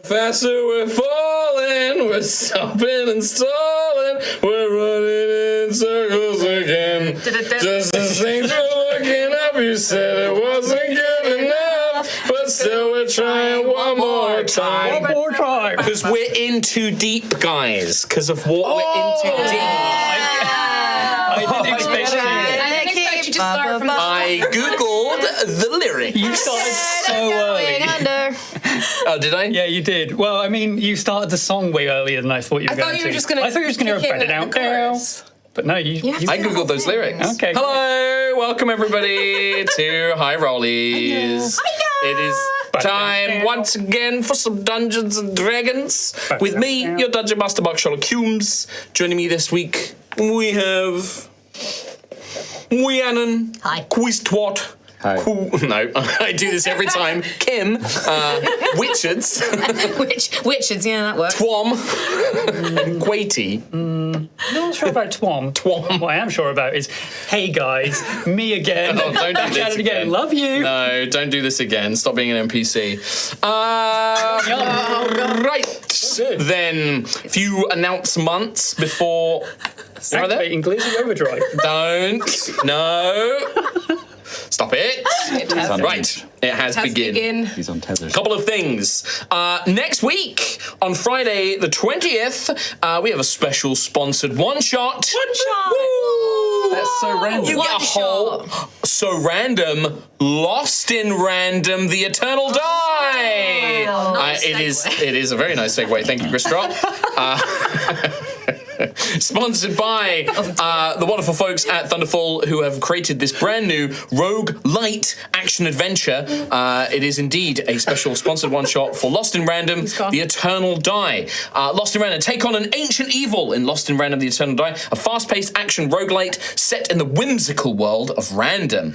Faster we're falling, we're stopping and stalling, we're running in circles again. Just as things were looking up, you said it wasn't good enough, but still we're trying one more time. One more time. Because we're in too deep, guys, because of what we're in too deep. I didn't expect you. I didn't expect you to start from I googled the lyrics. You started so early. Oh, did I? Yeah, you did. Well, I mean, you started the song way earlier than I thought you were going to. I thought you were just going to. I thought you were just going to kick bed in it out at the now. chorus. But no, you I googled those lyrics. Okay. Hello, welcome everybody to High Rollies. It is time once again for some Dungeons and Dragons with me, your Dungeon Master Mark Sherlock Holmes. Joining me this week, we have Rhiannon. Hi. Quistwat. Hi. No, I do this every time. Kim, Witchards, Witchards, yeah, that works. Twom, Quaty. I'm not sure about Twom. Twom. What I am sure about is, hey guys, me again. Oh, don't do Back this at it again. again. Love you. No, don't do this again. Stop being an NPC. Right. Then, a few announcements before. Activating Glizzy Overdrive. Don't. No. Stop it. Right. It has begin. He's on tether. Couple of things. Next week, on Friday the 20th, we have a special sponsored one-shot. Woo! That's so random. You get a whole so random, lost in random, the eternal die. Nice It is a very nice segue. Thank you, Chris Drop. Sponsored by the wonderful folks at Thunderfall, who have created this brand new rogue light action adventure. It is indeed a special sponsored one-shot for Lost in Random, The Eternal Die. Lost in Random, take on an ancient evil in Lost in Random, The Eternal Die, a fast-paced action roguelite set in the whimsical world of random.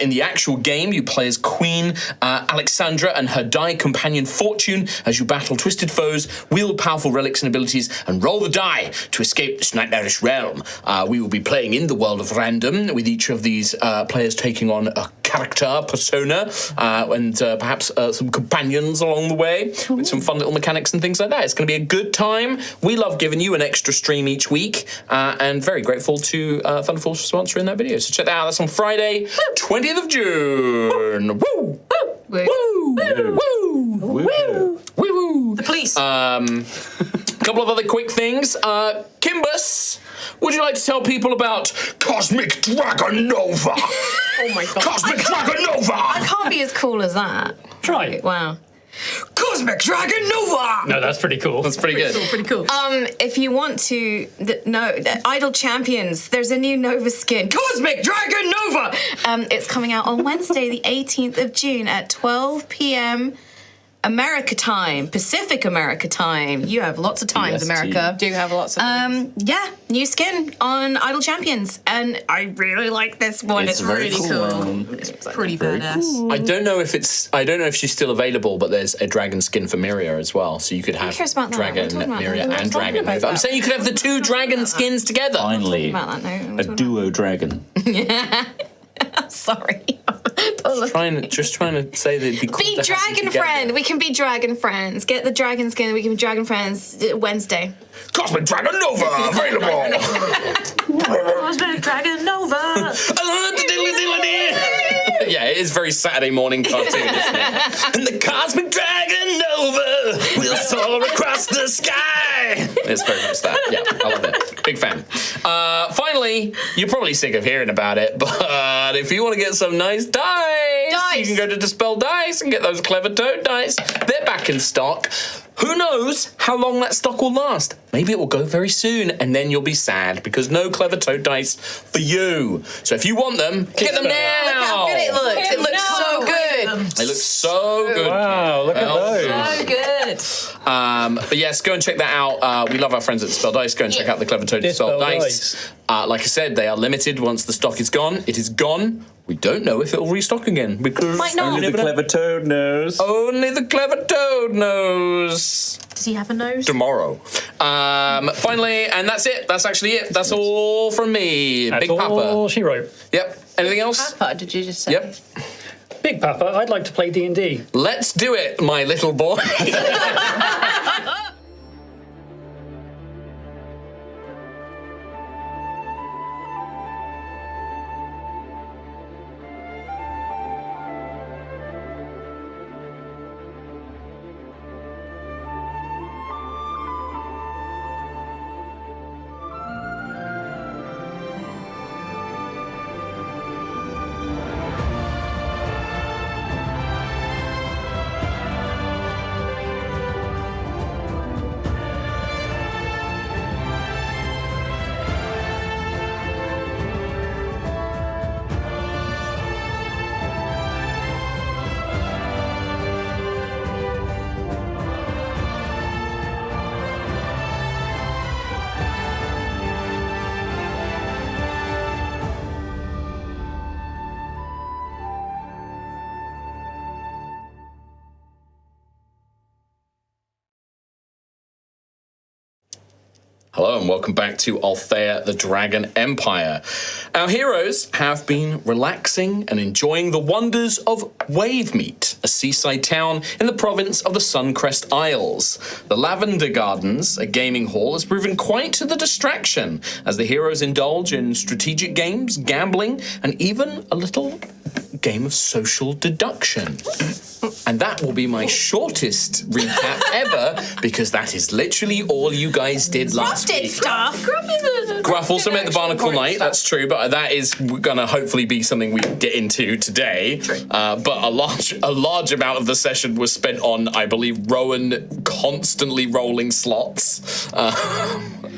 In the actual game, you play as Queen Alexandra and her die companion Fortune as you battle twisted foes, wield powerful relics and abilities, and roll the die to escape this nightmarish realm. We will be playing in the world of random, with each of these players taking on a character, persona, and perhaps some companions along the way, with some fun little mechanics and things like that. It's going to be a good time. We love giving you an extra stream each week, and very grateful to Thunderfall for sponsoring that video. So check that out. That's on Friday, 20th of June. Woo! Woo. Woo! Woo! Woo! Woo! The police. A couple of other quick things. Kimbus, would you like to tell people about Cosmic Dragonova? Oh my god. Cosmic Dragonova! I can't be as cool as that. Try it. Wow. Cosmic Dragonova! No, that's pretty cool. That's pretty good. Pretty cool. If you want to, the Idle Champions, there's a new Nova skin, Cosmic Dragon Nova. It's coming out on Wednesday, the 18th of June at 12 p.m. America time, Pacific America time. You have lots of times, EST. America. Do have lots of Yeah, new skin on Idle Champions, and I really like this one. It's very really cool. It's pretty badass. I don't know if she's still available, but there's a dragon skin for Miria as well, so you could have cares about that? Dragon We're talking about Miria that. and We're Dragon talking Nova. I'm about saying you could have the two dragon skins together. Finally, about that now. a duo dragon. Sorry. Just trying to say that it'd be cool Be to have them dragon together. friend. We can be dragon friends. Get the dragon skin. We can be dragon friends Wednesday. Cosmic Dragon Nova available. Cosmic Dragon Nova. Yeah, it is very Saturday morning cartoon, isn't it? And the Cosmic Dragon Nova will soar across the sky. It's very much that. Yeah, I love it. Big fan. Finally, you're probably sick of hearing about it, but if you want to get some nice dice, you can go to Dispel Dice and get those clever toad dice. They're back in stock. Who knows how long that stock will last? Maybe it will go very soon, and then you'll be sad because no clever toad dice for you. So if you want them, get them now. Look how good it looks. It looks so good. They look so good. Wow, look at those. So good. But yes, go and check that out. We love our friends at Dispel Dice. Go and check out the Clever Toad Dispel Dispel Dice. Like I said, they are limited. Once the stock is gone, it is gone. We don't know if it will restock again because Might not. Only the clever toad knows. only the Clever Toad knows. Does he have a nose? Tomorrow. Finally, and that's it. That's actually it. That's all from me. That's Big Papa. all she wrote. Yep. Anything else? Papa, did you just say? Yep. Big Papa, I'd like to play D&D. Let's do it, my little boy. Hello and welcome back to Altheya, the Dragon Empire. Our heroes have been relaxing and enjoying the wonders of Wavemeet, a seaside town in the province of the Suncrest Isles. The Lavender Gardens, a gaming hall, has proven quite the distraction as the heroes indulge in strategic games, gambling, and even a little game of social deduction. And that will be my shortest recap ever, because that is literally all you guys did last week. Stuff. Gruff also met the Barnacle Knight, that's true, but that is going to hopefully be something we get into today. But a large amount of the session was spent on, I believe, Rowan constantly rolling slots.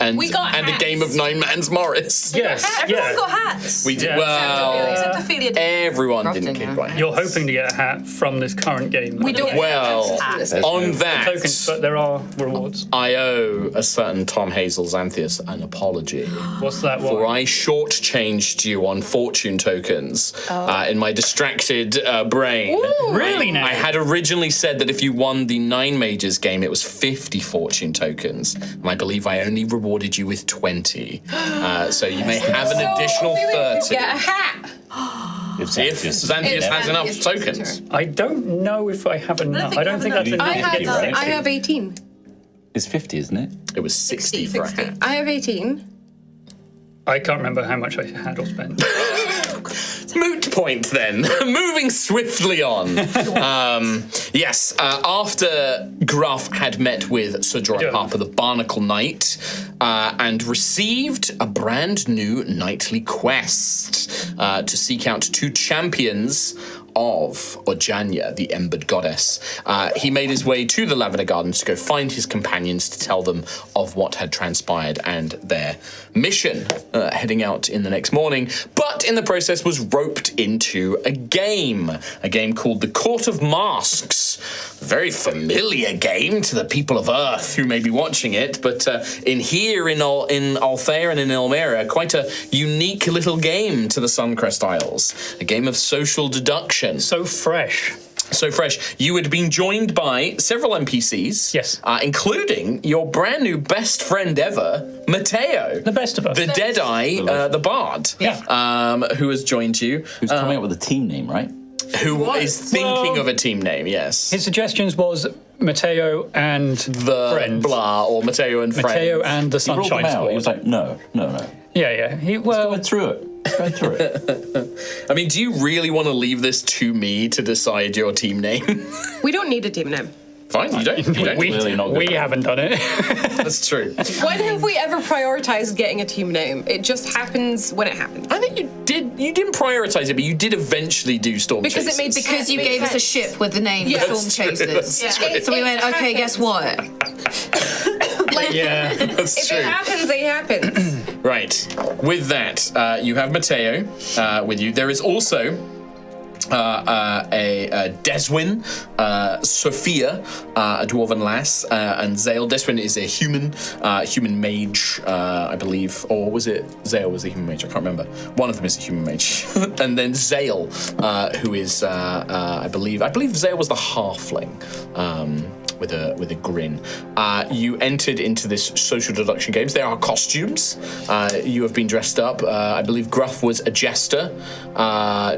And a game of Nine Man's Morris. Yes, Everyone got hats. We did, Yeah. well, Except Ophelia did. everyone didn't get quite. You're hoping to get a hat from this current game. We don't Well, on that, tokens, but there are rewards. I owe a certain Tom Hazel's Antheus an apology. What's that For one? I shortchanged you on fortune tokens in my distracted brain. Really now? I had originally said that if you won the 9 Mages game, it was 50 fortune tokens. And I believe I only rewarded you with 20. So you may have an additional 30. Get a hat. If Xanthius has enough Xanthius' tokens. turn. I don't know if I have enough. think I you don't have think enough. that's enough I to have, get right. right. I have 18. It's 50, isn't it? It was 60 for a hat. I have 18. I can't remember how much I had or spent. Moot point then. Moving swiftly on. Yes, after Gruff had met with Sir Jorah Harper, the Barnacle Knight, and received a brand new knightly quest to seek out 2 champions of Ojanya, the Embered Goddess. He made his way to the Lavender Gardens to go find his companions to tell them of what had transpired and their mission, heading out in the next morning, but in the process was roped into a game called the Court of Masks. A very familiar game to the people of Earth who may be watching it, but in Altheya and in Elmira, quite a unique little game to the Suncrest Isles. A game of social deduction. So fresh. So fresh. You had been joined by several NPCs. Yes. Including your brand new best friend ever, Matteo. The best of us. The Deadeye, the Bard. Yeah. Who has joined you. Who's coming up with a team name, right? Who is thinking Well, of a team name, yes. His suggestions was Matteo and The friends. blah, or Matteo and friends. Matteo and the He rolled them Sunshine out. He was Squad. like, no. Yeah. He Going through it. Go through it. I mean, do you really want to leave this to me to decide your team name? We don't need a team name. Fine, you don't. You don't. Clearly not good. we haven't done it. That's true. When have we ever prioritized getting a team name? It just happens when it happens. I think you did. You didn't prioritize it, but you did eventually do Storm Because Chasers. it made Because you Makes gave us a sense. ship with the name Yeah. Storm That's true, Chasers. that's true. So we went, okay, guess what? Yeah. That's If true. it happens, it happens. Right. With that, you have Matteo with you. There is also a Deswyn, Sophia, a dwarven lass, and Zale. Deswyn is a human mage, I believe, or was it Zale was the human mage? I can't remember. One of them is a human mage, and then Zale, who is, I believe Zale was the halfling. With a grin. You entered into this social deduction games. There are costumes. You have been dressed up. I believe Gruff was a jester,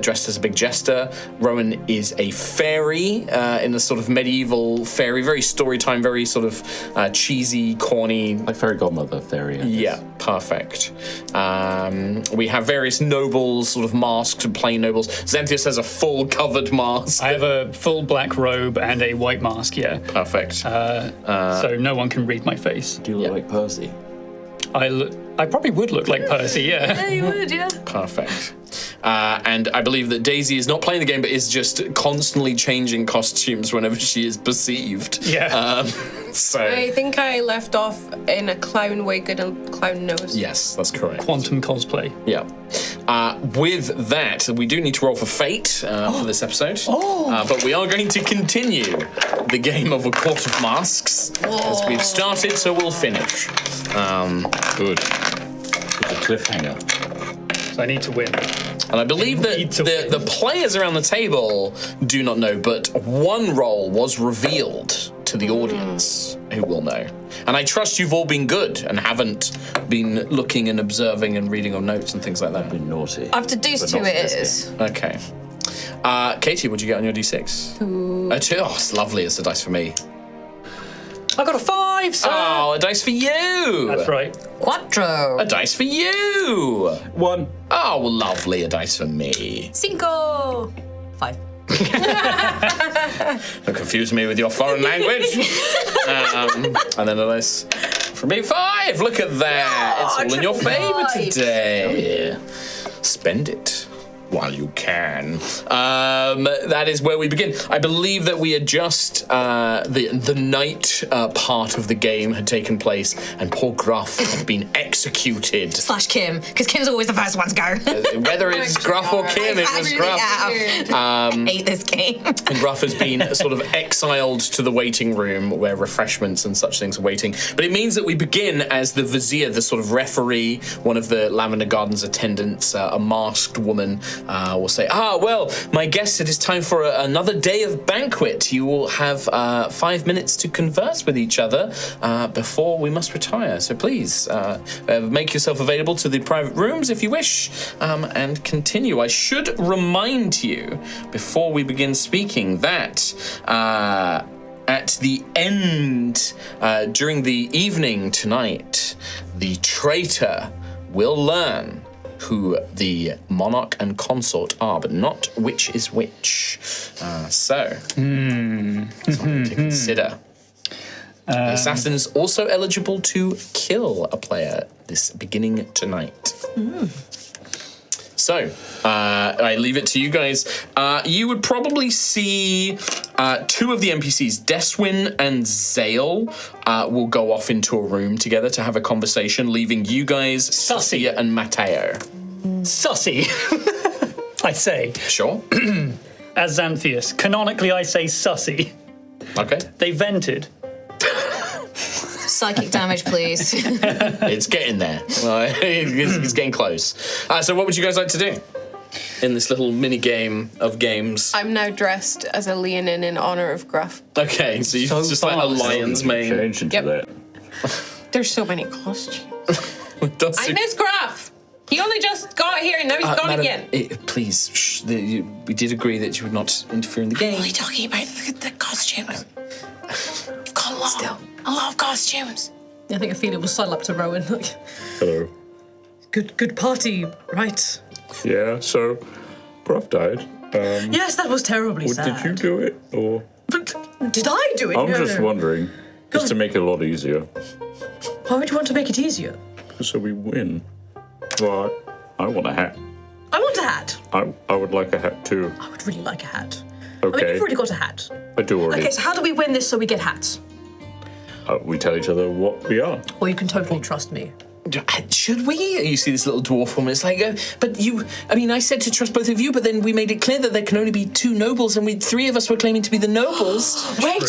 dressed as a big jester. Rowan is a fairy in a sort of medieval fairy, very story time, very sort of cheesy, corny. Like Fairy Godmother Fairy. I guess. Yeah, perfect. We have various nobles, sort of masks and plain nobles. Xanthius has a full covered mask. I have a full black robe and a white mask, yeah. Perfect. So no one can read my face. Do you look like Percy? I probably would look like Percy, yeah. Yeah, you would, yeah. Perfect. And I believe that Daisy is not playing the game, but is just constantly changing costumes whenever she is perceived. Yeah. So, I think I left off in a clown wig and a clown nose. yes, that's correct. Quantum cosplay. Yeah. With that, we do need to roll for fate for this episode. But we are going to continue the game of A Court of Masks as we've started, so we'll finish. Good. It's a cliffhanger. So I need to win. And I believe that Need to the players around the table do not know, but one role was revealed to to the audience who will know. And I trust you've all been good and haven't been looking and observing and reading on notes and things like that. Been naughty. I've deduced But who not it for this is. Okay. Katie, what'd you get on your D6? 2. A 2. Oh, it's lovely. It's a dice for me. I got a 5, sir. Oh, a dice for you. That's right. Quattro. A dice for you. 1. Oh, well, lovely. A dice for me. Cinco. 5. Don't confuse me with your foreign language. And then a dice for me. 5. Look at that. It's all in your favour today. Spend it while you can. That is where we begin. I believe that we had just the night part of the game had taken place, and poor Gruff had been executed. / Kim, because Kim's always the first one to go. Whether it's Gruff or Kim, it was Gruff. I hate this game. And Gruff has been sort of exiled to the waiting room where refreshments and such things are waiting. But it means that we begin as the vizier, the sort of referee, one of the Lavender Gardens attendants, a masked woman, will say, well, my guests, it is time for another day of banquet. You will have 5 minutes to converse with each other before we must retire. So please make yourself available to the private rooms if you wish, and continue. I should remind you before we begin speaking that at the end, during the evening tonight, the traitor will learn who the monarch and consort are, but not which is which. Something to consider. The assassin's also eligible to kill a player this beginning tonight. So, I leave it to you guys. You would probably see 2 of the NPCs, Deswin and Zale, will go off into a room together to have a conversation, leaving you guys, Sussy. Sophia and Matteo. Sussy. I say. Sure. As Xanthius. Canonically, I say sussy. Okay. They vented. Psychic damage, please. It's getting there. It's getting close. So what would you guys like to do in this little mini game of games? I'm now dressed as a leonin in honor of Gruff. Okay, so you're just like a fast. lion's mane. Change into Yep. that. There's so many costumes. Does I it- miss Gruff. He only just got here and now he's gone Madam, again. Please, we did agree that you would not interfere in the game. What are you talking about? The costumes. You've got a lot of costumes. I think Ophelia will sidle up to Rowan. Like, Hello. good party, right? Yeah, so Gruff died. Yes, that was terribly sad. Did you do it, or? But did I do it? I'm No, just no. wondering, just to make it a lot easier, Why would you want to make it easier? so we win. Well, I want a hat. I want a hat. I would like a hat too. I would really like a hat. I mean, Okay, you've already got a hat. I do already. Okay, so how do we win this so we get hats? We tell each other what we are. Well, you can totally trust me. Should we? You see this little dwarf woman. It's like, but you. I mean, I said to trust both of you, but then we made it clear that there can only be 2 nobles, and 3 of us were claiming to be the nobles. Wait.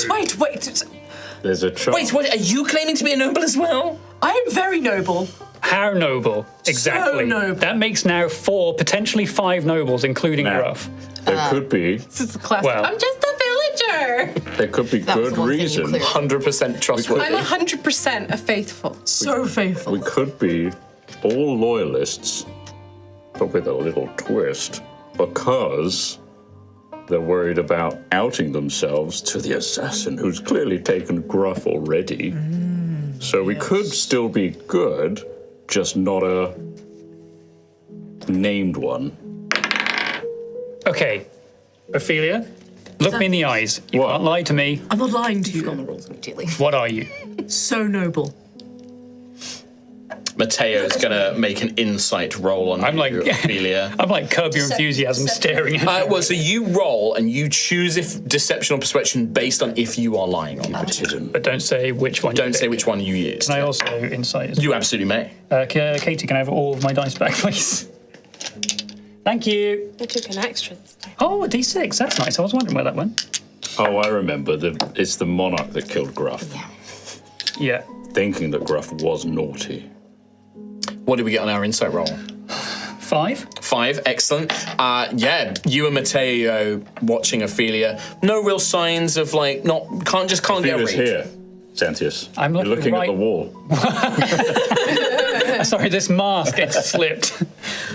There's a chart. Wait, what? Are you claiming to be a noble as well? I am very noble. How noble? Exactly. noble. That makes now 4, potentially 5 nobles, including Now, Gruff. there could be This is the classic. Well- I'm just a villager. there could be was good the one thing you reason. cleared. 100% trustworthy. I'm 100% a faithful. So faithful. We could be all loyalists, but with a little twist, because they're worried about outing themselves to the assassin who's clearly taken Gruff already. So we could still be good, just not a named one. Okay, Ophelia, look me in the eyes. You What? can't lie to me. I'm not lying to you. On the rules immediately. What are you? So noble. Mateo's gonna make an insight roll on I'm you, like- Ophelia. I'm like Curb Your Enthusiasm staring at Well, so you roll and you choose if deception or persuasion based on if you are lying or not. but don't say which one. Don't you say pick. which one you used. Can I also insight as well? You absolutely may. Katie, can I have all of my dice back, please? Thank you. I took an extra this time. Oh, a D6. That's nice. I was wondering where that went. Oh, I remember. It's the monarch that killed Gruff, Yeah. thinking that Gruff was naughty. What did we get on our insight roll? 5. 5, excellent. Yeah, you and Matteo watching Ophelia. No real signs of like can't get Opelia's rage. here, Xanthius. I'm You're looking looking at right- the wall. Sorry, this mask gets slipped.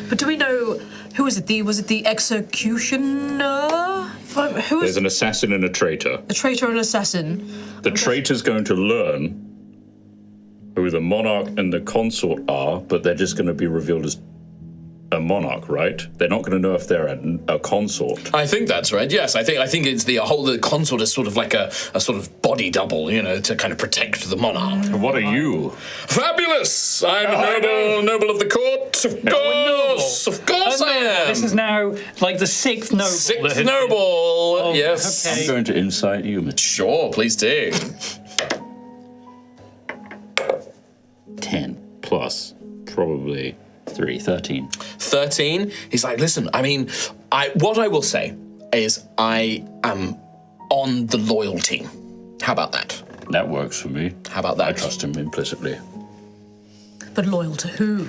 But do we know who was it? Was it the executioner? Who There's was an assassin and a traitor. a traitor and assassin? The traitor's going to learn who the monarch and the consort are, but they're just going to be revealed as a monarch, right? They're not going to know if they're a consort. I think that's right. Yes, I think it's the consort is sort of like a sort of body double, to kind of protect the monarch. What are you? Fabulous! I'm a noble of the court. Of course I am. This is now like the 6th noble. Sixth noble. Yes. okay. I'm going to insight you, Mitch. Sure, please do. 10 plus probably 3, 13. 13. He's like, listen, I mean, what I will say is I am on the loyal team. How about that? That works for me. How about I that? trust him implicitly. But loyal to who?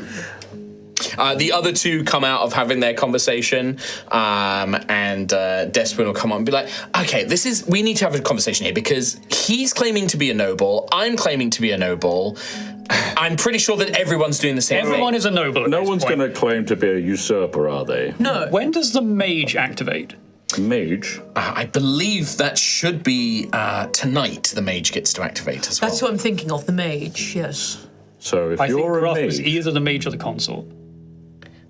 The other two come out of having their conversation, and Deswin will come on and be like, okay, we need to have a conversation here because he's claiming to be a noble, I'm claiming to be a noble. I'm pretty sure that everyone's doing the same Everyone thing. is a noble. No one's going to claim to be a usurper, are they? No. When does the mage activate? Mage? I believe that should be tonight the mage gets to activate as well. That's who I'm thinking of, the mage, yes. So if I think you're a Gruff was mage... either the mage or the consort.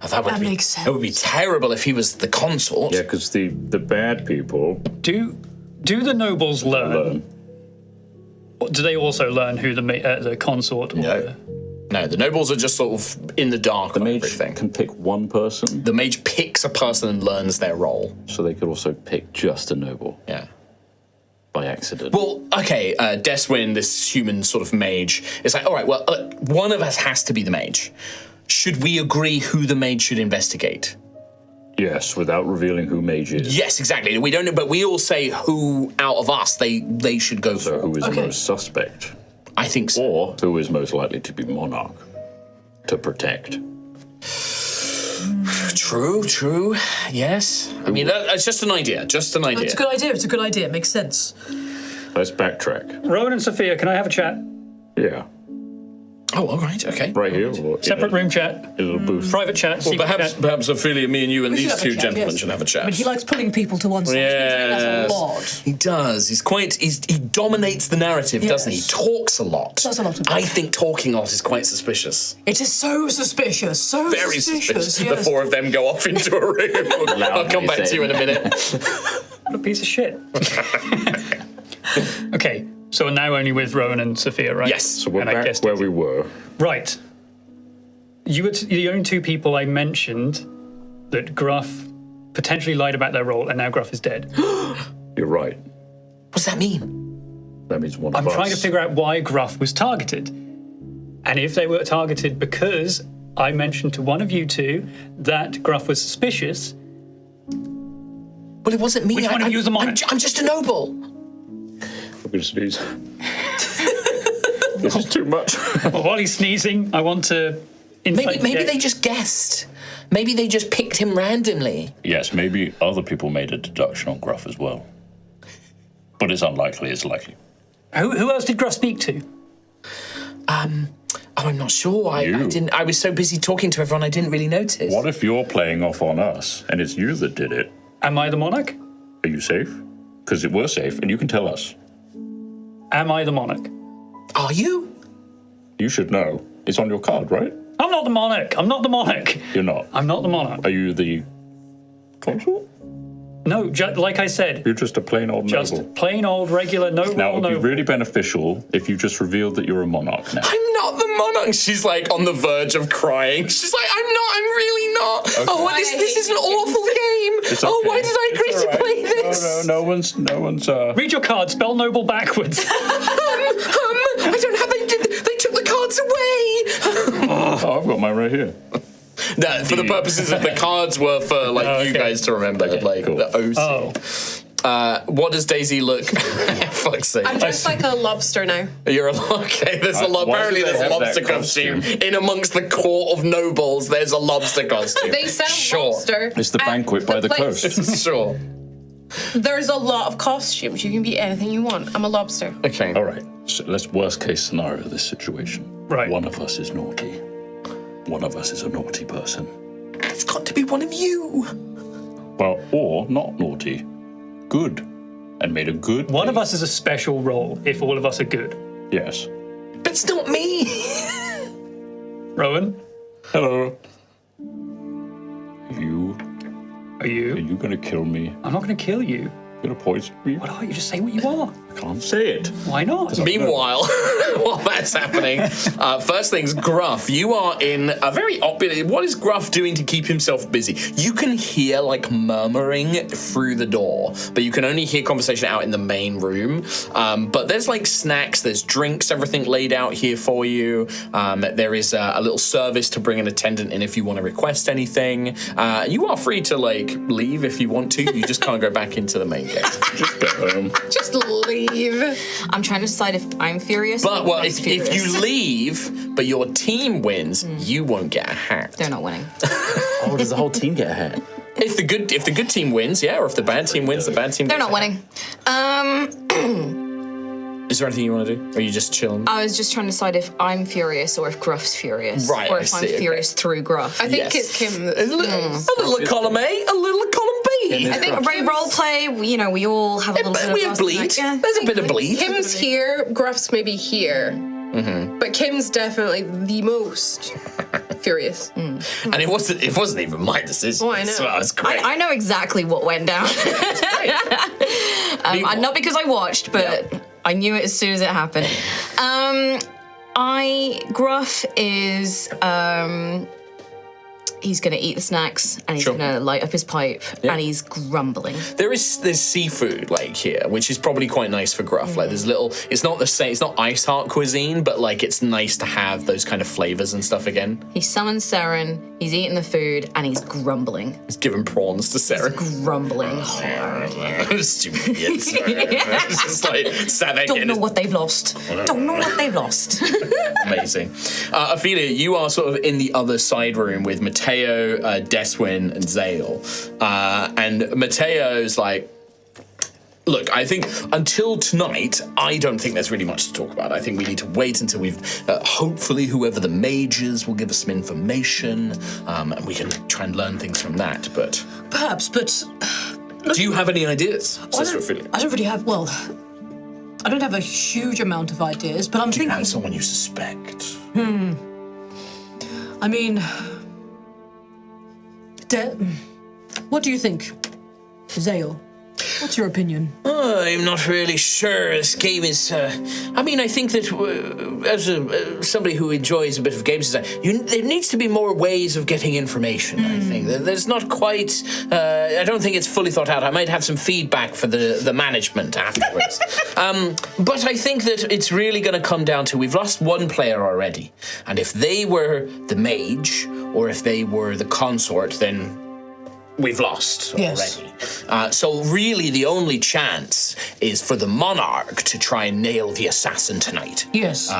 Oh, that makes sense. It would be terrible if he was the consort. Yeah, because the bad people Do the nobles learn? learn. Do they also learn who the consort? No. No, the nobles are just sort of in the dark on Mage everything. can pick one person, The mage picks a person and learns their role. so they could also pick just a noble Yeah. by accident. Well, okay, Deswin, this human sort of mage, is like, all right, well, one of us has to be the mage. Should we agree who the mage should investigate? Yes, without revealing who mage is. Yes, exactly. We don't know, but we all say who out of us they should go So for. who is the most suspect? I think so. Or who is most likely to be monarch to protect? True. Yes. I mean, it's just an idea. Just an idea. It's a good idea, it's a good idea, it makes sense. Let's backtrack. Rowan and Sophia, can I have a chat? Yeah, Oh, all right. Okay. right here. Or in Separate a, room chat, in a little booth. private chat, Well, secret chat. perhaps Ophelia, me and you and We should these have a two chat, gentlemen yes. should have a I chat. mean, he likes pulling people to one side. Yes. That's a lot. He does. He dominates the narrative, doesn't he? He Yes. talks a lot. Does a lot of it. I think talking a lot is quite suspicious. It is so suspicious, so Very suspicious. yes. The four of them go off into a room. I'll come back to you in a minute. What a piece of shit. Okay, so we're now only with Rowan and Sophia, right? Yes. So we're And I back guessed where it. we were. Right. You were the only two people I mentioned that Gruff potentially lied about their role, and now Gruff is dead. You're right. What does that mean? That means one I'm of us. trying to figure out why Gruff was targeted. And if they were targeted because I mentioned to one of you two that Gruff was suspicious, Well, it wasn't me. Which one of you is the monarch? I'm just a noble. I'm going to sneeze. This is too much. well, while he's sneezing, I want to insight Maybe check. they just guessed. Maybe they just picked him randomly. Yes, maybe other people made a deduction on Gruff as well. But it's unlikely, it's likely. Who else did Gruff speak to? Oh, I'm not sure. I You. didn't. I was so busy talking to everyone, I didn't really notice. What if you're playing off on us and it's you that did it? Am I the monarch? Are you safe? Because we're safe and you can tell us. Am I the monarch? Are you? You should know. It's on your card, right? I'm not the monarch. I'm not the monarch. You're not. I'm not the monarch. Are you the consort? No, like I said, You're just a plain old just noble. plain old regular no Now, role, it'd be no. really beneficial if you just revealed that you're a monarch now. I'm not the monarch. She's like on the verge of crying. She's like, I'm not. I'm really not. Oh, this is an awful game. It's Oh, okay. why did I agree It's to all right. play this? No one's. Read your card. Spell noble backwards. I don't have. They took the cards away. Oh, I've got mine right here. No, for the purposes of the cards were for like you okay. guys to remember, like cool. the OC. Oh. What does Daisy look? Fuck's sake. I'm dressed like a lobster now. You're okay. There's a Why do apparently they there's a have that lobster costume costume? in amongst the court of nobles. There's a lobster costume. They sell Sure. lobster. It's the at banquet by the place. coast. Sure. There's a lot of costumes. You can be anything you want. I'm a lobster. Okay. All right, so let's worst case scenario this situation. Right. One of us is naughty. One of us is a naughty person. It's got to be one of you. Well, or not naughty. Good. And made a good One of thing. us is a special role if all of us are good. Yes. But it's not me. Rowan, Hello. You. are Are you? you gonna kill me? I'm not going to kill you. Gonna poison me? What are you? Just say what you are. I can't say it. Why not? Meanwhile, while that's happening, first things, Gruff, you are in a very opulent. What is Gruff doing to keep himself busy? You can hear like murmuring through the door, but you can only hear conversation out in the main room. But there's like snacks, there's drinks, everything laid out here for you. There is a little service to bring an attendant in if you want to request anything. You are free to like leave if you want to. You just can't go back into the main gate. Just get home. Just leave. I'm trying to decide if I'm furious. But or well, Ruff's if furious. you leave, but your team wins, you won't get a hat. They're not winning. Oh, does the whole team get a hat? If the good team wins, yeah, or if the bad team wins, the bad team. They're gets not a hat. winning. Is there anything you want to do? Or are you just chilling? I was just trying to decide if I'm furious or if Gruff's furious. Right, Or I if see, I'm okay. furious through Gruff. I think Yes. it's Kim. A little column A, a little column B. I think role play, you know, we all have a little bit of We have us, bleed. like, yeah. There's a bit of bleed. Kim's here. Gruff's maybe here. But Kim's definitely the most furious. And it wasn't even my decision. Oh, I know. So that was great. I know exactly what went down. Not because I watched, but I knew it as soon as it happened. Gruff is he's gonna eat the snacks and he's Sure. gonna light up his pipe and he's grumbling. There's seafood like here, which is probably quite nice for Gruff. Like there's little. It's not the same. It's not Ice Heart cuisine, but like it's nice to have those kind of flavors and stuff again. He summons Seren, he's eating the food, and he's grumbling. He's giving prawns to Sarah. Grumbling hard. Stupid idiots. It's just like sat there Don't getting know his what they've lost. Don't know what they've lost. Amazing. Ophelia, you are sort of in the other side room with Mateo, Deswin, and Zale. And Mateo's like, look, I think until tonight, I don't think there's really much to talk about. I think we need to wait until we've, hopefully whoever the mage is will give us some information, and we can try and learn things from that. But Perhaps, but do you have any ideas, Sister Ophelia? I don't really have, well, I don't have a huge amount of ideas, but I'm Do you thinking, have someone you suspect? I mean, what do you think? Zale, what's your opinion? I'm not really sure. This game is. I mean, I think that as somebody who enjoys a bit of games design, there needs to be more ways of getting information. I think there's not quite. I don't think it's fully thought out. I might have some feedback for the management afterwards. But I think that it's really going to come down to we've lost one player already, and if they were the mage or if they were the consort, then we've lost Yes. already. So really the only chance is for the monarch to try and nail the assassin tonight. Yes.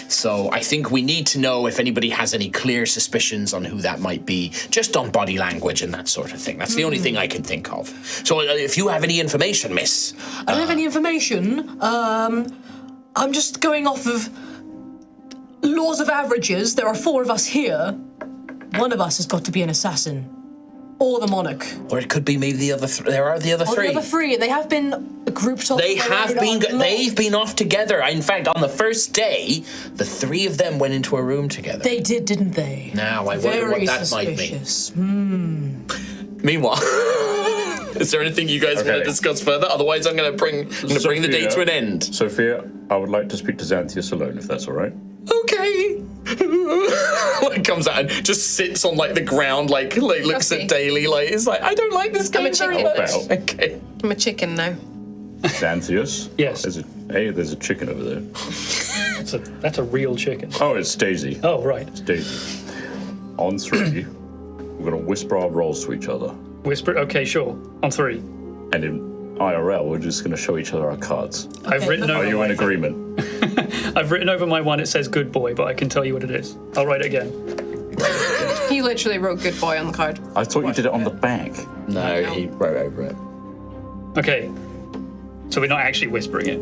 So I think we need to know if anybody has any clear suspicions on who that might be, just on body language and that sort of thing. That's the only thing I can think of. So if you have any information, miss. I don't have any information. I'm just going off of laws of averages. There are 4 of us here. One of us has got to be an assassin. Or the monarch. Or it could be maybe the other there are the other Or three. the other 3. They have been grouped off. They their have own been. laws. They've been off together. In fact, on the first day, the 3 of them went into a room together. They did, didn't they? Now I wonder Very what that might mean. suspicious. Meanwhile, is there anything you guys want to Okay. discuss further? Otherwise, I'm going to bring the date to an end. Sophia, I would like to speak to Xanthias alone, if that's all right. Okay. Like comes out and just sits on like the ground, like looks Okay. at Daly, like it's like I don't like this game I'm a very chicken. much. Well. Okay. I'm a chicken now. Xanthias? Yes. There's a chicken over there. That's a real chicken. Oh, it's Daisy. Oh, right. It's Daisy. On 3, we're going to whisper our roles to each other. Whisper. Okay, sure. On 3. And IRL. We're just going to show each other our cards. I've written over Are you in my- agreement? I've written over my one. It says "good boy," but I can tell you what it is. I'll write it again. He literally wrote "good boy" on the card. I thought you did it on the back. No, he wrote over it. Okay. So we're not actually whispering it.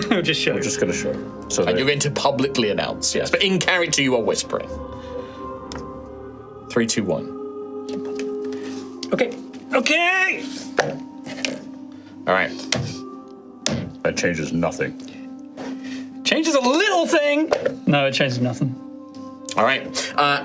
We'll just show. We're just going to show. So And you're going to publicly announce, yes. But in character, you are whispering. 3, 2, 1. Okay. Okay. All right. that changes nothing. Changes a little thing. No, it changes nothing. All right.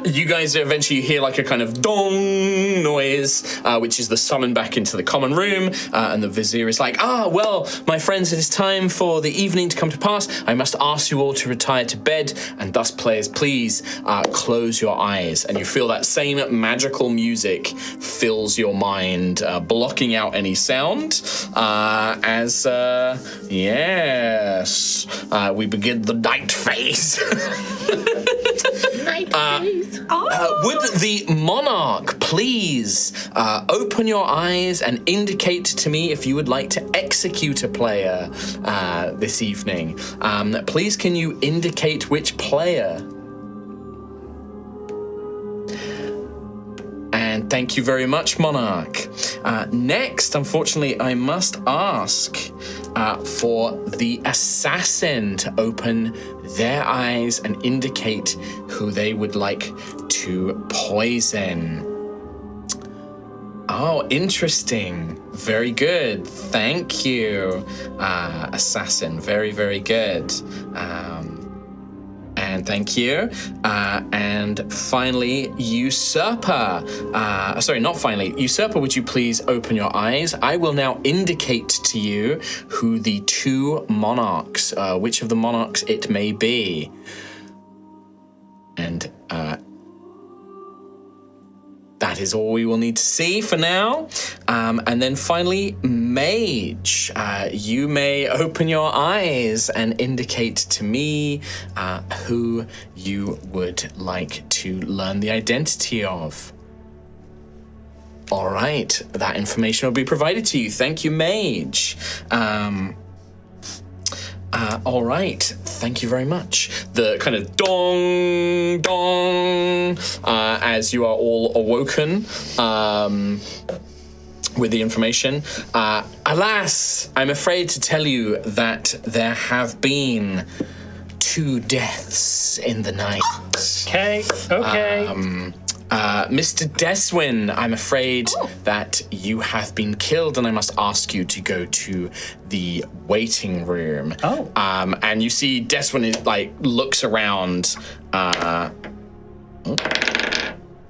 You guys eventually hear like a kind of dong noise, which is the summon back into the common room. And the vizier is like, well, my friends, it is time for the evening to come to pass. I must ask you all to retire to bed. And thus, players, please close your eyes. And you feel that same magical music fills your mind, blocking out any sound. We begin the night phase. Would the monarch please open your eyes and indicate to me if you would like to execute a player this evening? Please, can you indicate which player? And thank you very much, Monarch. Next, unfortunately, I must ask for the assassin to open their eyes and indicate who they would like to poison. Oh, interesting. Very good. Thank you, assassin. Very, very good. And thank you. And finally, Usurper. Sorry, not finally. Usurper, would you please open your eyes? I will now indicate to you who the two monarchs, which of the monarchs it may be. And that is all we will need to see for now. And then finally, Mage. You may open your eyes and indicate to me who you would like to learn the identity of. All right, that information will be provided to you. Thank you, Mage. All right, thank you very much. The kind of dong, dong, as you are all awoken with the information. Alas, I'm afraid to tell you that there have been 2 deaths in the night. Okay. Mr. Deswin, I'm afraid that you have been killed, and I must ask you to go to the waiting room. Oh. And you see Deswin is, looks around,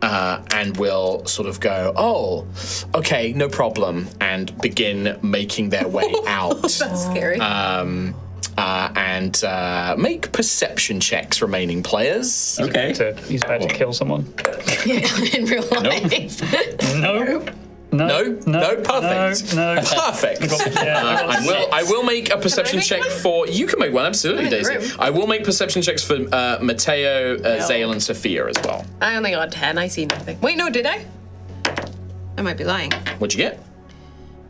and will sort of go, oh, okay, no problem, and begin making their way out. That's scary. And make perception checks, remaining players. Okay. He's about to kill someone. In real life. No. No, perfect. No. Perfect. Yeah, I will make a perception check for. You can make one, absolutely, I'm in the Daisy. room. I will make perception checks for Mateo, Zale, and Sophia as well. I only got 10. I see nothing. Wait, no, did I? I might be lying. What'd you get?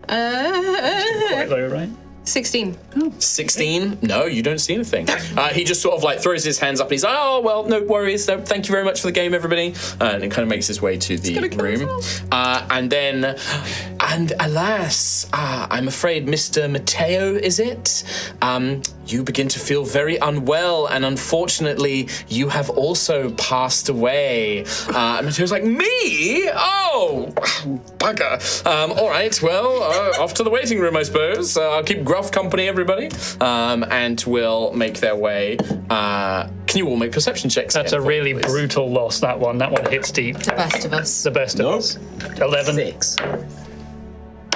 Quite low, right? 16. 16? No, you don't see anything. He just sort of throws his hands up and he's like, oh, well, no worries. No, thank you very much for the game, everybody. And it kind of makes his way to the room. And alas, I'm afraid Mr. Mateo, is it? You begin to feel very unwell, and unfortunately, you have also passed away. And Mateo's like, me? Oh, bugger. All right, well, off to the waiting room, I suppose. I'll keep Gruff company, everybody. And will make their way. Can you all make perception checks? That's again a for me, really please? brutal loss, that one. That one hits deep. The best of us. The best of us. 11. 6.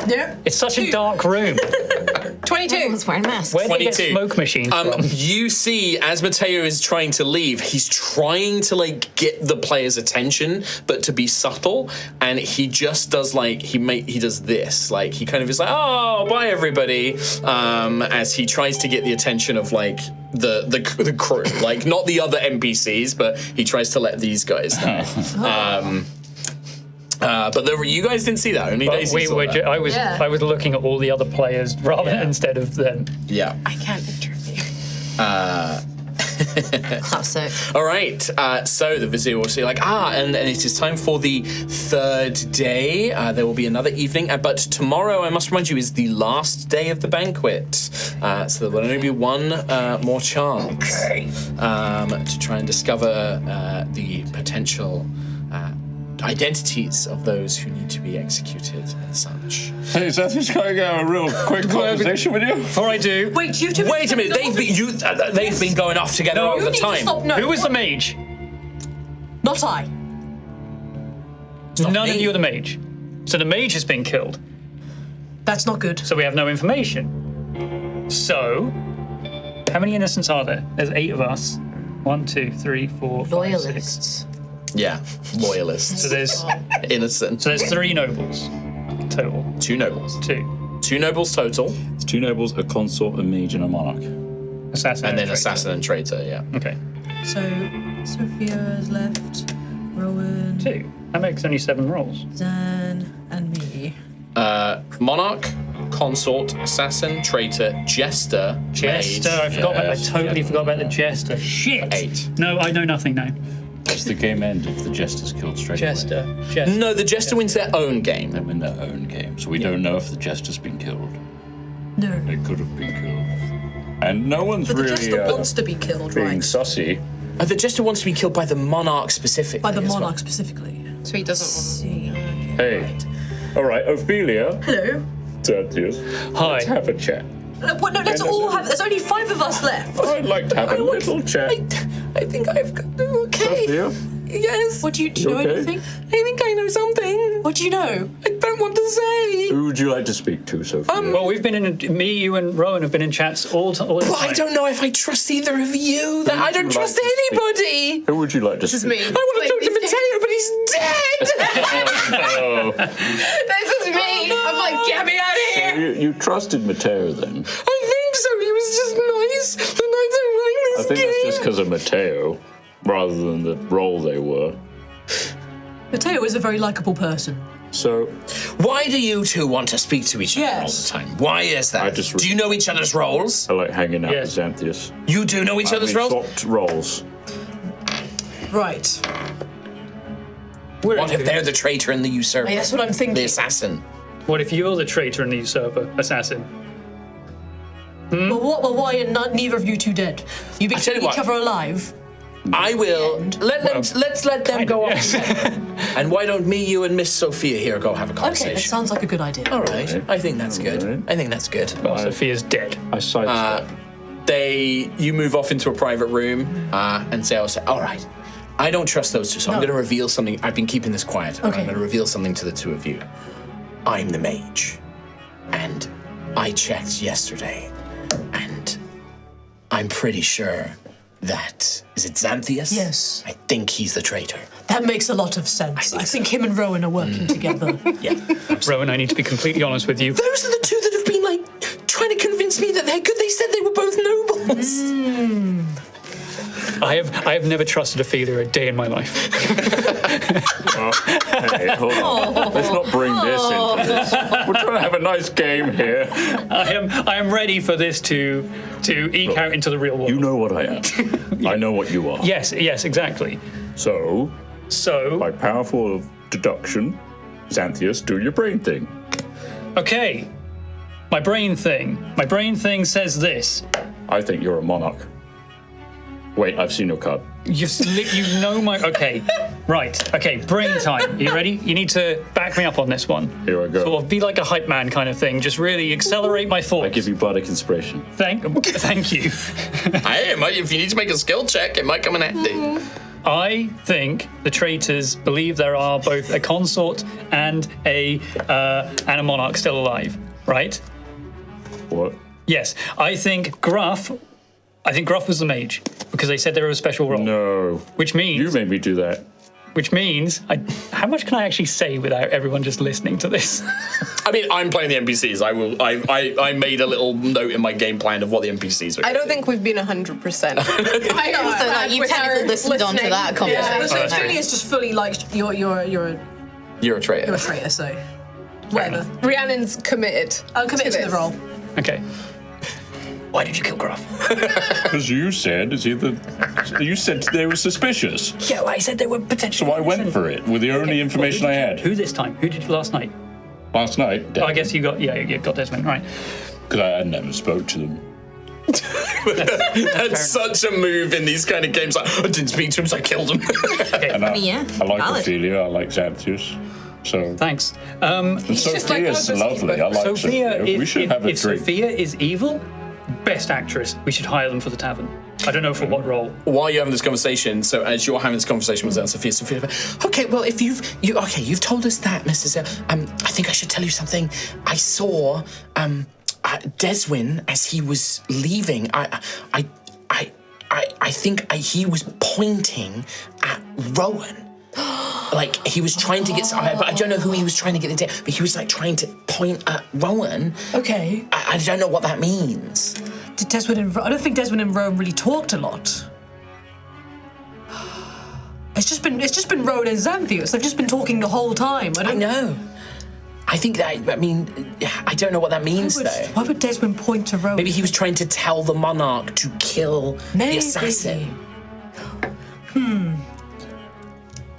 Yeah. It's such a dark room. 22. Everyone's wearing masks. Where do you get 22. smoke machines from? You see, as Mateo is trying to leave, he's trying to get the player's attention, but to be subtle, and he just does he does this, he kind of is like, oh, bye everybody, as he tries to get the attention of the crew, not the other NPCs, but he tries to let these guys know. But you guys didn't see that. Only But Daisy saw that. I was looking at all the other players rather instead of them. Yeah. I can't intervene. Classic. All right. So the vizier will say, and it is time for the third day. There will be another evening, but tomorrow, I must remind you, is the last day of the banquet. So there will only be one more chance to try and discover the potential identities of those who need to be executed and such. Hey, is that just going to have a real quick conversation with you? Before I do, Wait, you two. Wait a minute. They've been going off together all the time. who was the mage? Not I. None of you are the mage. So the mage has been killed. That's not good. So we have no information. So, how many innocents are there? There's 8 of us. 1, 2, 3, 4, 5, 6. Loyalists. Yeah, loyalists. So there's Innocent. 3 nobles total. 2 nobles. 2 2 nobles total. It's 2 nobles, a consort, a mage, and a monarch. assassin, And then traitor. assassin and traitor, yeah. Okay, So Sophia is left, Rowan, 2. That makes only 7 rolls. Dan, and me. Monarch, consort, assassin, traitor, jester, Jester, mage. I forgot about. I Yes, totally forgot about the jester. Shit. 8. No, I know nothing now. Does the game end if the jester's killed straight away? Jester. No, the jester wins their own game. They win their own game, so we don't know if the jester's been killed. No. They could have been killed. And no one's But the really jester wants to be killed, being right? sussy. The jester wants to be killed by the monarch specifically. By the as well. monarch specifically. So he doesn't See. Hey. All right, Ophelia. Hello. Tertius. Hi. Let's have a chat. What, no, let's all have. There's only 5 of us left. I'd like to have a little chat. I think I've got. Okay. Sophia? Yes. What do you know okay? anything? I think I know something. What do you know? I don't want to say. Who would you like to speak to, Sophia? Well, we've been in. Me, you, and Rowan have been in chats all the But time. I don't know if I trust either of you. That I don't would you trust like to speak? anybody. Who would you like to This is speak? me. I want to talk to Mateo, but he's dead. Oh, This is me. I'm like, get me out of here. you trusted Mateo then. I think so. He was just nice, and I don't like I this think game. that's just because of Mateo, rather than the role they were. Mateo is a very likable person. So, Why do you two want to speak to each other all Yes. the time? Why is that? I just- Do you know each other's roles? I like hanging out Yes. with Xanthius. You do know each other's We roles? swapped roles. Right. What if they're the traitor and the usurper? That's what I'm thinking. The assassin. What if you're the traitor and the usurper, assassin? Well, why are neither of you two dead? You tell keep you each what. other alive. I will let's let them go yes. off. And why don't you and Miss Sophia here go have a Okay, conversation? that sounds like a good idea. All right. I think that's good. Alright. I think that's good. Well, Sophia's dead. I sidestep. You move off into a private room and say, all right, I don't trust those two, so I'm No. going to reveal something. I've been keeping this quiet. and Okay. I'm going to reveal something to the two of you. I'm the mage. And I checked yesterday, and I'm pretty sure that, is it Xanthius? Yes. I think he's the traitor. That makes a lot of sense. I think him and Rowan are working together. Yeah. Rowan, I need to be completely honest with you. Those are the two that have been, trying to convince me that they're good. They said they were both nobles. I have never trusted Ophelia a day in my life. Hey, hold on. Let's not bring this into this. We're trying to have a nice game here. I am ready for this to eke out into the real world. You know what I am. I know what you are. Yes, exactly. So, So, by powerful deduction, Xanthius, do your brain thing. okay. My brain thing says this. I think you're a monarch. Wait, I've seen your card. You know my... Okay, right. Okay, brain time. Are you ready? You need to back me up on this one. Here I go. Sort of be like a hype man kind of thing. Just really accelerate my thoughts. I give you bardic inspiration. Thank you. If you need to make a skill check, it might come in handy. I think the traitors believe there are both a consort and a monarch still alive, right? What? Yes. I think Gruff was the mage because they said they were a special role. No. Which means You made me do that. how much can I actually say without everyone just listening to this? I mean, I'm playing the NPCs. I made a little note in my game plan of what the NPCs were. I don't think we've been 100%. So you've technically listened on to that conversation. So Ophelia is just fully like you're a You're a traitor. You're a traitor, so whatever. Rhiannon's committed. I'm committed to the this. role. Okay. Why did you kill Gruff? Because you said you said they were suspicious. Yeah, well, I said they were potentially. So I went for it with the only information I had. Who this time? Who did you last night? Last night, Oh, I guess you got you got Desmond, right? because I never spoke to them. That's such a move in these kind of games. Like, I didn't speak to him, so I killed him. And I Yeah, like valid. Ophelia, I like Xanthus. So Thanks. and Sophia's like lovely. I like Sophia, Sophia. We should have a if drink. Sophia is evil, best actress. We should hire them for the tavern. I don't know for what role. While you're having this conversation, so as you're having this conversation with Sophia, okay, well, if you've told us that, Mrs. I think I should tell you something. I saw Deswin as he was leaving. I think he was pointing at Rowan. Like he was trying to get. I don't know who he was trying to get the but he was like trying to point at Rowan. Okay. I don't know what that means. Did Desmond and I don't think Desmond and Rowan really talked a lot. It's just been Rowan and Xanthius. They've just been talking the whole time. I know. I think that. I mean, I don't know what that means though. Why would Desmond point to Rowan? Maybe he was trying to tell the monarch to kill the assassin.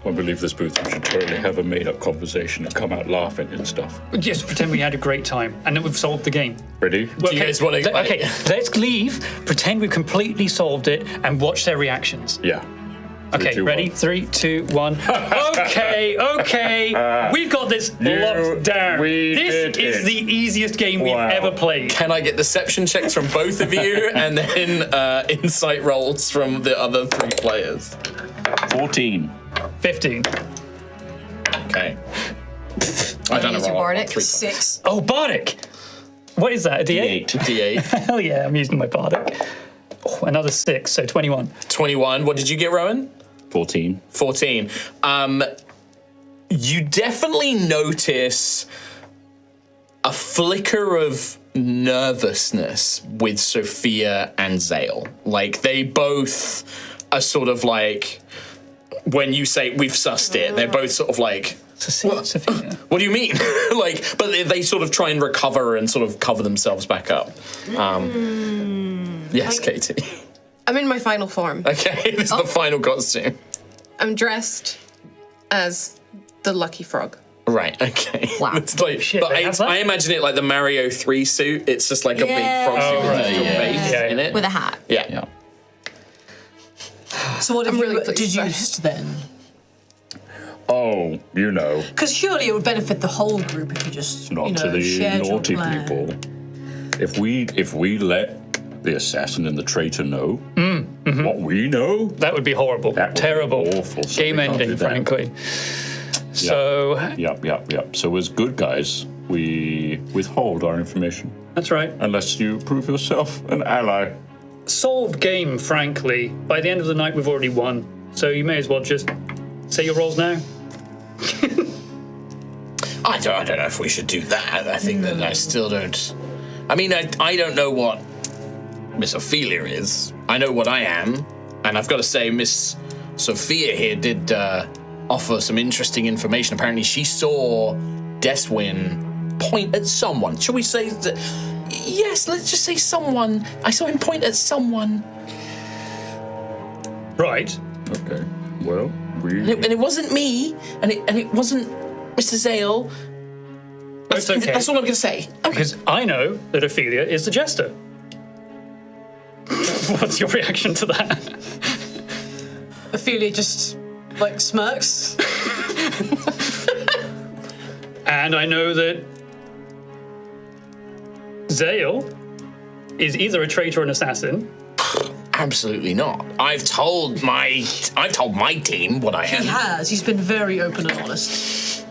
I believe this booth. We should totally have a made-up conversation and come out laughing and stuff. Just pretend we had a great time, and then we've solved the game. Ready? Do you guys want to? Okay, let's leave, pretend we've completely solved it, and watch their reactions. Yeah. Okay, 2, ready? 1. 3, 2, 1. Okay. We've got this locked down. we This did is it. the easiest game we've Wow. ever played. Can I get deception checks from both of you, and then insight rolls from the other 3 players? 14. 15. Okay. I don't know. Use your Bardic. 6. Oh, Bardic! What is that, a D8? D8. Hell yeah, I'm using my Bardic. Oh, another 6, so 21. 21. What did you get, Rowan? 14. 14. You definitely notice a flicker of nervousness with Sophia and Zale. Like, they both are sort of like, when you say we've sussed it, they're both sort of like, Sophia. what do you mean? Like, but they sort of try and recover and sort of cover themselves back up. Yes, Katie. I'm in my final form. Okay, this is the final costume. I'm dressed as the Lucky Frog. Right, okay. Wow. It's like, Shit, but they have that? I imagine it like the Mario 3 suit. It's just like a big frog suit with right, your yeah. face Yeah. in it. With a hat. Yeah. Yeah. So what have I'm you really pleased by deduced then? Oh, you know, Because surely it would benefit the whole group if you just not you know, to the shared your naughty plan. people. If we let the assassin and the traitor know what we know, That would be horrible. That would be Terrible. awful, so Game we can't do ending, that. frankly. So, Yep. So as good guys, we withhold our information that's right. unless you prove yourself an ally. Solved game, frankly. By the end of the night, we've already won. So you may as well just say your roles now. I don't know if we should do that. I think that I still don't. I mean, I don't know what Miss Ophelia is. I know what I am. And I've got to say, Miss Sophia here did offer some interesting information. Apparently, she saw Deswin point at someone. Shall we say that? Yes, let's just say someone. I saw him point at someone. Right. Okay. Well, And it wasn't me, and it wasn't Mr. Zale. It's okay. That's all I'm going to say. Because I know that Ophelia is the jester. What's your reaction to that? Ophelia just like smirks. And I know that Zale is either a traitor or an assassin. Absolutely not. I've told my team what I am. He has. He's been very open and honest.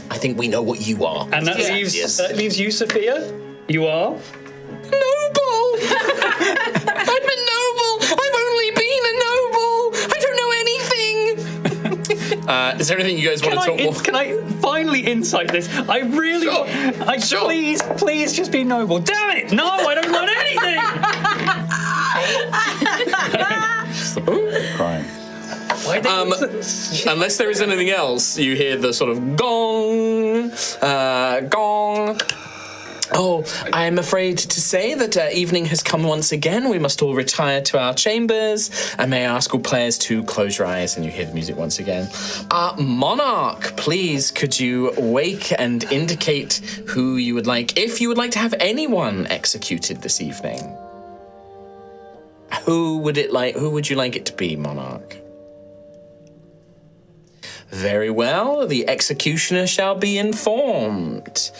I think we know what you are. And that leaves you, Sophia. You are? Noble! I'm a noble! I've only been a noble! I don't know anything! Is there anything you guys want to talk more? Can I finally insight this? I really Sure. Please just be noble. Damn it! No, I don't want anything! it's the crime. Why Unless there is anything else, you hear the sort of gong, gong. Oh, I'm afraid to say that evening has come once again. We must all retire to our chambers. And may I ask all players to close your eyes, and you hear the music once again. Monarch, please, could you wake and indicate who you would like, if you would like to have anyone executed this evening? Who would you like it to be, Monarch? Very well, the executioner shall be informed.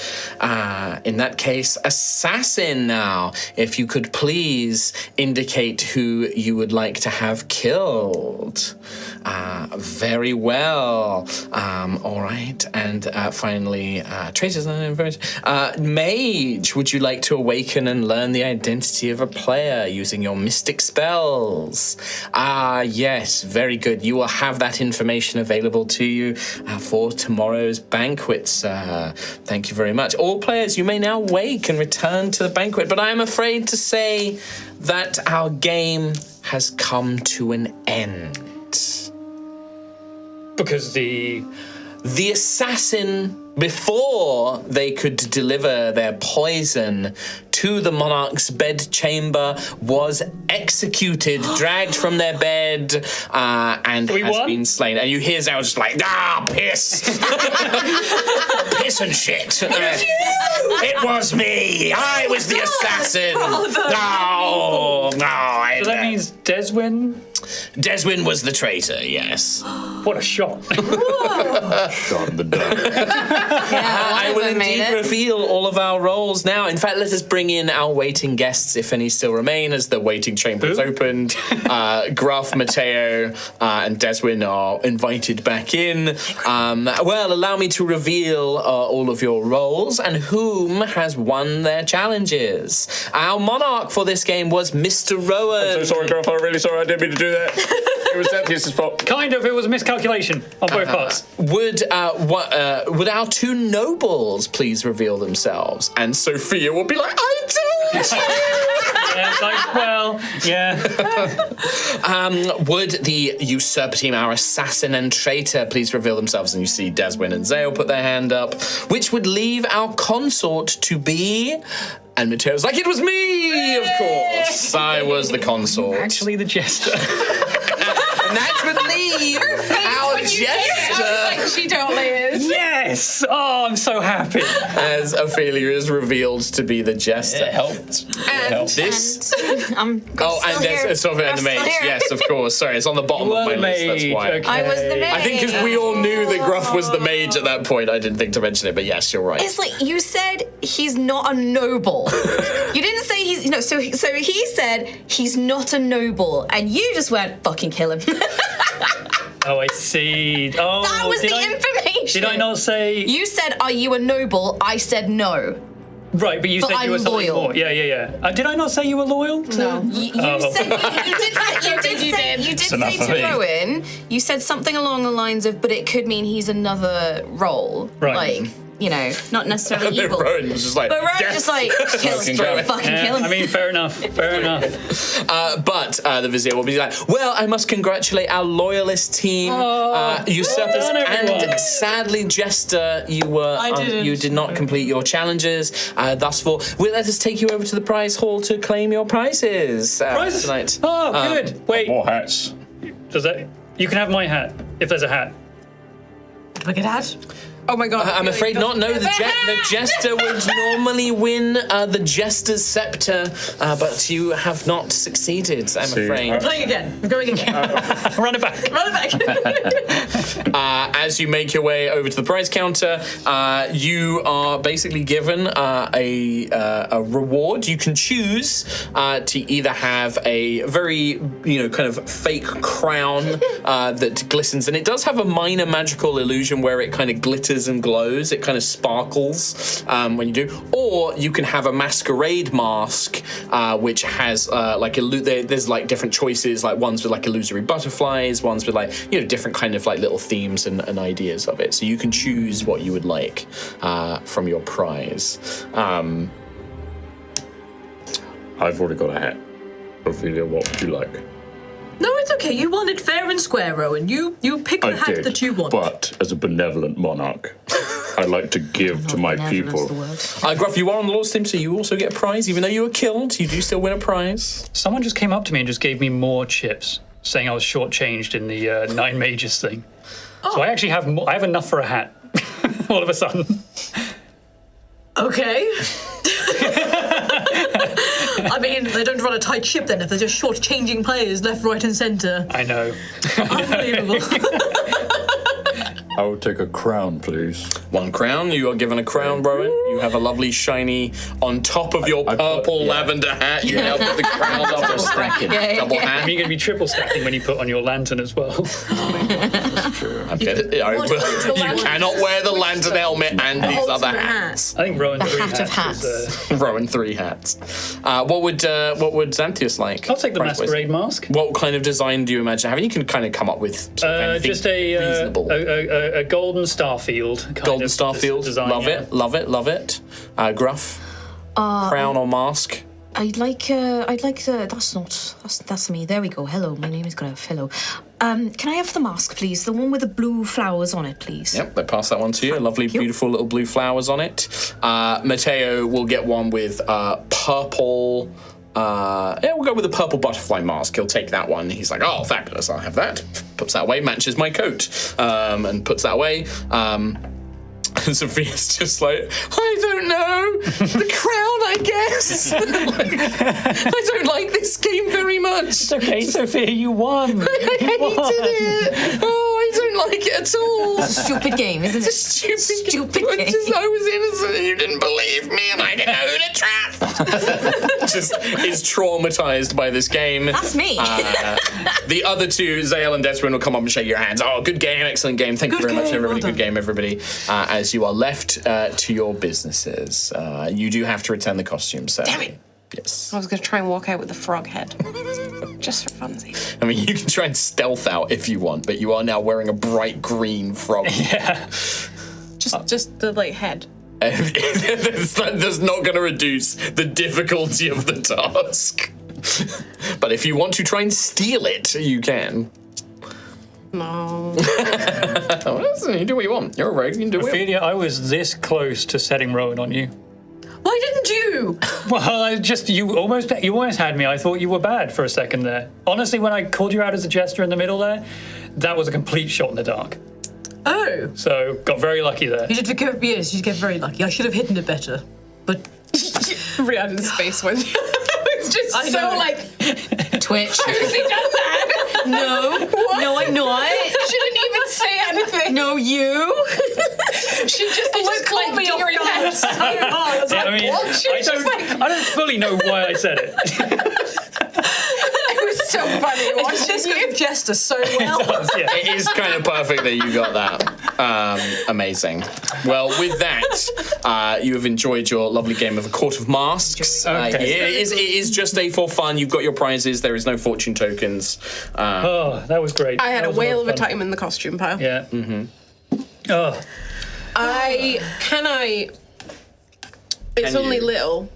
In that case, assassin now, if you could please indicate who you would like to have killed. Very well. All right, and finally, traitors and mage, would you like to awaken and learn the identity of a player using your mystic spells? Yes, very good. You will have that information available to you for tomorrow's banquet, sir. Thank you very much. All players, you may now wake and return to the banquet, but I am afraid to say that our game has come to an end. Because the assassin, before they could deliver their poison to the monarch's bedchamber, was executed, dragged from their bed, and has been slain. And you hear Zao just like, piss. Piss and shit. It was me. I was the assassin. No, So that means Deswyn? Deswyn was the traitor, yes. What a shot. Shot in the dark. I will indeed reveal all of our roles now. In fact, let us bring in our waiting guests, if any still remain, as the waiting chamber is opened. Gruff, Mateo, and Deswyn are invited back in. Well, allow me to reveal all of your roles and whom has won their challenges. Our monarch for this game was Mr. Rowan. I'm so sorry, Gruff. I'm really sorry. I didn't mean to do that. It was Althea's fault. Kind of. It was a miscalculation on both parts. Would our two nobles please reveal themselves? And Sophia will be like, I told you! Yeah, it's like, well, yeah. Would the usurper team, our assassin and traitor, please reveal themselves? And you see Deswyn and Zale put their hand up, which would leave our consort to be... And Mateo's like, it was me, of course. I was the consort. Actually, the jester. And that would leave our jester. She totally is. Yes! Oh, I'm so happy. As Ophelia is revealed to be the jester. It helped. This. I'm And there's Sophia and the mage. Yes, of course. Sorry, it's on the bottom of my list. That's why. Okay. I was the mage. I think because we all knew that Gruff was the mage at that point, I didn't think to mention it. But yes, you're right. It's like you said he's not a noble. You didn't say he's so he said he's not a noble, and you just went fucking kill him. Oh, I see. Oh, That was the information. Did I not say? You said, "Are you a noble?" I said no. Right, but you But said you were I'm something loyal. more. Yeah. Did I not say you were loyal? No. You said you did say to Rowan. You said something along the lines of, "But it could mean he's another role." Right. Like, not necessarily And then evil. Rowan was just like, But Rowan's "Death." just like, Fucking kill him. fucking kill him. I mean, fair enough. But the vizier will be like, well, I must congratulate our loyalist team, usurpers, well done, everyone. and sadly, Jester, you did not complete your challenges. Thus far, let us take you over to the prize hall to claim your prizes Prizes? tonight. Oh, good. Wait, More hats. does that? You can have my hat if there's a hat. Do I get hat? Oh my god. I'm afraid not. No, the Jester would normally win the Jester's scepter, but you have not succeeded, I'm afraid. Playing again. I'm going again. Run it back. Run it back. As you make your way over to the prize counter, you are basically given a reward. You can choose to either have a very, kind of fake crown that glistens, and it does have a minor magical illusion where it kind of glitters and glows. It kind of sparkles when you do. Or you can have a masquerade mask, which has there's like different choices, like ones with like illusory butterflies, ones with like different kind of like little themes and ideas of it. So you can choose what you would like from your prize. I've already got a hat. Ophelia, what would you like? No, it's okay. You won it fair and square, Rowan. You pick the I hat did, that you want. but as a benevolent monarch, I like to give to my people. Gruff, you are on the Lord's team, so you also get a prize. Even though you were killed, you do still win a prize. Someone just came up to me and just gave me more chips, saying I was shortchanged in the 9 mages thing. So I actually have more, I have enough for a hat. All of a sudden. Okay. I mean, they don't run a tight ship then if they're just short-changing players left, right, and centre. I know. Unbelievable. I would take a crown, please. 1 crown. You are given a crown, Rowan. You have a lovely shiny on top of your purple lavender hat. You now put the crown double stacking. Double hat. You're going to be triple stacking when you put on your lantern as well. You cannot wear the lantern helmet and these other hats. I think Rowan The 3 hat of hats. hats. Rowan 3 hats. What would Xanthius like? I'll take the price-wise? masquerade mask. What kind of design do you imagine having? You can kind of come up with sort of anything Just a golden starfield. golden starfield. Design, Love yeah. it. Love it. Love it. Gruff. Crown or mask? I'd like the. That's me. There we go. Hello, my name is Gruff. Hello. Can I have the mask, please? The one with the blue flowers on it, please. Yep, they pass that one to you. Lovely, beautiful little blue flowers on it. Matteo will get one with purple. We'll go with a purple butterfly mask. He'll take that one. He's like, oh, fabulous, I'll have that. Puts that away, matches my coat, and puts that away. And Sophia's just like, I don't know, the crown, I guess. I don't like this game very much. It's okay, Sophia, you won. I hated it. Oh, I don't like it at all. It's a stupid game, isn't it? It's a stupid game. I was innocent and you didn't believe me and I didn't know who to trust. Just is traumatized by this game. That's me. The other two, Zael and Desmond, will come up and shake your hands. Oh, good game, excellent game. Thank you very much, everybody. Well Good game, everybody. As you are left to your businesses, you do have to return the costumes. So. Damn it. Yes. I was going to try and walk out with the frog head. Just for funsies. I mean, you can try and stealth out if you want, but you are now wearing a bright green frog. Yeah. Just the, like, head. That's not going to reduce the difficulty of the task. But if you want to try and steal it, you can. No. You do what you want. You're a rogue. You can do what you want. Ophelia, I was this close to setting Rowan on you. Why didn't you? Well, you almost had me. I thought you were bad for a second there. Honestly, when I called you out as a jester in the middle there, that was a complete shot in the dark. Oh. So got very lucky there. You did get very lucky. I should have hidden it better. But Rhiannon's face went. It's just I so know. like. Twitch. Has he done that? No. No, I'm not. Shouldn't even say anything. No, you. She just like caught me off your guard head. so hard. Yeah, I mean, I don't fully know why I said it. It was so funny It's watching just you. going to Jester so well. Yeah. It is kind of perfect that you got that. Amazing. Well, with that, you have enjoyed your lovely game of A Court of Masks. Okay. It is just a for fun. You've got your prizes. There is no fortune tokens. Oh, that was great. I had That a was whale lot of a fun. time in the costume pile. Yeah. Mm-hmm. Oh, It's only you? little.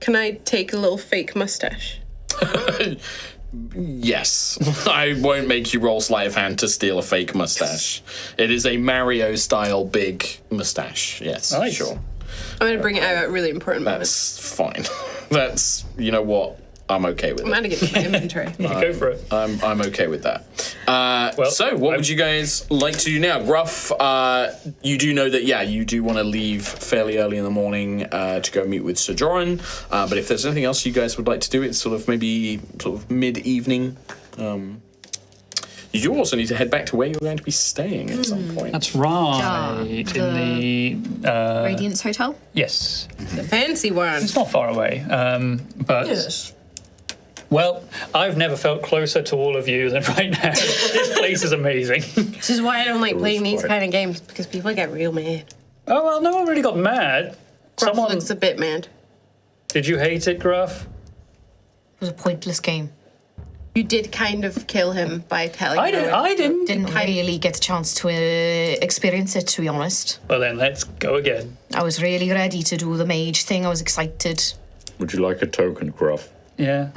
Can I take a little fake mustache? Yes. I won't make you roll sleight of hand to steal a fake mustache. It is a Mario-style big mustache. Yes, Nice. sure. I'm going to bring it out at really important moments. That's fine. That's, you know what? I'm okay with I'm it. going to get my inventory. yeah, go for it. I'm okay with that. So, what would you guys like to do now? Gruff, you do know that, you do want to leave fairly early in the morning to go meet with Sir Joran. But if there's anything else you guys would like to do, it's sort of mid-evening. You do also need to head back to where you're going to be staying at some point. That's right. In the Radiance Hotel. yes, The fancy one. it's not far away. But Yes. well, I've never felt closer to all of you than right now. This place is amazing. This is why I don't like playing these kind of games, because people get real mad. Oh well, no one really got mad. Gruff Someone looks a bit mad. did you hate it, Gruff? It was a pointless game. You did kind of kill him by telling I didn't. I didn't. Didn't really get a chance to experience it, to be honest. Well then, let's go again. I was really ready to do the mage thing. I was excited. Would you like a token, Gruff? Yeah.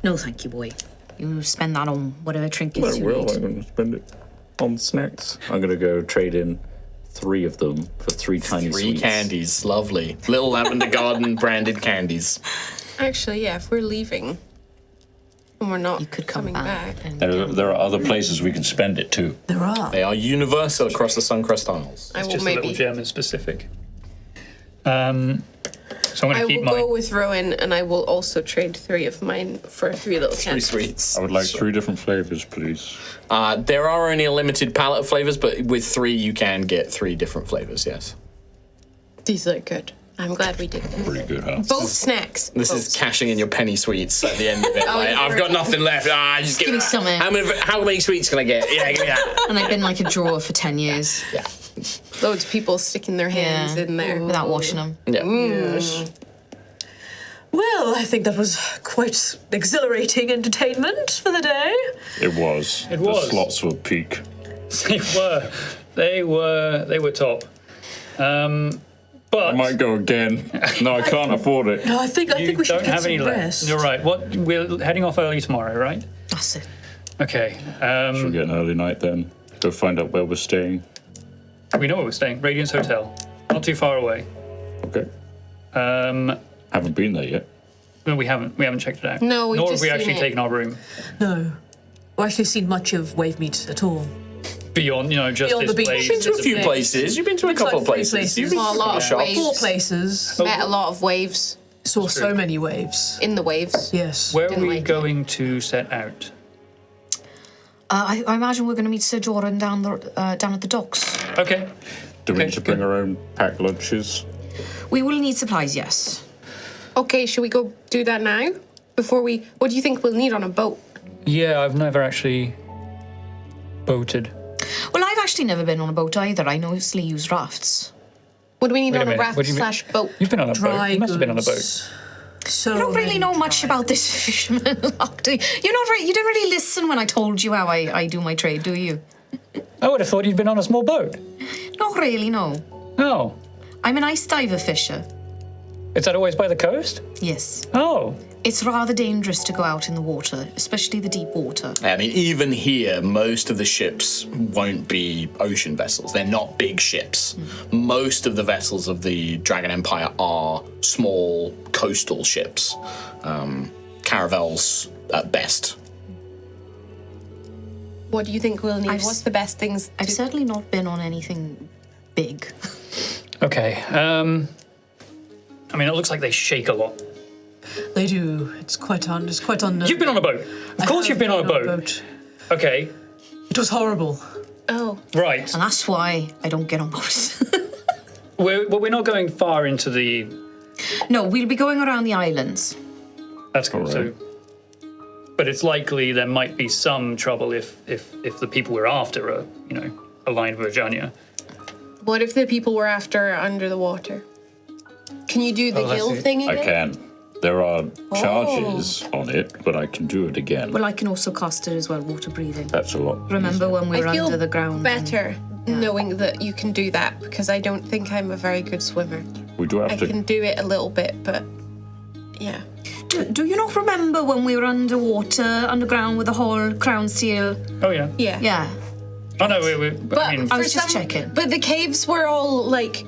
No, thank you, boy. You spend that on whatever trinkets I you will. need. I'm going to spend it on snacks. I'm going to go trade in 3 of them for 3 tiny 3 sweets. candies, lovely. Little Lavender Garden branded candies. Actually, yeah, if we're leaving and we're not You could come coming back. back, And There are other places we can spend it too. There are. They are universal across the Suncrest Isles. I will Just a little maybe. gem in specific. So I'm I going to keep will go mine. with Rowan, and I will also trade 3 of mine for 3 little 3 candies. sweets. I would like 3 different flavors, please. There are only a limited palette of flavors, but with 3 you can get 3 different flavors, yes. These are good. I'm glad we did this. Pretty good, huh? Both snacks. This Both. is cashing in your penny sweets at the end of it. Like, you're I've got nothing left. Just give Give me some, eh? How many sweets can I get? Yeah, give me that. And I've been like a drawer for 10 years Loads of people sticking their hands in there. without washing them. Yeah. Well, I think that was quite exhilarating entertainment for the day. It was. It was. The slots were peak. They were top. But I might go again. No, I can't afford it. No, I think you we should don't get have some any rest. left. You're right. We're heading off early tomorrow, right? That's it. Okay. Should we get an early night then? Go find out where we're staying. We know where we're staying. Radiance Hotel. Not too far away. Okay. Um, Haven't been there yet. no, we haven't. We haven't checked it out. No, we've Nor have just we seen actually it. taken our room No. Or actually seen much of Wave Meat at all. beyond, just Beyond this the beach. place. You've been to a It's few bit- places. You've been to a Looks couple like of 3 places. places. You've been Well, a to lot a of shop. waves. 4 places. Met a lot of waves Saw so many waves. in the waves. Yes. Where are Didn't we like it. going to set out? I imagine we're going to meet Sir Jordan down at the docks. Okay. Do we Okay, need to bring good. our own packed lunches? We will need supplies, yes. Okay, should we go do that now? Before we. What do you think we'll need on a boat? Yeah, I've never actually boated. Well, I've actually never been on a boat either. I mostly use rafts. What do we need Wait a on a minute, raft what do you mean? / boat? You've been on a Dry boat. You must have been on a boat. goods. So I don't really many know much dry about this fisherman luck, do you? You didn't really listen when I told you how I do my trade, do you? I would have thought you'd been on a small boat. Not really, no. Oh. I'm an ice diver fisher. Is that always by the coast? Yes. Oh. It's rather dangerous to go out in the water, especially the deep water. I mean, even here, most of the ships won't be ocean vessels. They're not big ships. Most of the vessels of the Dragon Empire are small coastal ships, caravels at best. What do you think we'll need? I've What's the best things? I've certainly not been on anything big. Okay. I mean, it looks like they shake a lot. They do. It's quite unnerving. You've been on a boat. Of course you've been on a boat. Okay. It was horrible. Oh, Right. And that's why I don't get on boats. We're not going far into the... No, we'll be going around the islands. That's cool. So, but it's likely there might be some trouble if the people we're after are, aligned with Virginia. what if the people we're after are under the water? Can you do the Oh, that's gill it. thing I again? can. There are charges on it, but I can do it again. Well, I can also cast it as well, water breathing. That's a lot. Remember when we were I feel under the ground? better knowing that you can do that because I don't think I'm a very good swimmer. We do have I to. can do it a little bit, but yeah. Do you not remember when we were underground with the whole crown seal? Oh, yeah. Yeah. Yeah. Oh, no, But I mean, I was for just checking. But the caves were all like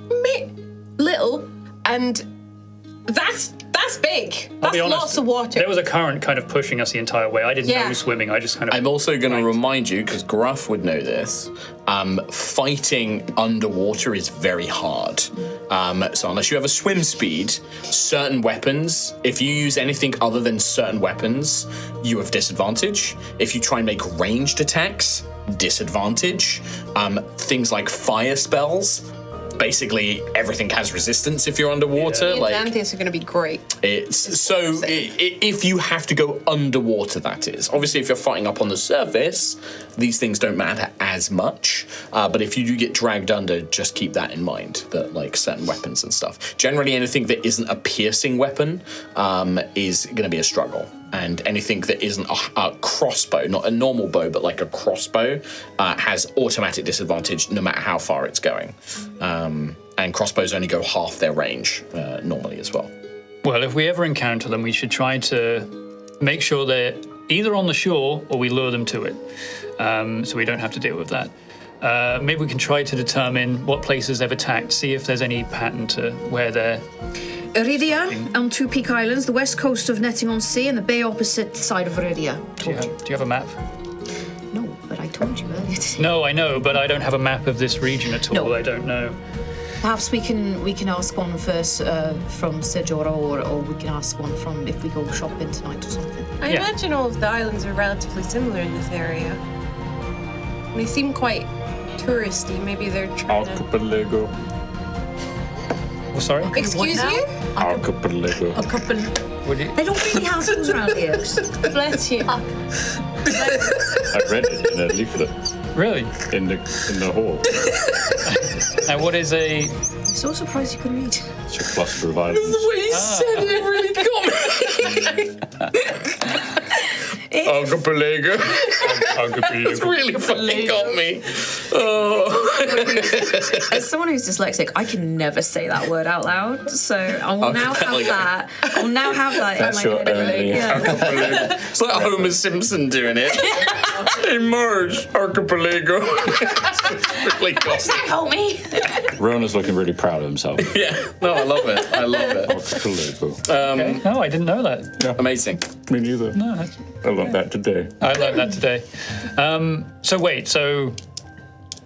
little, and that's big. I'll That's be honest, lots of water. there was a current kind of pushing us the entire way. I didn't Yeah. know swimming. I just kind of... I'm also going to remind you, because Gruff would know this, fighting underwater is very hard. So unless you have a swim speed, certain weapons, if you use anything other than certain weapons, you have disadvantage. If you try and make ranged attacks, disadvantage. Things like fire spells, basically everything has resistance if you're underwater. The Like Atlantis are going to be great. if you have to go underwater, that is. Obviously, if you're fighting up on the surface, these things don't matter as much. But if you do get dragged under, just keep that in mind, that like certain weapons and stuff. Generally, anything that isn't a piercing weapon is going to be a struggle. And anything that isn't a crossbow, not a normal bow, but like a crossbow, has automatic disadvantage no matter how far it's going. And crossbows only go half their range normally as well. Well, if we ever encounter them, we should try to make sure they're either on the shore or we lure them to it, so we don't have to deal with that. Maybe we can try to determine what places they've attacked, see if there's any pattern to where they're... Iridia on Two Peak Islands, the west coast of Netting-on-Sea, and the bay opposite side of Iridia. Do you have a map? No, but I told you earlier today. No, I know, but I don't have a map of this region at all. No. I don't know. Perhaps we can ask one first from Sejora, or we can ask one from if we go shopping tonight or something. I imagine all of the islands are relatively similar in this area. They seem quite touristy. Maybe they're trying to... Archipelago. Oh, sorry? Excuse you? Archipelago. A couple. They don't really have schools around here. Bless you. I read it in a leaflet Really? in the hall. And what is a... So surprised you could read. It's a cluster of islands. The way he said it really got me. Archipelago. It's really fucking got me. Oh. As someone who's dyslexic, I can never say that word out loud. So I will now have that. I'll now have that That's in my your head. only Yeah. It's like Homer Simpson doing it. Hey, Marge, Archipelago. Really got me. Homie. Rona's looking really proud of himself. Yeah, no, I love it. I love it. Archipelago. Okay. No, I didn't know that. Amazing. Me neither. No, that's... I learned that today. I learned that today. So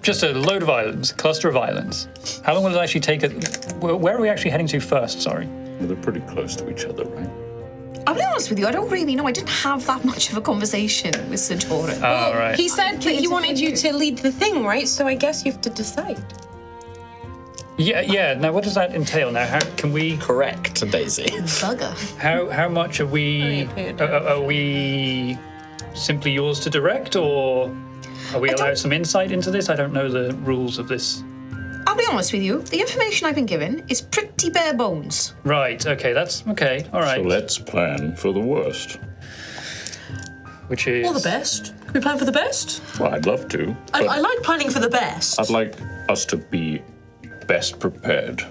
just a load of islands, cluster of islands. How long will it actually take? Where are we actually heading to first? Sorry. Well, they're pretty close to each other, right? I'll be honest with you, I don't really know. I didn't have that much of a conversation with Sejora. Oh, right. He said that he wanted you to lead the thing, right? So I guess you have to decide. Yeah. Now, what does that entail? Now, how can we? Correct, Daisy. Bugger. How much are we? Are we simply yours to direct, or are we allowed some insight into this? I don't know the rules of this. I'll be honest with you, the information I've been given is pretty bare bones. Right. Okay. That's okay. All right. So let's plan for the worst. Which is Or the best. Can we plan for the best? Well, I'd love to. I but like planning for the best. I'd like us to be best prepared.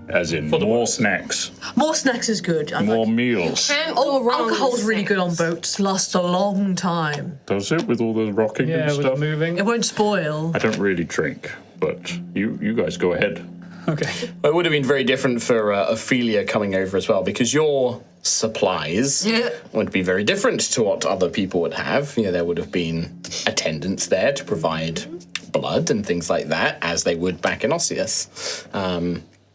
As in the more worst. snacks, More snacks is good. I more like. meals. Can't go wrong. Alcohol's really good on boats. Lasts a long time. Does it with all the rocking yeah, and with stuff? moving. It won't spoil. I don't really drink, but you guys go ahead. Okay. It would have been very different for Ophelia coming over as well, because your supplies would be very different to what other people would have. You know, there would have been attendants there to provide blood and things like that, as they would back in Osseous.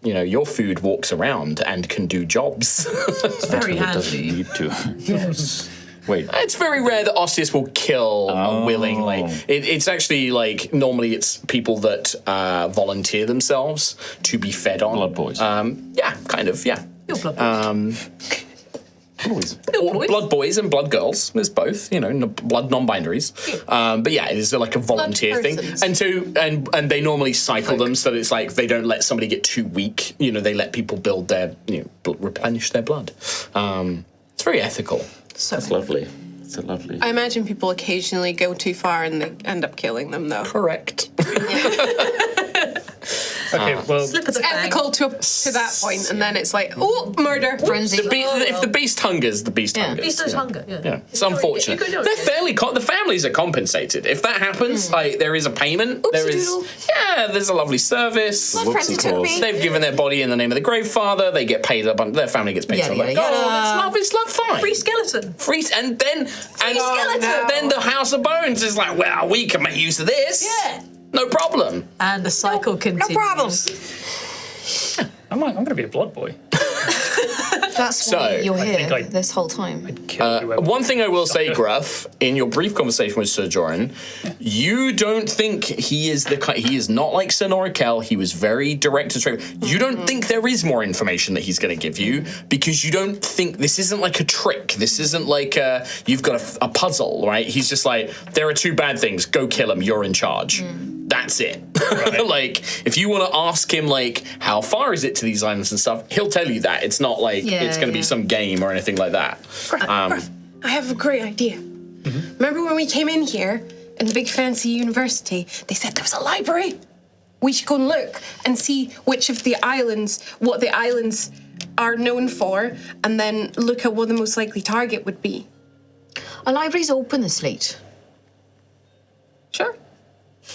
You know, your food walks around and can do jobs. It's very handy. Need to. Yes. Wait. It's very rare that Osseous will kill willingly. It's actually like normally it's people that volunteer themselves to be fed on. Blood boys. Yeah, kind of. Yeah. Your blood boys. Blood boys and blood girls. There's both, you know, blood non-binaries. But yeah, it is like a volunteer thing. persons. And so, and they normally cycle them so that it's like they don't let somebody get too weak. You know, they let people build their, replenish their blood. It's very ethical. That's lovely. It's lovely. I imagine people occasionally go too far and they end up killing them, though. Correct. Okay. Well. Slip of the It's ethical to that point, and then it's like, oh, murder. Frenzy. If the beast hungers, the beast hungers. Beast does hunger. Yeah. Yeah, it's unfortunate. you could do it. They're fairly. The families are compensated. If that happens, like there is a payment. There is. Oopsie-doodle. Yeah, there's a lovely service. My frenzy took me. They've given their body in the name of the grave father. They get paid up. Their family gets paid. Yada, So like, yada, yada. oh, it's love, fine. Free skeleton. Free, and then skeleton. Then the House of Bones is like, well, we can make use of this. Yeah. No problem. And the cycle continues. No problem. I'm going to be a blood boy. That's So, why you're here think I- this whole time. Kill whoever. One thing I will say, Gruff, in your brief conversation with Sir Joran, you don't think he is he is not like Sir Norikel. He was very direct and straight. You don't think there is more information that he's going to give you because you don't think this isn't like a trick. This isn't like you've got a puzzle, right? He's just like, there are two bad things. Go kill them. You're in charge. That's it. Like, if you want to ask him, like, how far is it to these islands and stuff, he'll tell you that. It's not like it's going to be some game or anything like that. Gruff, I have a great idea. Remember when we came in here in the big fancy university, they said there was a library? We should go and look and see which of the islands, what the islands are known for, and then look at what the most likely target would be. Our library's open this late. Sure.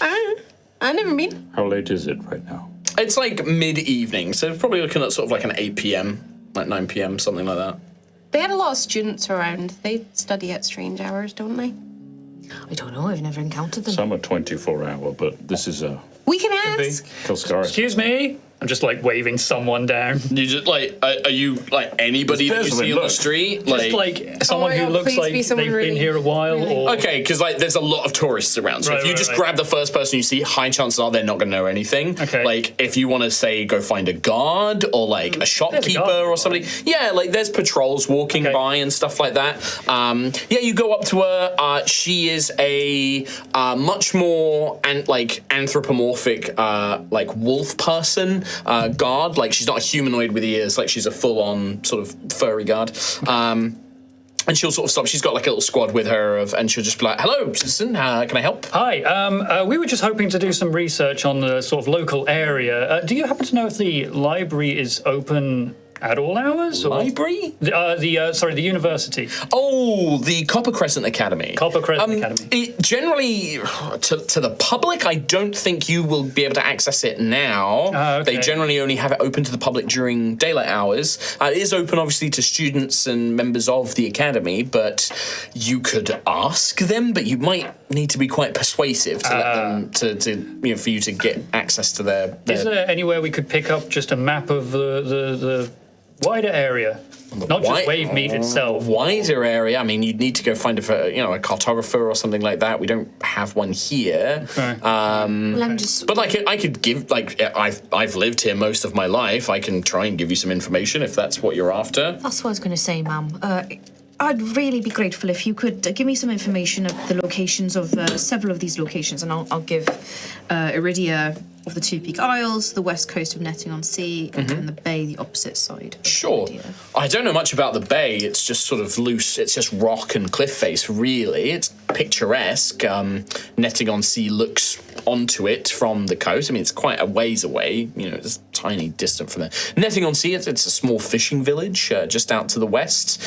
I never been. How late is it right now? It's like mid-evening, so probably looking at sort of like an 8 p.m., like 9 p.m., something like that. They had a lot of students around. They study at strange hours, don't they? I don't know. I've never encountered them. Some are 24-hour, but this is a We can ask. Kilscaris. Excuse me. I'm just like waving someone down. You just like, are you like anybody that you Desmond, see on the look. street? Just like someone my who God, looks please like be they've someone been really- here a while, really- or Okay, because like there's a lot of tourists around, so if Right, you right, just right. grab the first person you see, high chances are they're not going to know anything. Okay. Like if you want to say go find a guard or like a shopkeeper guard. or somebody, yeah, like there's patrols walking Okay. by and stuff like that. Yeah, you go up to her. She is a much more like anthropomorphic like wolf person guard. Like she's not a humanoid with ears. Like she's a full-on sort of furry guard. And she'll sort of stop. She's got like a little squad with her, and she'll just be like, "Hello, citizen. Can I help?" Hi, we were just hoping to do some research on the sort of local area. Do you happen to know if the library is open at all hours? Or? Library? The university. Oh, the Copper Crescent Academy. Copper Crescent Academy. It generally, to the public, I don't think you will be able to access it now. Okay. They generally only have it open to the public during daylight hours. It is open, obviously, to students and members of the academy, but you could ask them, but you might need to be quite persuasive to let them, to for you to get access to their Is there anywhere we could pick up just a map of the wider area? Not just Wave Meet itself. Wider area. I mean, you'd need to go find a cartographer or something like that. We don't have one here. Okay. Well, I'm just. But I could give I've lived here most of my life. I can try and give you some information if that's what you're after. That's what I was going to say, ma'am. I'd really be grateful if you could give me some information of the locations of several of these locations, and I'll give Iridia of the Two Peak Isles, the west coast of Netting-on-Sea, and then the bay, the opposite side. Of Sure. Iridia. I don't know much about the bay. It's just sort of loose. It's just rock and cliff face, really. It's picturesque. Netting-on-Sea looks onto it from the coast. I mean, it's quite a ways away. It's tiny distant from there. Netting-on-Sea, it's a small fishing village just out to the west.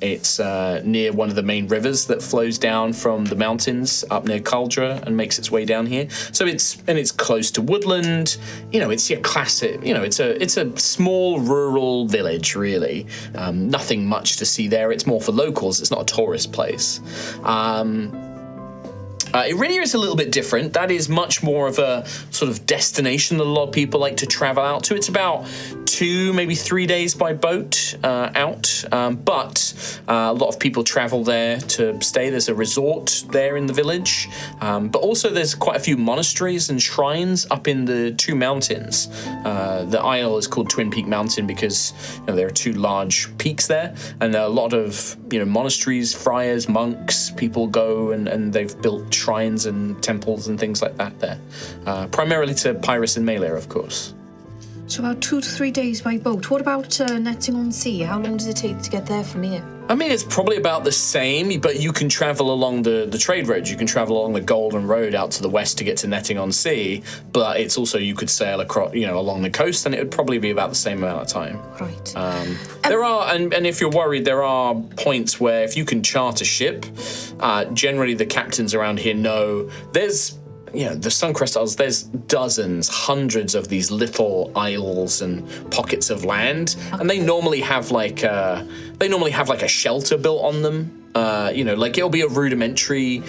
It's near one of the main rivers that flows down from the mountains up near Caldra and makes its way down here. So it's close to woodland. It's your classic. It's a small rural village, really. Nothing much to see there. It's more for locals. It's not a tourist place. Iridia is a little bit different. That is much more of a sort of destination that a lot of people like to travel out to. It's about 2, maybe 3 days by boat out, but a lot of people travel there to stay. There's a resort there in the village, but also there's quite a few monasteries and shrines up in the two mountains. The isle is called Twin Peak Mountain because there are two large peaks there, and there are a lot of monasteries, friars, monks. People go and they've built shrines and temples and things like that there, primarily to Pyrrhus and Maelare, of course. So about 2 to 3 days by boat. What about Netting-on-Sea? How long does it take to get there from here? I mean, it's probably about the same, but you can travel along the trade roads. You can travel along the Golden Road out to the west to get to Netting-on-Sea, but it's also, you could sail across, along the coast, and it would probably be about the same amount of time. Right. There are, and if you're worried, there are points where if you can charter ship, generally the captains around here know there's the Suncrest Isles, there's dozens, hundreds of these little isles and pockets of land, and they normally have like a shelter built on them. It'll be a rudimentary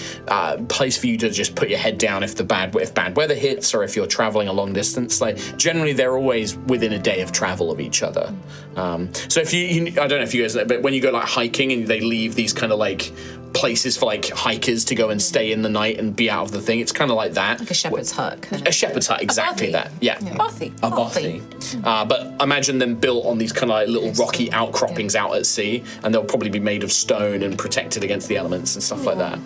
place for you to just put your head down if bad weather hits or if you're traveling a long distance. Like generally, they're always within a day of travel of each other. So if you I don't know if you guys know, but when you go like hiking and they leave these kind of like places for like hikers to go and stay in the night and be out of the thing, it's kind of like that. Like a shepherd's hut. A shepherd's hut, exactly that. Yeah. Bothy. A bothy. But imagine them built on these kind of like little rocky outcroppings out at sea, and they'll probably be made of stone and protected against the elements and stuff like that.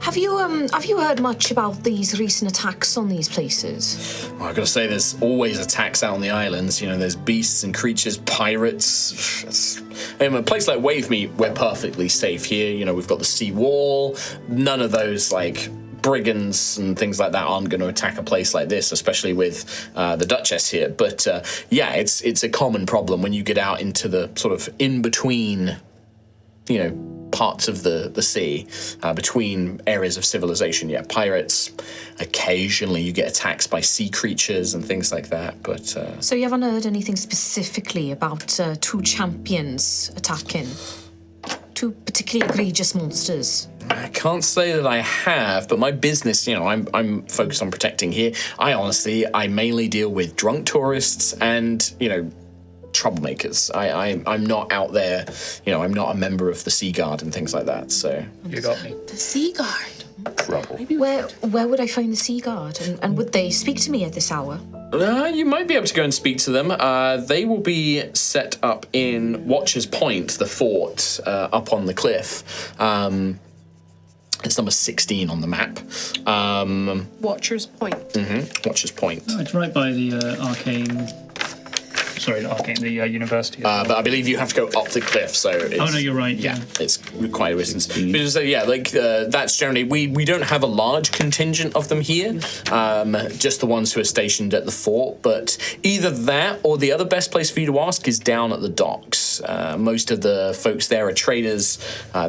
Have you heard much about these recent attacks on these places? Well, I've got to say, there's always attacks out on the islands. There's beasts and creatures, pirates. In a place like Wavemeet, we're perfectly safe here. We've got the sea wall. None of those like brigands and things like that aren't going to attack a place like this, especially with the Duchess here. But it's a common problem when you get out into the sort of in between, parts of the sea, between areas of civilization. Yeah, pirates. Occasionally, you get attacks by sea creatures and things like that. But So you haven't heard anything specifically about two champions attacking? Two particularly egregious monsters? I can't say that I have, but my business, I'm focused on protecting here. I mainly deal with drunk tourists and, troublemakers. I'm not out there, I'm not a member of the Sea Guard and things like that, so... You got me. The Sea Guard. Trouble. Where would I find the Sea Guard? And would they speak to me at this hour? You might be able to go and speak to them. They will be set up in Watcher's Point, the fort up on the cliff. It's number 16 on the map. Watcher's Point. Watcher's Point. Oh, it's right by the arcane. Sorry, not arcane. The university. But I believe you have to go up the cliff, so it's... Oh, no, you're right. Yeah, it's quite a distance. But so, that's generally... We don't have a large contingent of them here, just the ones who are stationed at the fort, but either that or the other best place for you to ask is down at the docks. Most of the folks there are traders.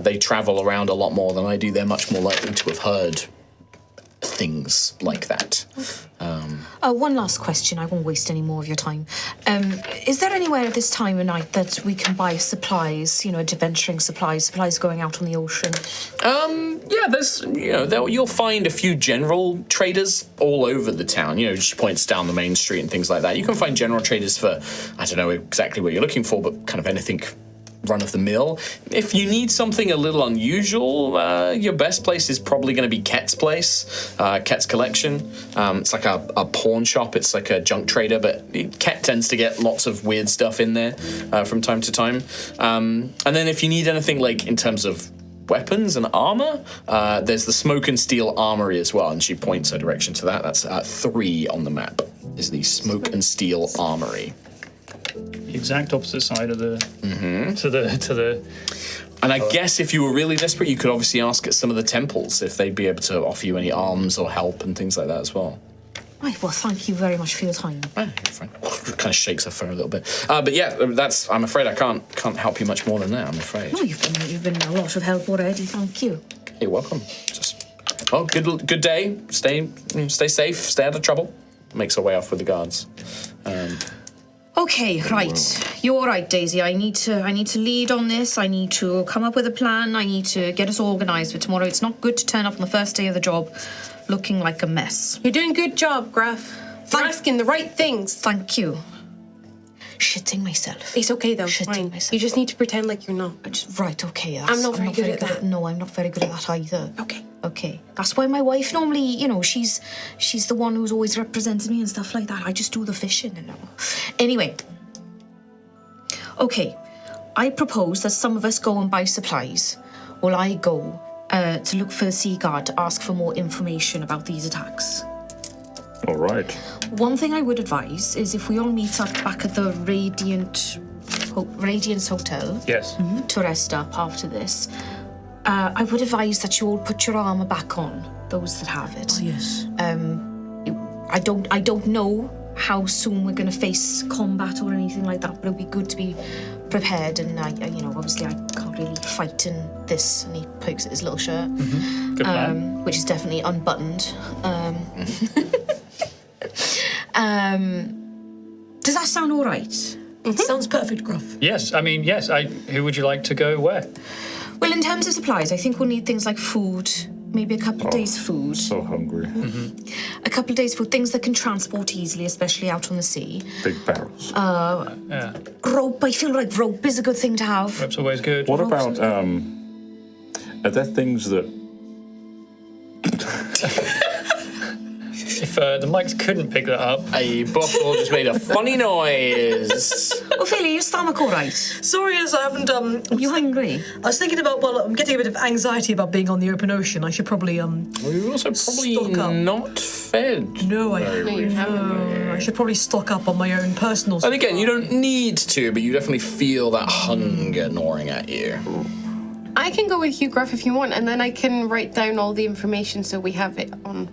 They travel around a lot more than I do. They're much more likely to have heard things like that. One last question. I won't waste any more of your time. Is there anywhere at this time of night that we can buy supplies, adventuring supplies going out on the ocean? There's, you'll find a few general traders all over the town, just points down the main street and things like that. You can find general traders for, I don't know exactly what you're looking for, but kind of anything run-of-the-mill. If you need something a little unusual, your best place is probably going to be Ket's place, Ket's Collection. It's like a pawn shop. It's like a junk trader, but Ket tends to get lots of weird stuff in there from time to time. And then if you need anything like in terms of weapons and armor, there's the Smoke and Steel Armory as well, and she points her direction to that. That's 3 on the map, is the Smoke and Steel Armory. The exact opposite side of the to the. And I guess if you were really desperate, you could obviously ask at some of the temples if they'd be able to offer you any arms or help and things like that as well. Right, well, thank you very much for your time. You're fine. Kind of shakes her fur a little bit. But yeah, that's. I'm afraid I can't help you much more than that. I'm afraid. No, you've been a lot of help already. Thank you. You're welcome. Good day. Stay safe. Stay out of trouble. Makes her way off with the guards. Okay, right. You're right, Daisy. I need to lead on this. I need to come up with a plan. I need to get us organised for tomorrow. It's not good to turn up on the first day of the job looking like a mess. You're doing a good job, Graf. You're asking the right things. Thank you. Shitting myself. It's okay, though. Shitting Fine. myself. You just need to pretend like you're not. Right, okay. I'm not very good at that. No, I'm not very good at that either. Okay. That's why my wife normally, she's the one who's always represented me and stuff like that. I just do the fishing and all. Anyway. Okay. I propose that some of us go and buy supplies while I go to look for the Sea Guard to ask for more information about these attacks. All right. One thing I would advise is if we all meet up back at the Radiance Hotel. Yes. To rest up after this. I would advise that you all put your armour back on, those that have it. Oh, yes. I don't know how soon we're going to face combat or anything like that, but it'll be good to be prepared. And obviously I can't really fight in this. And he pokes at his little shirt, Good plan. which is definitely unbuttoned. Does that sound all right? Sounds perfect, Gruff. Yes, I mean yes. Who would you like to go where? Well, in terms of supplies, I think we'll need things like food, maybe a couple of days' food. So hungry. A couple of days' food, things that can transport easily, especially out on the sea. Big barrels. Yeah, Rope, I feel like rope is a good thing to have. rope's always good. What about, are there things that... If the mics couldn't pick that up, A buffalo just made a funny noise. Ophelia, your stomach all right? Sorry, as I haven't. You hungry? I was thinking about. Well, I'm getting a bit of anxiety about being on the open ocean. I should probably You're also probably Stock up. not fed. No, you haven't. I should probably stock up on my own personal. And again, you don't need to, but you definitely feel that hunger gnawing at you. I can go with you, Graf, if you want, and then I can write down all the information so we have it on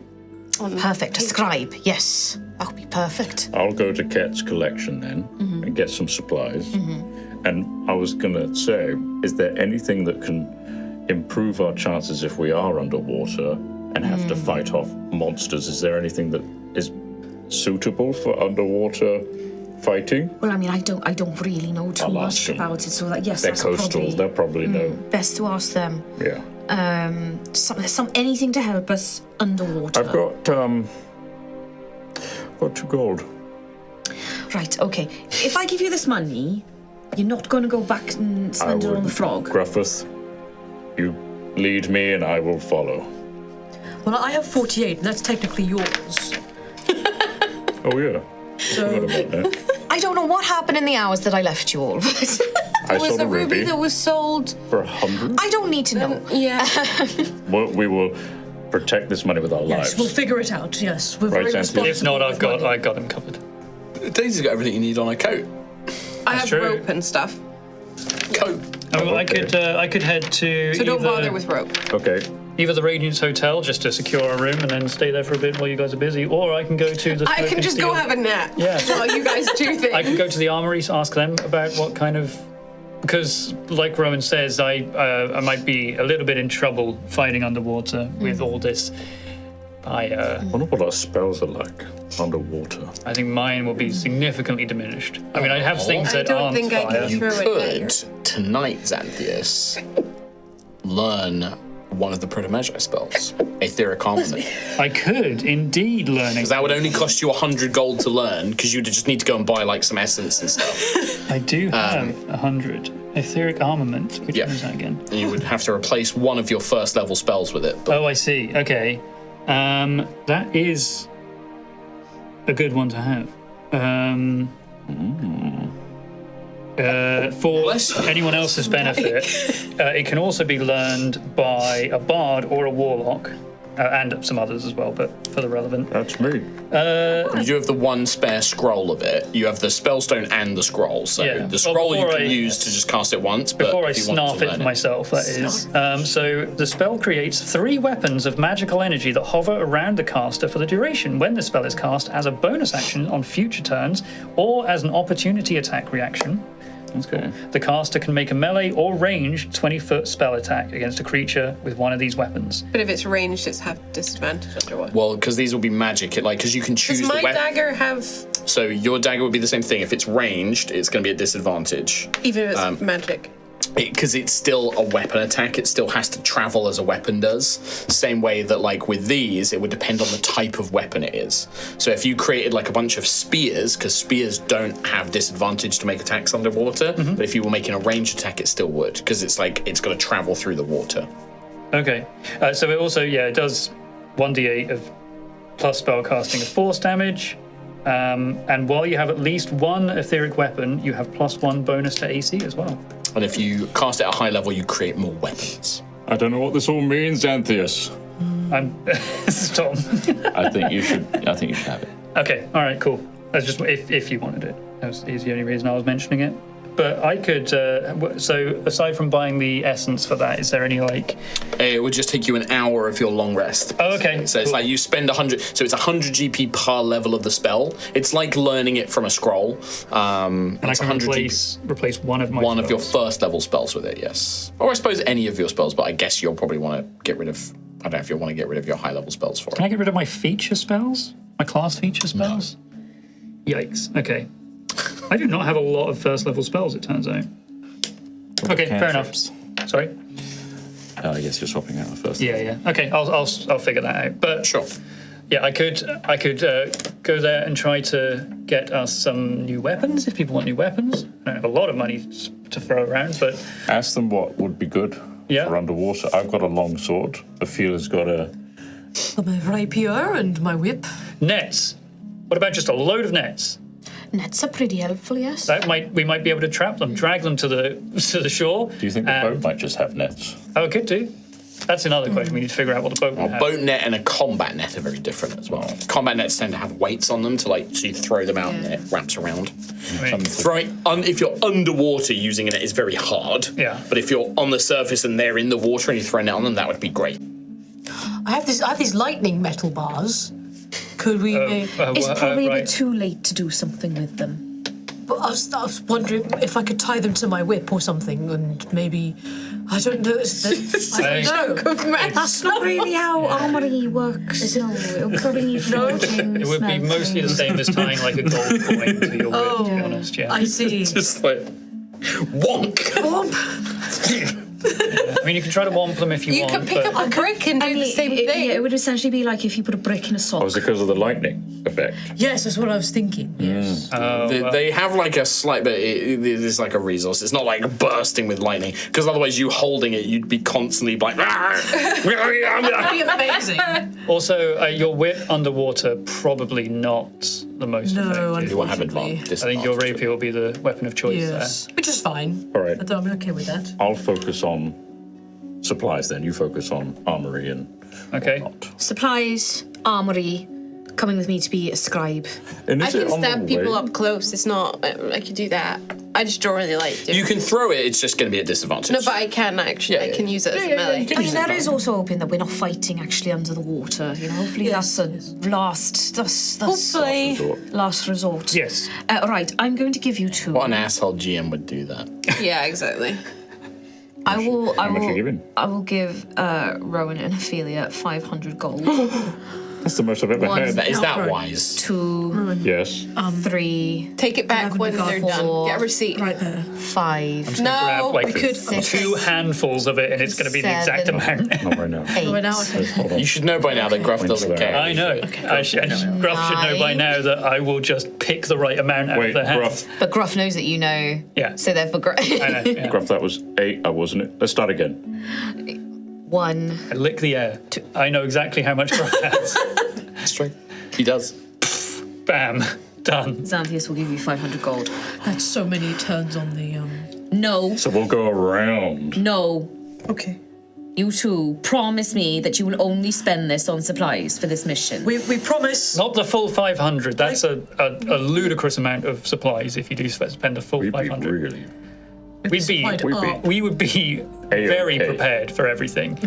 Perfect. A scribe, yes. That would be perfect. I'll go to Ket's Collection then and get some supplies. And I was going to say, is there anything that can improve our chances if we are underwater and have to fight off monsters? Is there anything that is suitable for underwater fighting? Well, I mean, I don't really know too I'll much ask them. about it, so that yes, They're that's coastal. probably They'll probably know. best to ask them. Yeah. Some anything to help us underwater. I've got 2 gold. Right, okay. If I give you this money, you're not going to go back and spend it on the frog. Gruffith, you lead me and I will follow. Well, I have 48, and that's technically yours. Oh, yeah. Forgot about that. I don't know what happened in the hours that I left you all, but I Was saw the the ruby that was sold? for 100. I don't need to know. Yeah. Well, we will protect this money with our Yes, lives. we'll figure it out. Yes, we're Right, very Xanthia? responsible. If not, with I money. got him covered. Daisy's got everything you need on a coat. I have true. rope and stuff, Coat. Oh, okay. I could head to so don't either, bother with rope. Okay. either the Radiance Hotel just to secure a room and then stay there for a bit while you guys are busy, or I can go to the. I Smoke can and just Steel. go have a nap Yeah. while you guys do things. I can go to the armories, ask them about what kind of. Because, like Rowan says, I might be a little bit in trouble fighting underwater with all this fire. I wonder what our spells are like underwater. I think mine will be significantally diminished. I mean, I have things I that don't aren't think I fire. can You throw it could there. tonight, Xanthias, learn one of the Proto-Magi spells, Etheric Armament. I could indeed learn it. Because that would only cost you 100 gold to learn, because you'd just need to go and buy like some essence and stuff. I do have 100 etheric armament. Which Yeah. one is that again? And you would have to replace one of your first level spells with it. But Oh, I see. Okay, that is a good one to have. For Bless you. anyone else's benefit, it can also be learned by a bard or a warlock, and some others as well, but for the relevant. That's me. you do have the one spare scroll of it. You have the spellstone and the scroll. So Yeah. the Well, scroll you before can I- use to just cast it once. But Before I if you want snarf to it learn for myself, that is. So the spell creates 3 weapons of magical energy that hover around the caster for the duration when the spell is cast as a bonus action on future turns or as an opportunity attack reaction. Okay. The caster can make a melee or ranged 20-foot spell attack against a creature with one of these weapons. But if it's ranged, it's have disadvantage under what? Well, because these will be magic. Because you can choose Does the my weapon. dagger have, So your dagger would be the same thing. If it's ranged, it's going to be a disadvantage. even if it's magic? Because it's still a weapon attack, it still has to travel as a weapon does. Same way that, like with these, it would depend on the type of weapon it is. So if you created like a bunch of spears, because spears don't have disadvantage to make attacks underwater, but if you were making a ranged attack, it still would, because it's like it's got to travel through the water. Okay. So it also, it does 1d8 of plus spell casting of force damage. And while you have at least one etheric weapon, you have +1 bonus to AC as well. And if you cast it at a high level, you create more weapons. I don't know what this all means, Xanthias. This is Tom. I think you should have it. Okay, all right, cool. That's just if you wanted it. That was the only reason I was mentioning it. But I could, so aside from buying the essence for that, is there any like... It would just take you an hour of your long rest. Oh, okay. So it's cool. like you spend 100, so it's 100 GP per level of the spell. It's like learning it from a scroll. And I It's can 100 replace one of my one of your spells. first level spells with it, yes. Or I suppose any of your spells, but I guess you'll probably want to get rid of, I don't know if you'll want to get rid of your high level spells for Can it. I get rid of my feature spells? My class feature spells? Yikes, okay. I do not have a lot of first level spells, it turns out. Okay, fair enough. Cantrips. Sorry? I guess you're swapping out the first. Yeah. Okay, I'll figure that out. But Sure. yeah, I could go there and try to get us some new weapons if people want new weapons. I don't have a lot of money to throw around, but Ask them what would be good Yeah. for underwater. I've got a long sword. Ophila's got a... My rapier and my whip. nets. What about just a load of nets? Nets are pretty helpful, yes. We might be able to trap them, drag them to the shore. Do you think the boat might just have nets? Oh, it could do. That's another question. We need to figure out what the boat would A have. boat net and a combat net are very different as well. Combat nets tend to have weights on them to so you throw them out and it wraps around. I mean, Throwing if you're underwater using a net is very hard. Yeah. But if you're on the surface and they're in the water and you throw a net on them, that would be great. I have these lightning metal bars. Could we? It's probably a right. bit too late to do something with them. But I was wondering if I could tie them to my whip or something, and maybe I don't know. I don't know. That's not really how armory works. No, it'll probably need forging. It would be mostly the same as tying like a gold coin to your whip, to be honest. Yeah. I see. Just like wonk. I mean, you can try to womp them if you want. You can pick but up a brick and do the same thing. Yeah, it would essentially be like if you put a brick in a sock. Oh, is it because of the lightning effect? Yes, that's what I was thinking. Yes. They have like a slight, but it's like a resource. It's not like bursting with lightning, because otherwise, you holding it, you'd be constantly like. That'd be amazing. Also, your whip underwater probably not the most effective. You will have unfortunately. advantage. I think your rapier will be the weapon of choice Yes, which is fine. All right. I'm okay with that. I'll focus on supplies then. You focus on armory and there. Okay. whatnot. Supplies, armory, coming with me to be a scribe. And I is it can on stab the people way? up close. It's not. I could do that. I just don't really like doing You can throw it. It's just going to be a disadvantage. No, but I can actually. Yeah, I can use it as a yeah, melee. you can I use mean, it. that is also hoping that we're not fighting actually under the water. You know, hopefully that's a last. That's Hopefully. last resort. Yes. Right, I'm going to give you 2. What an asshole GM would do that. Yeah, exactly. I will. How much are you giving? I will give Rowan and Ophelia 500 gold. That's the most I've ever One. had. Is that wise? 2, Yes. 3, Take it back when they're done. four. Get a receipt. Right there. 5, No, Grab like we could. 2 handfuls of it, and it's going to be the exact 7. amount. Not right now. 8. Right now, okay. Hold on. You should know by now that Gruff doesn't care. I know. Gruff should know by now that I will just pick the right amount out Wait, of the hat. Gruff. But Gruff knows that you know. Yeah. So therefore, I know. Yeah. Gruff, that was 8, wasn't it? Let's start again. 1. I lick the air. I know exactly how much Gruff has. That's true. He does. Bam. Done. Xanthius will give you 500 gold. That's so many turns on the. No, So we'll go around. no. Okay. You two promise me that you will only spend this on supplies for this mission. We promise. Not the full 500. That's a ludicrous amount of supplies if you do spend a full We'd be 500. really. We would be very prepared for everything.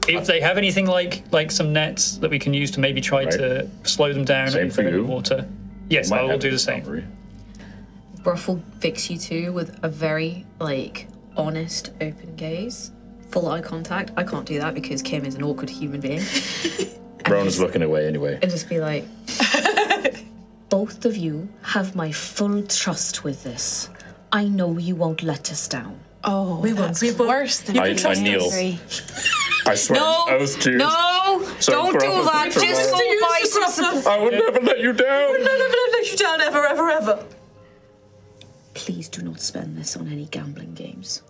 If they have anything like some nets that we can use to maybe try to slow them down Same if for they're in you. the water. Yes, Might I will have do the it same. armory. Gruff will fix you two with a very, honest, open gaze. Full eye contact. I can't do that because Kim is an awkward human being. Rowan's looking away anyway. And just be like, both of you have my full trust with this. I know you won't let us down. Oh, We won't. We won't. worse than I kneel. I swear No, an oath to you. no, So don't Gruff do is that. literally Just like- go buy some supplies. I would never let you down. Never let you down ever, ever, ever. Please do not spend this on any gambling games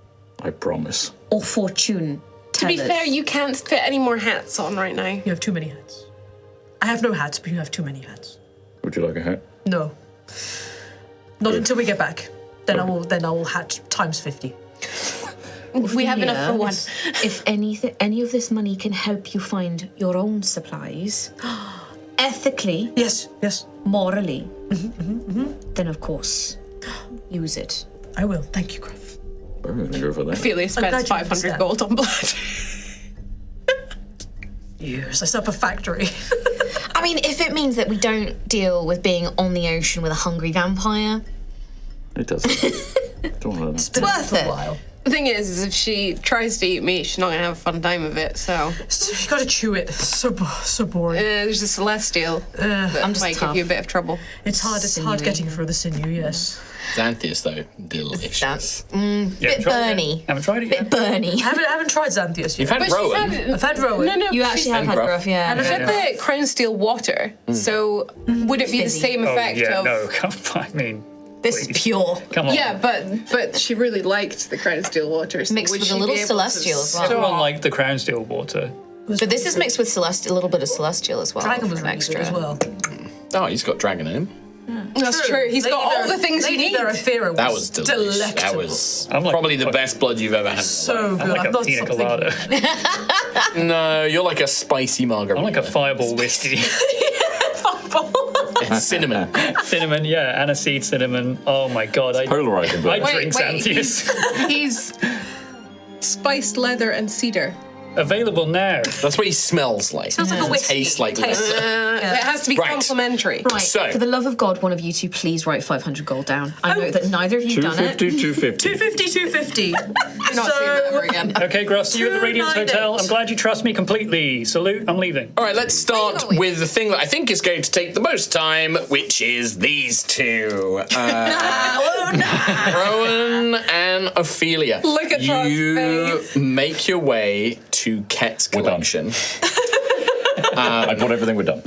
I promise. or fortune To be tellers. fair, you can't fit any more hats on right now. You have too many hats. I have no hats, but you have too many hats. Would you like a hat? No. Not until we get back. Then I will hat times 50. We have enough for one. If any of this money can help you find your own supplies, ethically, Yes, yes. morally, then of course, use it. I will. Thank you, Gruff. I'm going to go for that. Ophelia glad spends you 500 understand. gold on blood. Yes, I set up a factory. I mean, if it means that we don't deal with being on the ocean with a hungry vampire, It doesn't. Don't let it's worth For a it. while. The thing is if she tries to eat meat, she's not gonna have a fun time of it. So So you gotta chew it. So boring. there's a celestial that I'm just might tough. give you a bit of trouble. It's hard. It's hard getting through the sinew. Yes. Xanthius, though, delicious. That's Yeah, bit try it. burny. Haven't tried it Bit yet. burny. I haven't tried Xanthius You've yet. had But Rowan. I've had Rowan. No, You actually have had Gruff. Gruff, yeah. I've had the crown steel water. So would it be the Fizzy. same Oh, effect yeah, of? no, come on, I mean, This is pure. come on. Yeah, but she really liked the crown steel water. So Mixed would with a she little be able to celestial as well. Everyone liked the crown steel water. But this is mixed with a little bit of celestial as well. Dragon was for really extra. good as well. Oh, he's got dragon in him. That's true. He's got all the things you Lady need. Verifera That was delicious. That delectable. was I'm like- probably the best blood you've ever had. So good. I'm like I'm a not pina something- colada. No, you're like a spicy margarita. I'm like a fireball whiskey. cinnamon. Cinnamon, yeah, aniseed cinnamon. Oh my god, Polarizing, I but drink Wait, Xanthius. he's spiced leather and cedar. Available now. That's what he smells like. Smells like a whiskey. Tastes like Tastes- whiskey. It has to be Right. complimentary. Right. So- For the love of God, one of you two, please write 500 gold down. I know that neither of you done it. 250. 250. You're not seeing that ever again. Okay, Gruff, see you at the Radiance 298. Hotel. I'm glad you trust me completely. Salute, I'm leaving. All right, let's start going? with the thing that I think is going to take the most time, which is these two. Rowan and Ophelia. Look at Trust's you face. make your way to Ket's We're done. collection. I bought everything. We're done.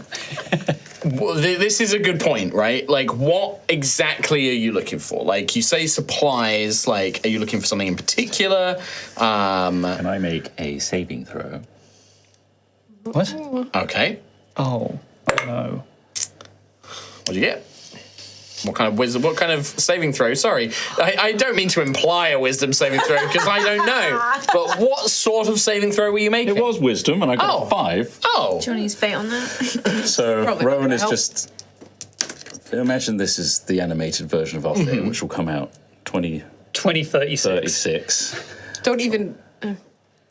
Well, this is a good point, right? Like, what exactly are you looking for? Like, you say supplies. Like, are you looking for something in particular? Can I make a saving throw? What? Okay. Oh, no. What'd you get? What kind of wisdom? What kind of saving throw? Sorry, I don't mean to imply a wisdom saving throw because I don't know. But what sort of saving throw were you making? It was wisdom, and I got Oh. a 5. Oh, Do you want to use fate on that? So Probably not Rowan gonna is help. just. Imagine this is the animated version of Altheya, which will come out 2036. 2036. Don't even.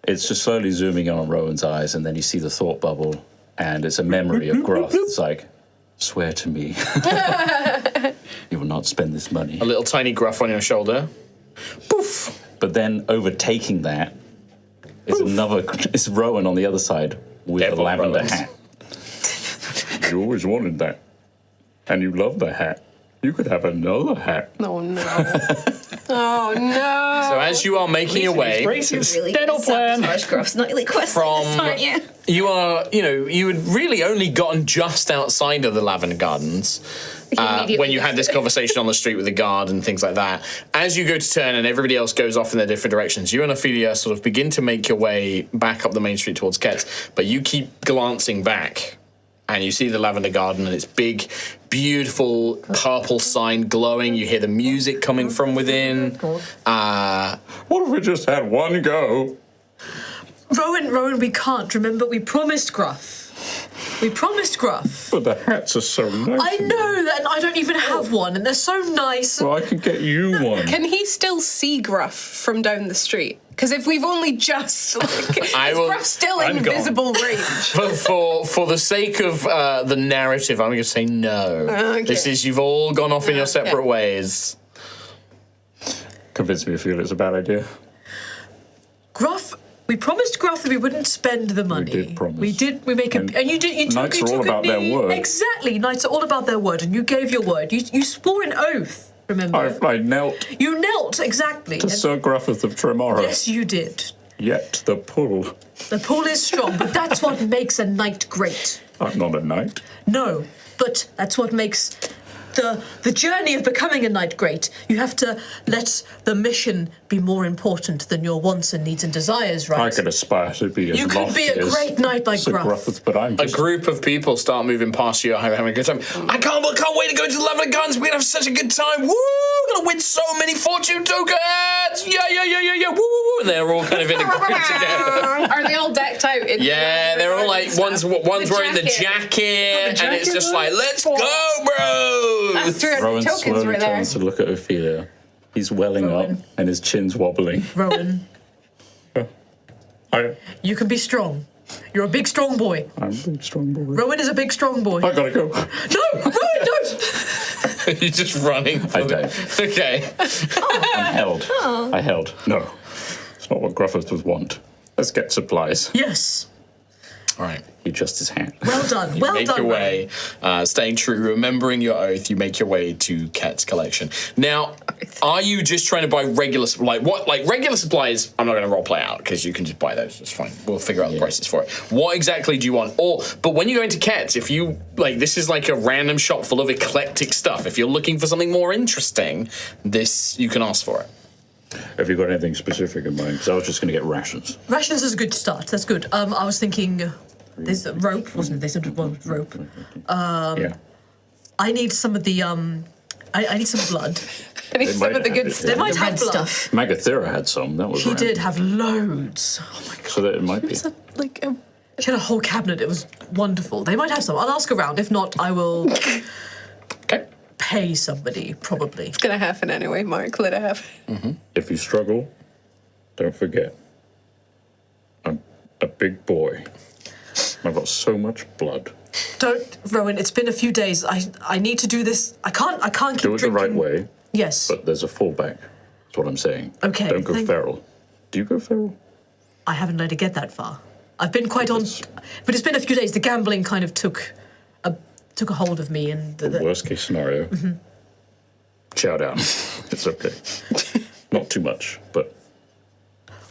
It's just slowly zooming in on Rowan's eyes, and then you see the thought bubble, and it's a memory of Groth. It's like, swear to me, you will not spend this money. a little tiny gruff on your shoulder. Poof. But then overtaking that is it's Rowan on the other side with Devil a lavender Rowans. hat. You always wanted that, and you love the hat. You could have another hat. Oh no. Oh no. So as you are making your way, Braces. Really Dental plan. sabotage Gruff's nightly quest, From- aren't you? you are, you had really only gotten just outside of the Lavender Gardens when you had this conversation on the street with the guard and things like that. As you go to turn and everybody else goes off in their different directions, you and Ophelia sort of begin to make your way back up the main street towards Ketz, but you keep glancing back. And you see the Lavender Garden and its big, beautiful purple sign glowing. You hear the music coming from within. What if we just had one go? Rowan, we can't. Remember, we promised Gruff. But the hats are so nice. I know that, and I don't even have one, and they're so nice. Well, I could get you one. Can he still see Gruff from down the street? Because if we've only just, like, I is will- Gruff still I'm in gone. visible range? For the sake of the narrative, I'm going to say no. Okay. This is, you've all gone off in your separate ways. Convince me to feel it's a bad idea. Gruff, we promised Gruff that we wouldn't spend the money. did promise. We did. We make a. And you did. You took. Knights You are all took about their word. Exactly. Knights are all about their word, and you gave your word. You swore an oath. Remember? I knelt You knelt exactly. to and- Sir Gruffith of Tremora, yes, you did. yet the pull. The pull is strong, but that's what makes a knight great. I'm not a knight. No, but that's what makes the journey of becoming a knight great. You have to let the mission be more important than your wants and needs and desires, right? I could aspire to be as You could be a lofty as great knight like Sir Gruff. Gruffith, but I'm A just group of people start moving past you, having a good time. I can't wait to go to the Lavender Gardens. We're going to have such a good time. Woo! We're going to win so many fortune tokens. Yeah. Woo, woo, woo. And they're all kind of in a group together. Are they all decked out? In Yeah, they're all like, one's wearing the jacket. jacket, and it's just like, let's go, bro. That's 300 Rowan tokens slowly right there. turns to look at Ophelia. He's welling up and his chin's wobbling. Rowan, you can be strong. You're a big, strong boy. I'm a big strong boy. Rowan is a big, strong boy. I gotta go. No, Rowan, don't! You're just running. I don't. Okay. I'm held. I held. No, it's not what Gruffith would want. Let's get supplies. Yes. All right. He adjusts his hat. Well done. Well Make done. your Rowan. way, staying true, remembering your oath. You make your way to Ket's collection. Now, are you just trying to buy regular regular supplies? I'm not going to role play out because you can just buy those. It's fine. We'll figure out the prices for it. What exactly do you want? But when you go into Ket's, if you this is like a random shop full of eclectic stuff. If you're looking for something more interesting, you can ask for it. Have you got anything specific in mind? Because I was just going to get rations. Rations is a good start. That's good. I was thinking, there's a rope, wasn't it? They said one rope. Yeah. I need some of the I need some blood. I need They some might of the have good it, stuff. They might The have red blood. stuff. Magathera had some. That was He random. did have loads. Oh my god. So that it might be. It's a, like a, She had a whole cabinet. It was wonderful. They might have some. I'll ask around. If not, I will Okay. pay somebody, probably. it's gonna happen anyway, Mark. Let it happen. If you struggle, don't forget. a big boy. I've got so much blood. Don't, Rowan. It's been a few days. I need to do this. I can't keep Do it drinking. the right way, Yes. but there's a fallback. That's what I'm saying. Okay, Don't go thank- feral. Do you go feral? I haven't let it get that far. I've been quite on, but it's been a few days. The gambling kind of took a hold of me, and the Worst case scenario. Mm-hmm. Chow down. It's okay. Not too much, but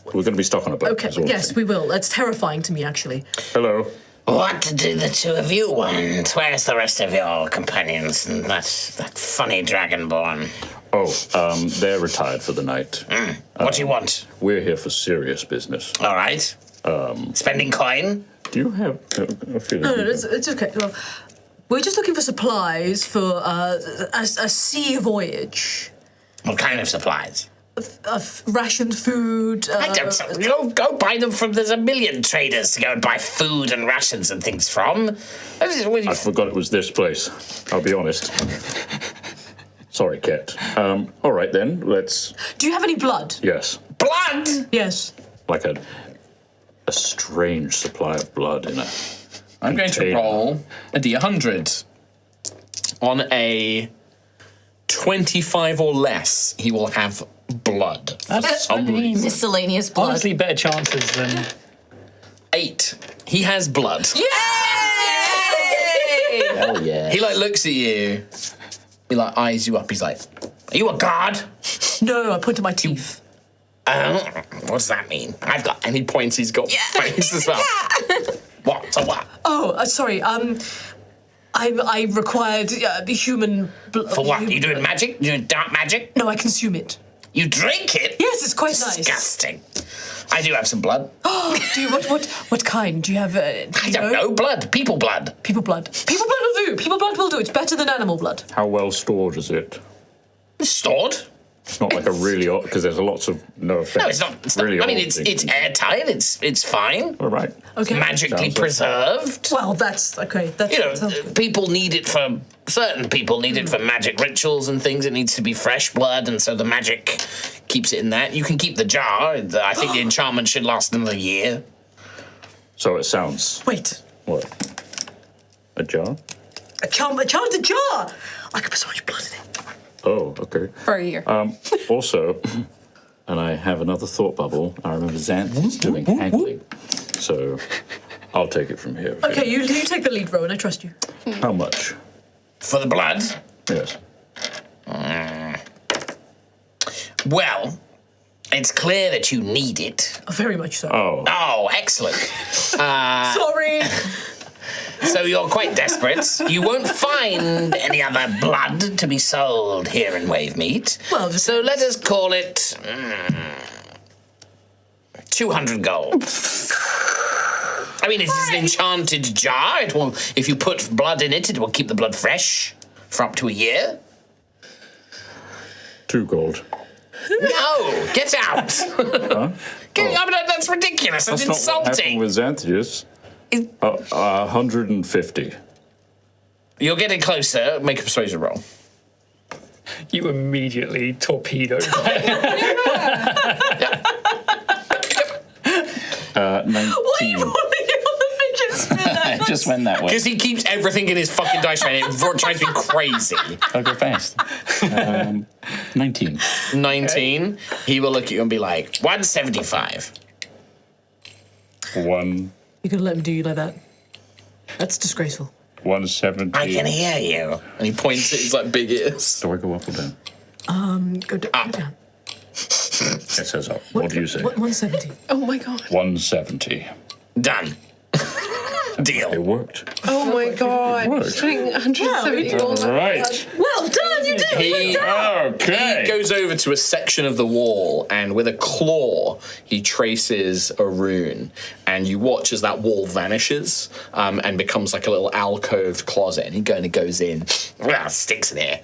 we're going to be stuck on a boat. okay. is all I'm Yes, saying. we will. That's terrifying to me, actually. Hello. What do the two of you want? Where's the rest of your companions and that funny dragonborn? Oh, they're retired for the night. What do you want? We're here for serious business. All right. Spending coin? Do you have a feeling? No, it's okay. Well, we're just looking for supplies for a sea voyage. What kind of supplies? Rationed food. I don't go buy them from. There's a million traders to go and buy food and rations and things from. I forgot it was this place. I'll be honest. Sorry, Ket. All right then. Let's. Do you have any blood? Yes, Blood! Yes. like a strange supply of blood in a. I'm going to container. roll a d100. On a 25 or less, he will have blood. For some reason. Miscellaneous blood. Honestly, better chances than 8. He has blood. Yay! Hell yeah. He looks at you. He eyes you up. He's like, Are you a guard? No, I point to my teeth. What does that mean? I've got. and he points. He's got fangs as well. What? So what? Oh, sorry. I required human blood. For what? You doing magic? You doing dark magic? No, I consume it. You drink it? Yes, it's quite nice. Disgusting. I do have some blood. Do you what kind? Do you have? I don't know. Blood. People blood. People blood. People blood will do. People blood will do. It's better than animal blood. How well stored is it? Stored? It's not like a really odd because there's lots of no offense. No, it's not. It's not. really I mean, old it's things. airtight. It's fine. All right. Okay. Magically Sounds like- preserved. Well, that's okay. That's, You know, that sounds good. people need it for certain people need it for magic rituals and things. It needs to be fresh blood, and so the magic keeps it in that. You can keep the jar. I think the enchantment should last another year. So it sounds Wait. what? A jar? A charmed jar. I could put so much blood in it. Oh, okay. For a year. Also, and I have another thought bubble. I remember Xanth doing haggling, so I'll take it from here. Okay, you take the lead, Rowan. I trust you. How much? For the blood, Yes. well, it's clear that you need it. Oh, very much so. Oh, Oh, excellent. Sorry. So you're quite desperate. You won't find any other blood to be sold here in Wavemeat. Well, just- so let us call it 200 gold. I mean, it is an enchanted jar. It will, if you put blood in it, it will keep the blood fresh for up to a year. 2 gold. No, get out. Huh? I mean, that's ridiculous. That's That's not what insulting. happened with Xanthius. 150. You're getting closer. Make a persuasion roll. you immediately torpedoed. 19. It just went that way. Because he keeps everything in his fucking dice tray and it drives me crazy. I'll go fast. 19. 19. He will look at you and be like, 175. 1, You could let him do you like that. That's disgraceful. 170. I can hear you. and he points at his big ears. Do I go up or down? Go down. It says up. What do you say? 170. Oh my god. 170. Done. It Deal. worked. Oh my god. Worked. Spending 170 gold. All right. Well done, you did. He Okay. goes over to a section of the wall and with a claw he traces a rune, and you watch as that wall vanishes and becomes like a little alcoved closet, and he goes in. Well, sticks in here.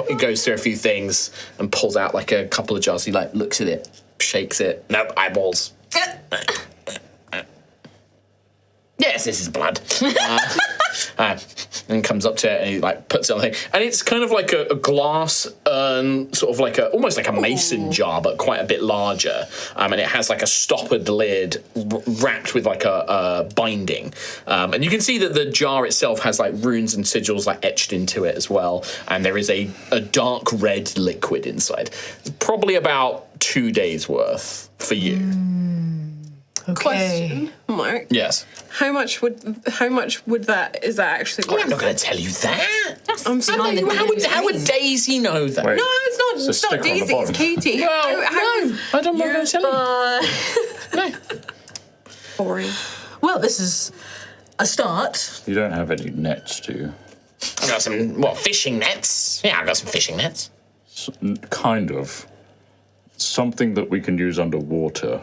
He goes through a few things and pulls out like a couple of jars. He looks at it, shakes it. Nope, eyeballs. Yes, this is blood. and comes up to it and he like puts it on the thing. And it's kind of like a glass urn, sort of like almost like a mason jar, but quite a bit larger. And it has like a stoppered lid wrapped with like a binding. And you can see that the jar itself has like runes and sigils like etched into it as well. And there is a dark red liquid inside. It's probably about 2 days worth for you. Okay. Question, Mark. Yes. How much would that is that actually Oh, worth? I'm not going to tell you that. I'm sorry. How would Daisy know that? Wait. No, it's not sticker on the Daisy, it's bottom. Katie. Well, no, I'm not going to tell you. No. Boring. Well, this is a start. You don't have any nets, do you? I've got some, fishing nets? Yeah, I've got some fishing nets. Kind of. Something that we can use underwater.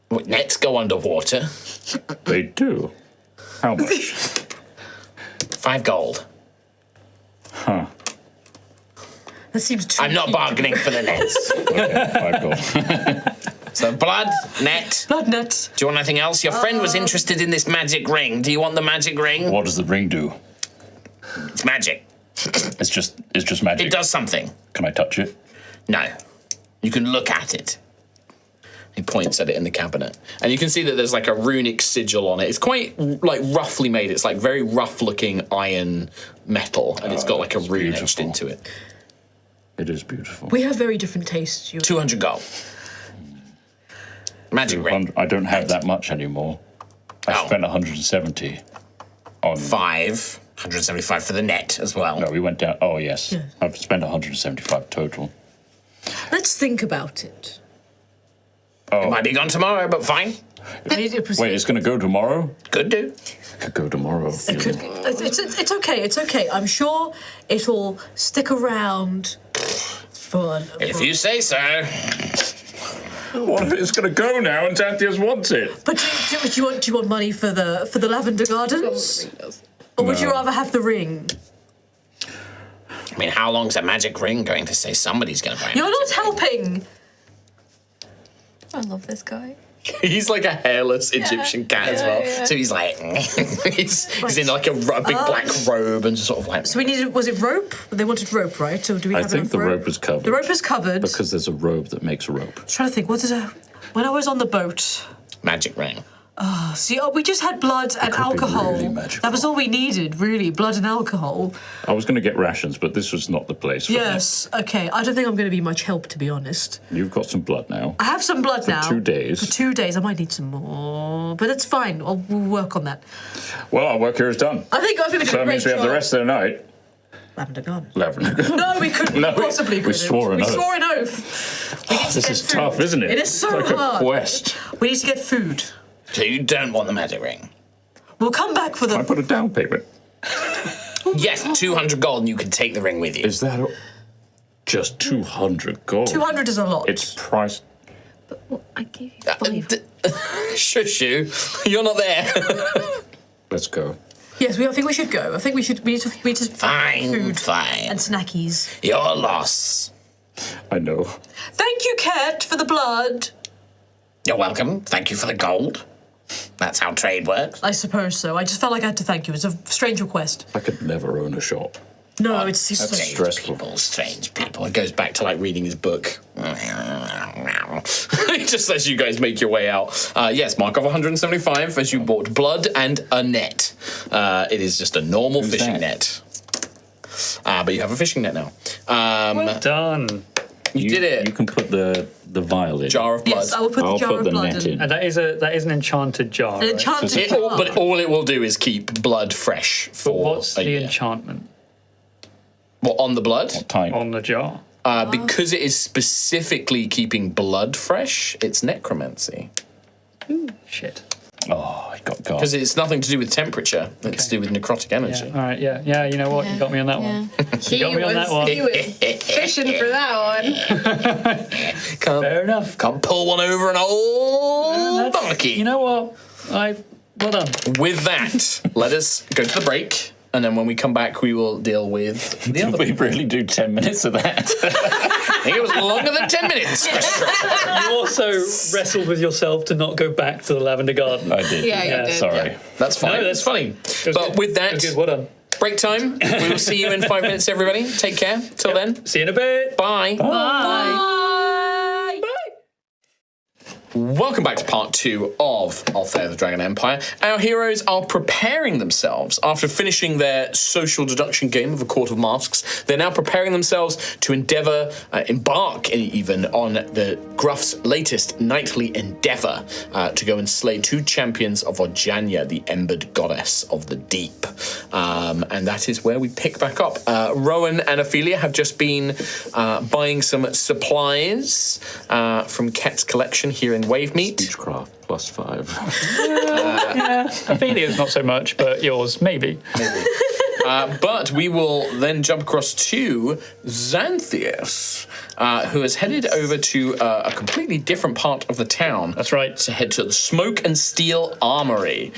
What, nets go underwater? They do. How much? 5 gold. Huh. That seems too I'm not cheap. bargaining for the nets. Okay, 5 gold. So blood, net. Blood net. Do you want anything else? Your friend was interested in this magic ring. Do you want the magic ring? What does the ring do? It's magic. It's just magic. It does something. Can I touch it? No. You can look at it. He points at it in the cabinet, and you can see that there's like a runic sigil on it. It's quite like roughly made. It's like very rough-looking iron metal, and it's got like a rune etched beautiful. into it. It is beautiful. We have very different tastes. You. 200 gold. Magic ring. I don't have that much anymore. I Oh. spent 170 on... 175 for the net as well. No, we went down... Oh, yes. I've spent 175 total. Let's think about it. It might be gone tomorrow, but fine. Wait, it's going to go tomorrow? Could do. Could go tomorrow. It's okay. It's okay. I'm sure it'll stick around for. If you say so. What if it's going to go now and Xanthias wants it? But do you want money for the lavender gardens, or would you No. rather have the ring? I mean, how long's a magic ring going to say somebody's going to buy it? You're not helping. I love this guy. He's like a hairless Egyptian cat as well. yeah. So he's like, he's in like a big black robe and just sort of like. So we needed. Was it rope? They wanted rope, right? So do we I have think enough the rope is covered. The rope is covered. Because there's a robe that makes rope. I'm trying to think. What did I? When I was on the boat. Magic ring. See, we just had blood and could be alcohol. really magical. That was all we needed, really. Blood and alcohol. I was going to get rations, but this was not the place for Yes. Okay. I don't think I'm going to be much help, to be honest. that. You've got some blood now. I have some blood now. 2 days. For 2 days, I might need some more, but it's fine. We'll work on that. Well, our work here is done. I think we did So a that great means we have job. the rest of the night. Lavender Garden. Lavender. No, we couldn't. No, we- possibly we couldn't. swore an We oath. swore an oath. We need to This get is food. tough, isn't it? It is so It's like hard. a quest. We need to get food. So you don't want the magic ring? We'll come back for I the. put a down payment. Yes, 200 gold and you can take the ring with you. Is that just 200 gold? 200 is a lot. It's priced. Well, I gave you 5. Shush you! You're not there. Let's go. Yes, I think we should go. I think we need to Fine, food fine. and snackies. Your loss. I know. Thank you, Cat, for the blood. You're welcome. Thank you for the gold. That's how trade works. I suppose so. I just felt like I had to thank you. It's a strange request. I could never own a shop. No, it's so That's stressful. Strange people. It goes back to like reading his book. Just as you guys make your way out. Yes, mark off 175 as you bought blood and a net. It is just a normal fishing that? net. But you have a fishing net now. Done. You did it. You can put the vial in. Jar of blood. Yes, I will put I'll the jar put of the blood net in. in. And that is an enchanted jar. An right? enchanted It jar. all, but all it will do is keep blood fresh for What's a the year. enchantment What, on the blood? Time. on the jar? Because it is specifically keeping blood fresh, it's necromancy. Shit. Oh, I got Because gas. it's nothing to do with temperature, it's to do with necrotic energy. Yeah. All right. Yeah. You know what? You got me on that one. He got me on that one. He was fishing for that one. Fair enough. Can't pull one over an old donkey. You know what? Well done. With that, let us go to the break, and then when we come back, we will deal with the other. We really do 10 minutes of that. I think it was longer than 10 minutes. You also wrestled with yourself to not go back to the lavender garden. I did. Yeah, you did. Sorry. Yeah. That's fine. No, That's funny. It was But good. with It that, was good. Well done. break time. We will see you in 5 minutes, everybody. Take care. Till then. See you in a bit. Bye. Welcome back to part 2 of Altheya the Dragon Empire. Our heroes are preparing themselves after finishing their social deduction game of A Court of Masks. They're now preparing themselves to embark even on the Gruff's latest knightly endeavor to go and slay 2 champions of Ojanya, the Embered Goddess of the Deep. And that is where we pick back up. Rowan and Ophelia have just been buying some supplies from Ket's collection here in Wavemeet. Speechcraft +5. Ophelia's not so much, but yours, maybe. But we will then jump across to Xanthias, who has headed over to a completely different part of the town. That's right. To head to the Smoke and Steel Armory.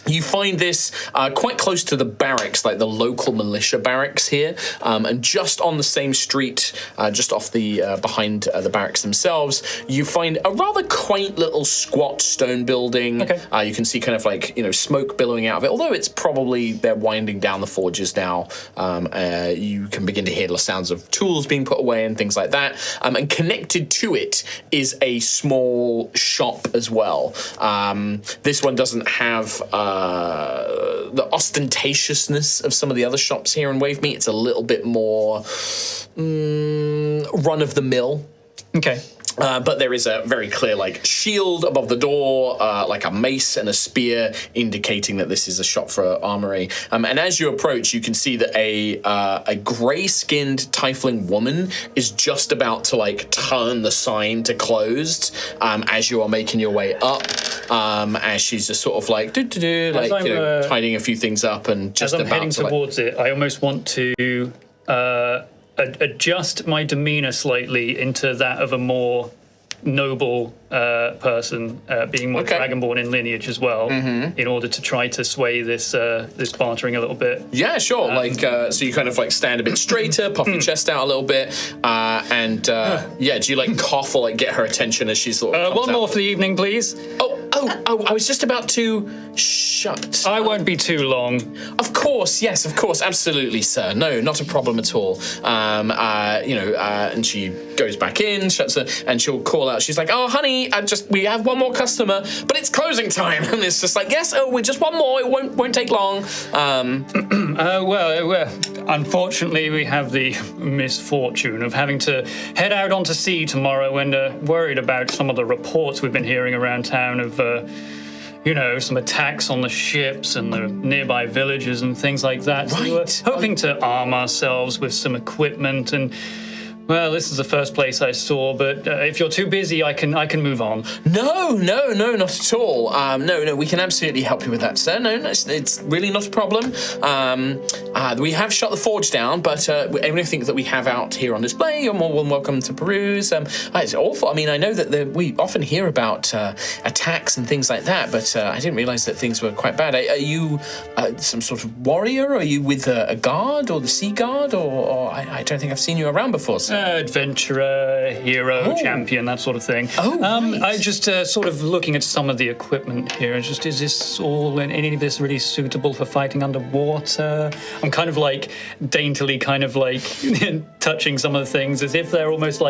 You find this quite close to the barracks, like the local militia barracks here, and just on the same street, just off the behind the barracks themselves, you find a rather quaint little squat stone building. Okay. You can see kind of like smoke billowing out of it. Although it's probably they're winding down the forges now. You can begin to hear the sounds of tools being put away and things like that. And connected to it is a small shop as well. This one doesn't have the ostentatiousness of some of the other shops here in Wavemeet. It's a little bit more run of the mill. Okay. But there is a very clear shield above the door, like a mace and a spear, indicating that this is a shop for armory. And as you approach, you can see that a grey-skinned tiefling woman is just about to turn the sign to closed as you are making your way up. As she's just sort of tidying a few things up and just as I'm about heading towards it, I almost want to adjust my demeanor slightly into that of a more noble person, being more dragonborn in lineage as well, in order to try to sway this bartering a little bit. Yeah, sure. So you kind of stand a bit straighter, puff your chest out a little bit, and do you cough or get her attention as she's sort of one more for the evening, please. Oh, I was just about to shut. I won't be too long. Of course, yes, of course, absolutely, sir. No, not a problem at all. And she goes back in, shuts her, and she'll call out. She's like, "Oh, honey, we have one more customer, but it's closing time." And it's just yes, we're just one more. It won't take long. Well, unfortunately, we have the misfortune of having to head out onto sea tomorrow, and worried about some of the reports we've been hearing around town of, some attacks on the ships and the nearby villages and things like that. So we were hoping to arm ourselves with some equipment and. Well, this is the first place I saw, but if you're too busy, I can move on. No, not at all. No, we can absolutely help you with that, sir. No, it's really not a problem. We have shut the forge down, but everything that we have out here on display, you're more than welcome to peruse. It's awful. I mean, I know that we often hear about attacks and things like that, but I didn't realize that things were quite bad. Are you some sort of warrior? Are you with a guard or the sea guard? Or I don't think I've seen you around before, sir. Adventurer, hero, champion, that sort of thing. Right. I just sort of looking at some of the equipment here. Is this all, any of this really suitable for fighting underwater? I'm kind of daintily touching some of the things as if they're almost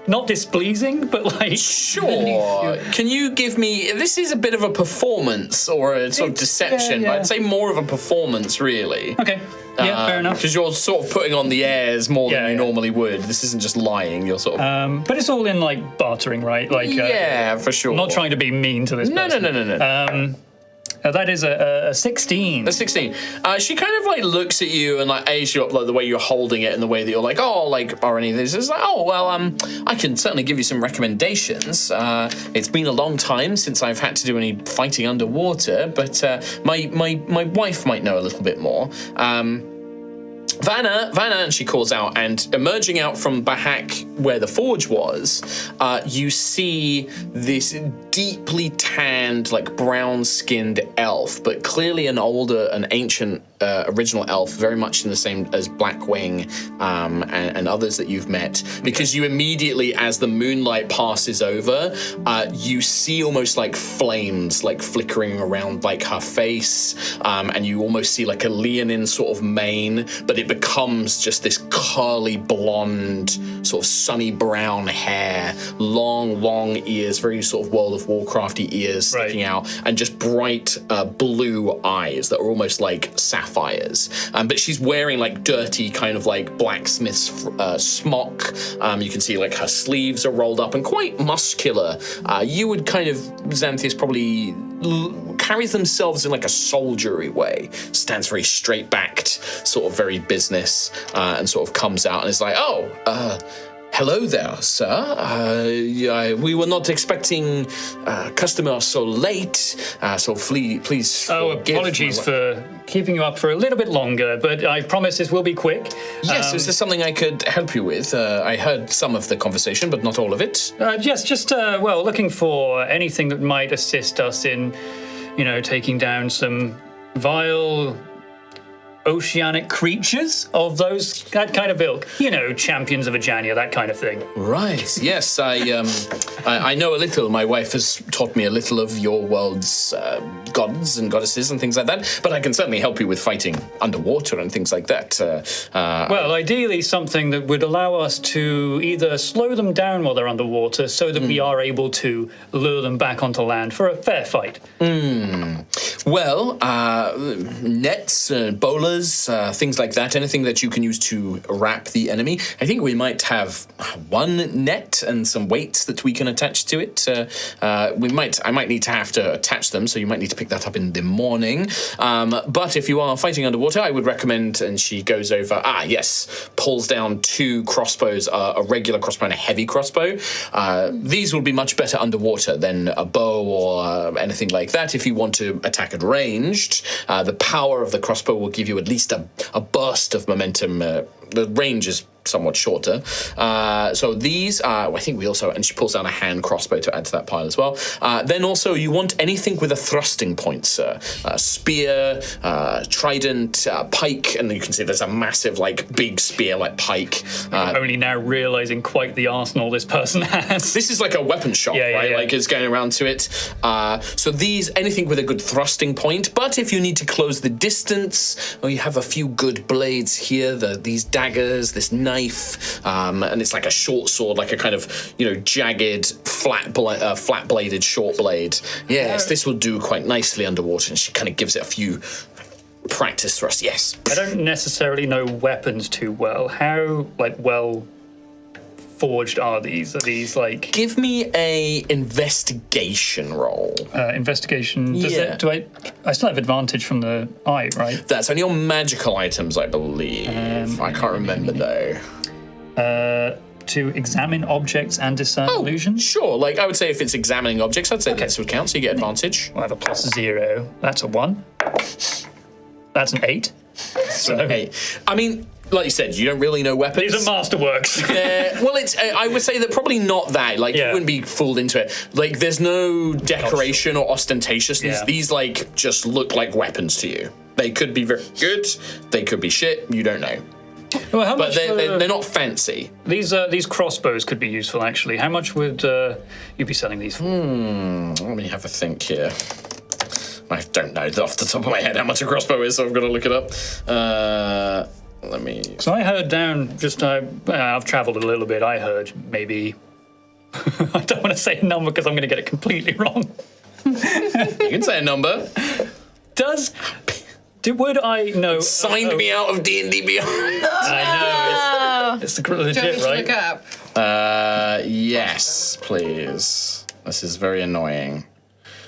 not displeasing, but Sure. Can you give me... This is a bit of a performance or a sort of deception, but I'd say more of a performance, really. Okay. Yeah, fair enough. Because you're sort of putting on the airs more than you normally would. This isn't just lying. You're sort of... but it's all in, bartering, right? Yeah, for sure. I'm not trying to be mean to this person. No. That is a 16. A 16. She kind of looks at you and aids you up the way you're holding it and the way that you're or any of this. It's I can certainly give you some recommendations. It's been a long time since I've had to do any fighting underwater, but my wife might know a little bit more. Vanna, and she calls out, and emerging out from Bahak where the forge was, you see this deeply tanned, like brown-skinned elf, but clearly an ancient original elf, very much in the same as Blackwing and others that you've met, because you immediately, as the moonlight passes over, you see almost like flames like flickering around like her face, and you almost see like a leonine sort of mane, but it becomes just this curly blonde, sort of sunny brown hair, long ears, very sort of World of Warcrafty ears sticking out, and just bright blue eyes that are almost like sapphires. But she's wearing like dirty kind of like blacksmith's smock. You can see like her sleeves are rolled up and quite muscular. You would kind of, Xanthias probably carries themselves in like a soldiery way, stands very straight backed, sort of very business, and sort of comes out and is like, hello there, sir. We were not expecting customers so late, so please forgive. Apologies for keeping you up for a little bit longer, but I promise this will be quick. Yes, is there something I could help you with? I heard some of the conversation, but not all of it. Yes, just, looking for anything that might assist us in, taking down some vile oceanic creatures of that kind of ilk. Champions of Ajania, that kind of thing. Right, yes, I know a little. My wife has taught me a little of your world's gods and goddesses and things like that, but I can certainly help you with fighting underwater and things like that. Ideally something that would allow us to either slow them down while they're underwater so that we are able to lure them back onto land for a fair fight. Well, nets, bowlers, things like that, anything that you can use to wrap the enemy. I think we might have one net and some weights that we can attach to it. I might need to have to attach them, so you might need to pick that up in the morning. But if you are fighting underwater, I would recommend, and she goes over, pulls down 2 crossbows, a regular crossbow and a heavy crossbow. These will be much better underwater than a bow or anything like that. If you want to attack at ranged, the power of the crossbow will give you at least a burst of momentum. The range is somewhat shorter. So these, I think we also, and she pulls down a hand crossbow to add to that pile as well. Then also you want anything with a thrusting point, sir. Spear, trident, pike, and you can see there's a massive, like, big spear, like pike. I'm only now realising quite the arsenal this person has. This is like a weapon shop, right? Yeah. Like it's going around to it. So these, anything with a good thrusting point, but if you need to close the distance, you have a few good blades here, these daggers, this knife, and it's like a short sword, like a kind of, jagged, flat-bladed short blade. Yes, this will do quite nicely underwater, and she kind of gives it a few practice thrusts. Yes. I don't necessarily know weapons too well. How, well forged are these? Are these like... Give me a investigation roll. Investigation. I still have advantage from the eye, right? That's only on magical items, I believe. I can't remember though. To examine objects and discern illusions? Sure. Like, I would say if it's examining objects, I'd say this would count, so you get advantage. I have a +0. That's a 1. That's an 8. So an 8. I mean, like you said, you don't really know weapons. These are masterworks. Well, it's. I would say that probably not that. Like, you wouldn't be fooled into it. Like, there's no decoration or ostentatiousness. These, like, just look like weapons to you. They could be very good. They could be shit. You don't know. Well, how but much they're not fancy. These crossbows could be useful, actually. How much would you be selling these for? Let me have a think here. I don't know off the top of my head how much a crossbow is, so I've got to look it up. Let me... So I heard down, I've travelled a little bit, I heard maybe... I don't want to say a number because I'm going to get it completely wrong. You can say a number. Would I know... Signed me out of D&D Beyond. I know, it's legit, right? Look up. Yes, please. This is very annoying.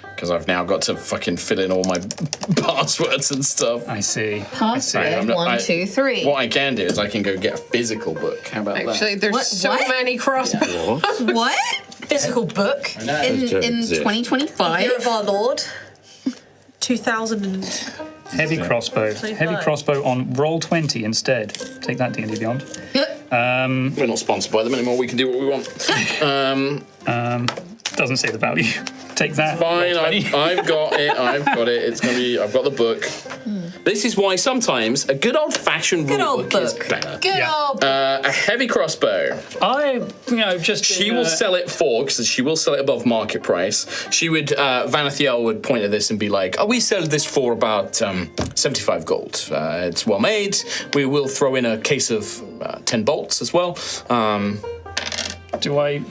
Because I've now got to fucking fill in all my passwords and stuff. I see. Password 1, 2, 3. What I can do is I can go get a physical book. How about that? Actually, there's many crossbows. What? Physical book. In 2025? Year of our Lord. 2000 and... Heavy crossbow. Heavy crossbow on roll 20 instead. Take that, D&D Beyond. We're not sponsored by them anymore. We can do what we want. Doesn't say the value. Take that. Fine, Roll 20. I've got it. I've got it. It's gonna be. I've got the book. This is why sometimes a good old-fashioned Good rule old book is book. better. Good old. A heavy crossbow. Just She will sell it for, because she will sell it above market price. She would, Vanathiel would point at this and be like, we sell this for about 75 gold. It's well made. We will throw in a case of 10 bolts as well. Do I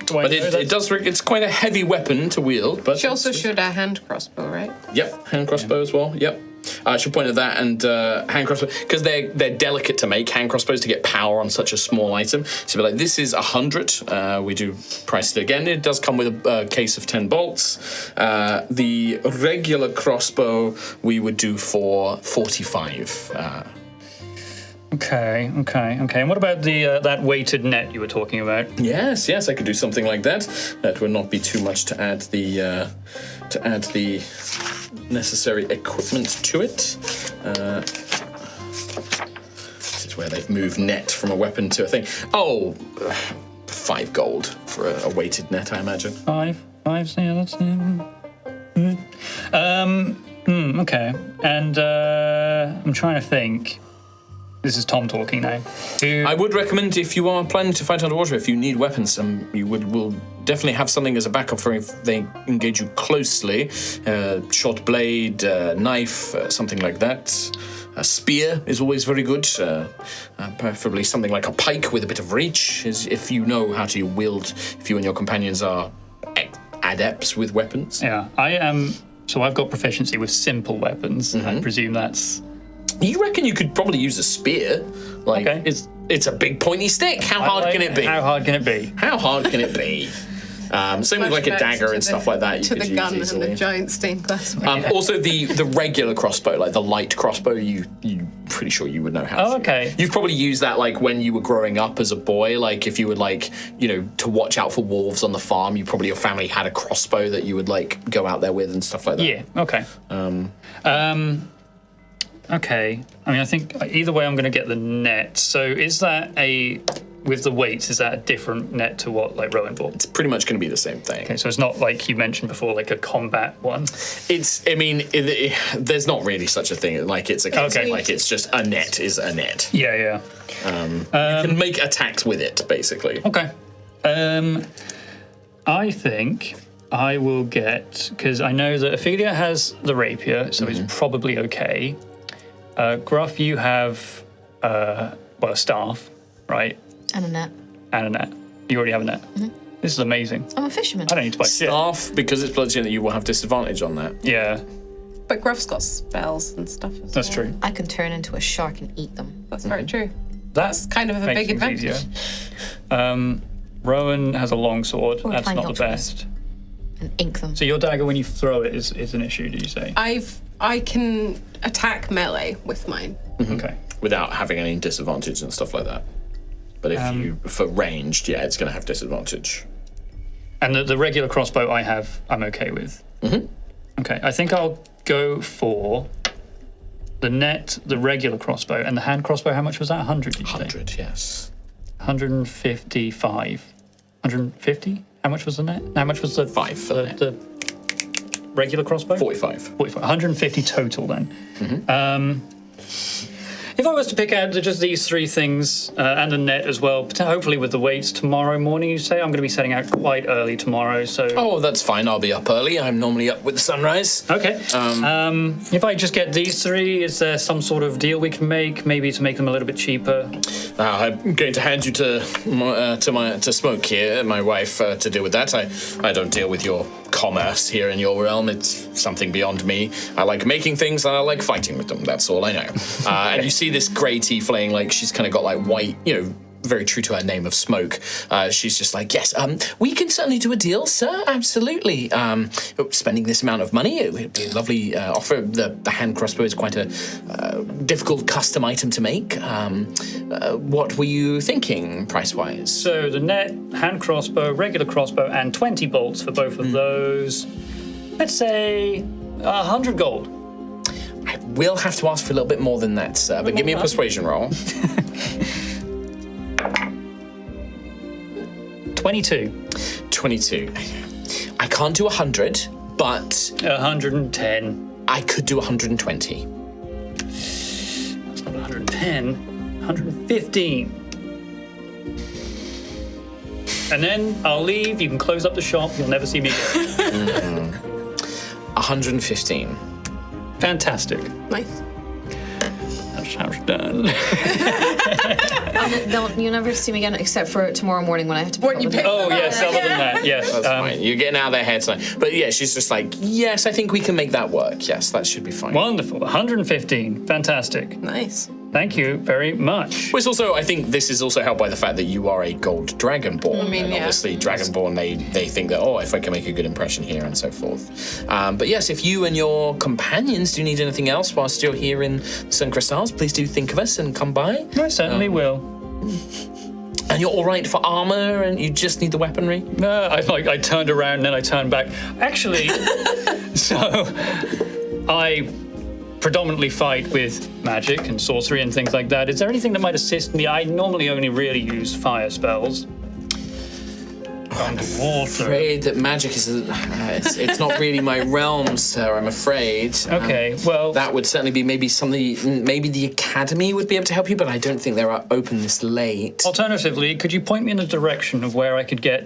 But know it does. It's quite a heavy weapon to wield. But She also showed a hand crossbow, right? Yep, hand crossbow as well. Yep. I should point at that and hand crossbow because they're delicate to make. Hand crossbows to get power on such a small item. So be like, this is 100. We do price it again. It does come with a case of 10 bolts. The regular crossbow we would do for 45. Okay. And what about the that weighted net you were talking about? Yes, I could do something like that. That would not be too much to add the necessary equipment to it. This is where they've moved net from a weapon to a thing. 5 gold for a weighted net, I imagine. Five. Yeah, that's. Okay. And I'm trying to think. This is Tom talking now. I would recommend if you are planning to fight underwater, if you need weapons, you will definitely have something as a backup for if they engage you closely. Short blade, knife, something like that. A spear is always very good. Preferably something like a pike with a bit of reach, is if you know how to wield. If you and your companions are adepts with weapons. Yeah, I am. So I've got proficiency with simple weapons. I presume that's. You reckon you could probably use a spear? Like, Okay. it's a big pointy stick. How hard can it be? How hard can it be? How hard can it be? Same with like a Flashbacks dagger to and the- stuff like that. You To could the use gun easily. and the giant stained glass. One. Also, the regular crossbow, like the light crossbow, you pretty sure you would know how. Oh, to shoot. okay. You've probably used that like when you were growing up as a boy. Like if you would like, to watch out for wolves on the farm. Your family had a crossbow that you would like go out there with and stuff like that. Yeah. Okay. Okay. I mean, I think either way, I'm going to get the net. So is that with the weights? Is that a different net to what like Rowan bought? It's pretty much going to be the same thing. Okay, so it's not like you mentioned before, like a combat one. There's not really such a thing. Like it's a case of, Okay. like it's just a net is a net. Yeah. You can make attacks with it, basically. Okay. I think I will get, because I know that Ophelia has the rapier, so it's probably okay. Gruff, you have a staff, right? And a net. And a net. You already have a net. This is amazing. I'm a fisherman. I don't need to buy shit. Staff, because it's bloodstone, that you will have disadvantage on that. Yeah, But Gruff's got spells and stuff as that's well. true. I can turn into a shark and eat them. That's very true. That's kind of a makes big things advantage. easier. Rowan has a long sword. Or a That's tiny not the octopus. best. And ink them. So your dagger, when you throw it, is an issue, did you say? I can attack melee with mine. Okay. Without having any disadvantage and stuff like that. But if for ranged, it's going to have disadvantage. And the regular crossbow I'm okay with. Okay, I think I'll go for the net, the regular crossbow, and the hand crossbow. How much was that? 100, did you say? 100, yes. 155. 150? How much was the net? How much was the 5 for the net. the regular crossbow? 45. 45. 150 total then. If I was to pick out just these three things and the net as well, hopefully with the weights tomorrow morning, you say? I'm going to be setting out quite early tomorrow, so... Oh, that's fine. I'll be up early. I'm normally up with the sunrise. Okay. If I just get these three, is there some sort of deal we can make, maybe to make them a little bit cheaper? I'm going to hand you to Smoke here, my wife, to deal with that. I don't deal with your commerce here in your realm. It's something beyond me. I like making things and I like fighting with them. That's all I know. And you see this grey tiefling, like she's kind of got like white, very true to her name of Smoke. She's just like, yes, we can certainly do a deal, sir. Absolutely. Spending this amount of money, it would be a lovely offer. The hand crossbow is quite a difficult custom item to make. What were you thinking, price-wise? So the net, hand crossbow, regular crossbow, and 20 bolts for both of those. Let's say 100 gold. I will have to ask for a little bit more than that, sir, but give me a persuasion roll. 22. 22. I can't do 100, but 110. I could do 120. It's not 110. 115. And then I'll leave. You can close up the shop. You'll never see me again. 115. Fantastic. Nice. That sounds done. You'll never see me again except for tomorrow morning when I have to pick up the Oh, yes, other than that, yes. That's fine. You're getting out of their head tonight. But yeah, she's just like, yes, I think we can make that work. Yes, that should be fine. Wonderful. 115. Fantastic. Nice. Thank you very much. Well, it's also, I think this is also helped by the fact that you are a gold dragonborn. I mean, and yeah. obviously, dragonborn, they think that, oh, if I can make a good impression here and so forth. But yes, if you and your companions do need anything else whilst you're here in Sun Crystals, please do think of us and come by. I certainly will. And you're all right for armor and you just need the weaponry? No, I turned around and then I turned back. Actually, so I predominantly fight with magic and sorcery and things like that. Is there anything that might assist me? I normally only really use fire spells. Underwater. Afraid that magic is it's not really my realm, sir. I'm afraid. Okay, well, that would certainly be maybe something. Maybe the academy would be able to help you, but I don't think they're open this late. Alternatively, could you point me in a direction of where I could get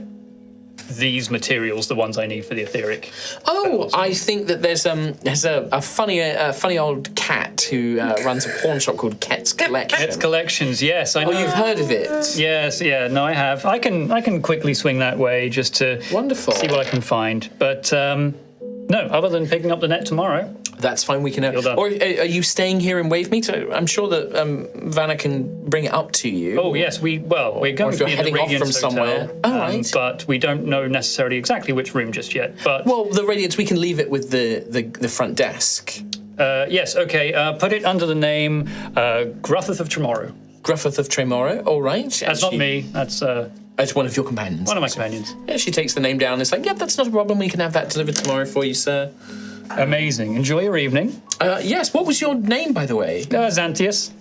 these materials, the ones I need for the etheric? Oh, I think that there's a funny old cat who runs a pawn shop called Ket's Collection. Ket's Collections, yes, I know. Oh, you've heard of it? Yes, yeah, no, I have. I can quickly swing that way just to Wonderful. see what I can find. But no, other than picking up the net tomorrow. That's fine. We can. You're done. Or are you staying here in Wavemeet? I'm sure that Vanna can bring it up to you. Oh yes, we're going if to you're be in the heading off Radiance from Hotel, somewhere. Oh, right. But we don't know necessarily exactly which room just yet. But Well, the Radiance, we can leave it with the front desk. yes, okay. Put it under the name Gruffith of Tomorrow. Gruffith of Tremoro. All right. That's not me. That's It's one of your companions. one of my companions. Yeah, she takes the name down. It's like, yep, that's not a problem. We can have that delivered tomorrow for you, sir. Amazing. Enjoy your evening. Yes. What was your name, by the way? Xanthius.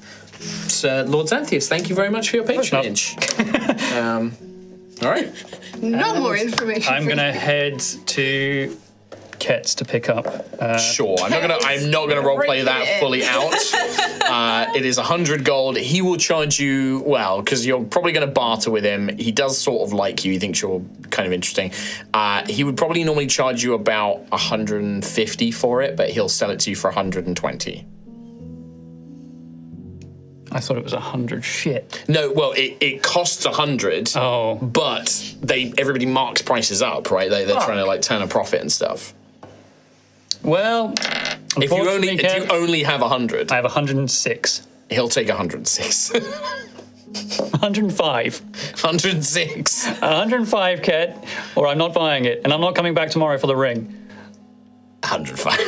Sir Lord Xanthius. Thank you very much for your patronage. All right. No more information. I'm gonna head to Ket's to pick up. Sure. I'm not gonna roleplay that fully out. It is 100 gold. He will charge you, well, because you're probably going to barter with him. He does sort of like you. He thinks you're kind of interesting. He would probably normally charge you about 150 for it, but he'll sell it to you for 120. I thought it was 100. Shit. No, well, it costs 100. Oh. But everybody marks prices up, right? They're trying to like turn a profit and stuff. Well, If you Kev, only have 100, I have 106. he'll take 106. 105. 106. 105, Ket, or I'm not buying it, and I'm not coming back tomorrow for the ring. 105.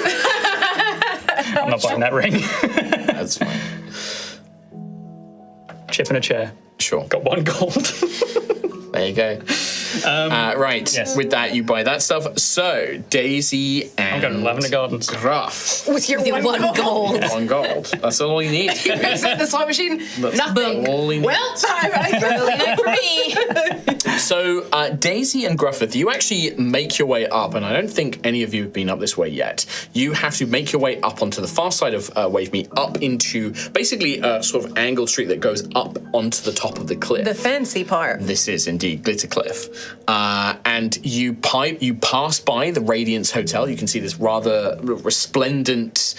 I'm not buying that ring. That's fine. Chip in a chair. Sure. Got 1 gold. There you go. Right. yes. With that, you buy that stuff. So, Daisy and I'm going to Lavender Gardens. Gruff. With your one gold. 1 gold. That's all you need. Reset the slot machine. That's Nothing. all you need. Well, Early night for me. So, Daisy and Gruffith, you actually make your way up, and I don't think any of you have been up this way yet. You have to make your way up onto the far side of Wavemeet, up into basically a sort of angled street that goes up onto the top of the cliff. the fancy part. This is indeed Glittercliff. And you pass by the Radiance Hotel. You can see this rather resplendent,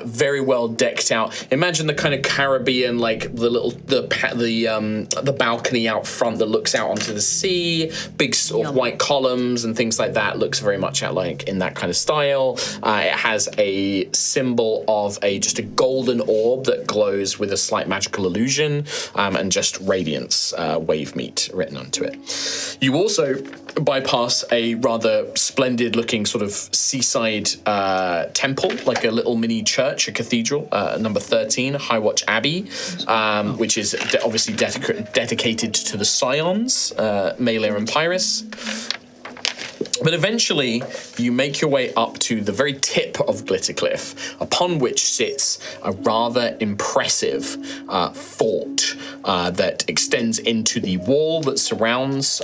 very well decked out. Imagine the kind of Caribbean, like the balcony out front that looks out onto the sea, big sort of white columns and things like that. Looks very much out like in that kind of style. It has a symbol of just a golden orb that glows with a slight magical illusion, and just Radiance Wavemeet written onto it. You also bypass a rather splendid looking sort of seaside temple, like a little mini church, a cathedral, number 13, Highwatch Abbey, which is obviously dedicated to the Scions, Maelor and Pyrrhus. But eventually, you make your way up to the very tip of Glittercliff, upon which sits a rather impressive fort that extends into the wall that surrounds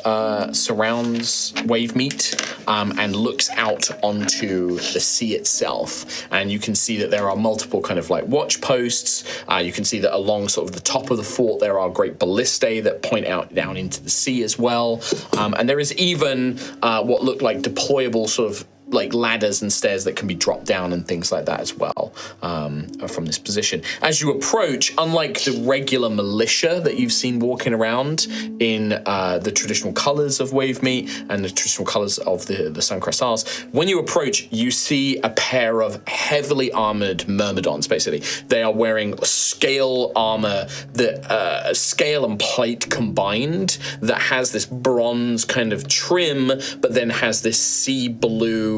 Wavemeet. and looks out onto the sea itself. And you can see that there are multiple kind of like watch posts. You can see that along sort of the top of the fort there are great ballistae that point out down into the sea as well. And there is even what look like deployable sort of like ladders and stairs that can be dropped down and things like that as well from this position. As you approach, unlike the regular militia that you've seen walking around in the traditional colours of Wavemeet and the traditional colours of the Suncrest Isles, when you approach, you see a pair of heavily armoured myrmidons, basically. They are wearing scale armour, that scale and plate combined, that has this bronze kind of trim, but then has this sea blue,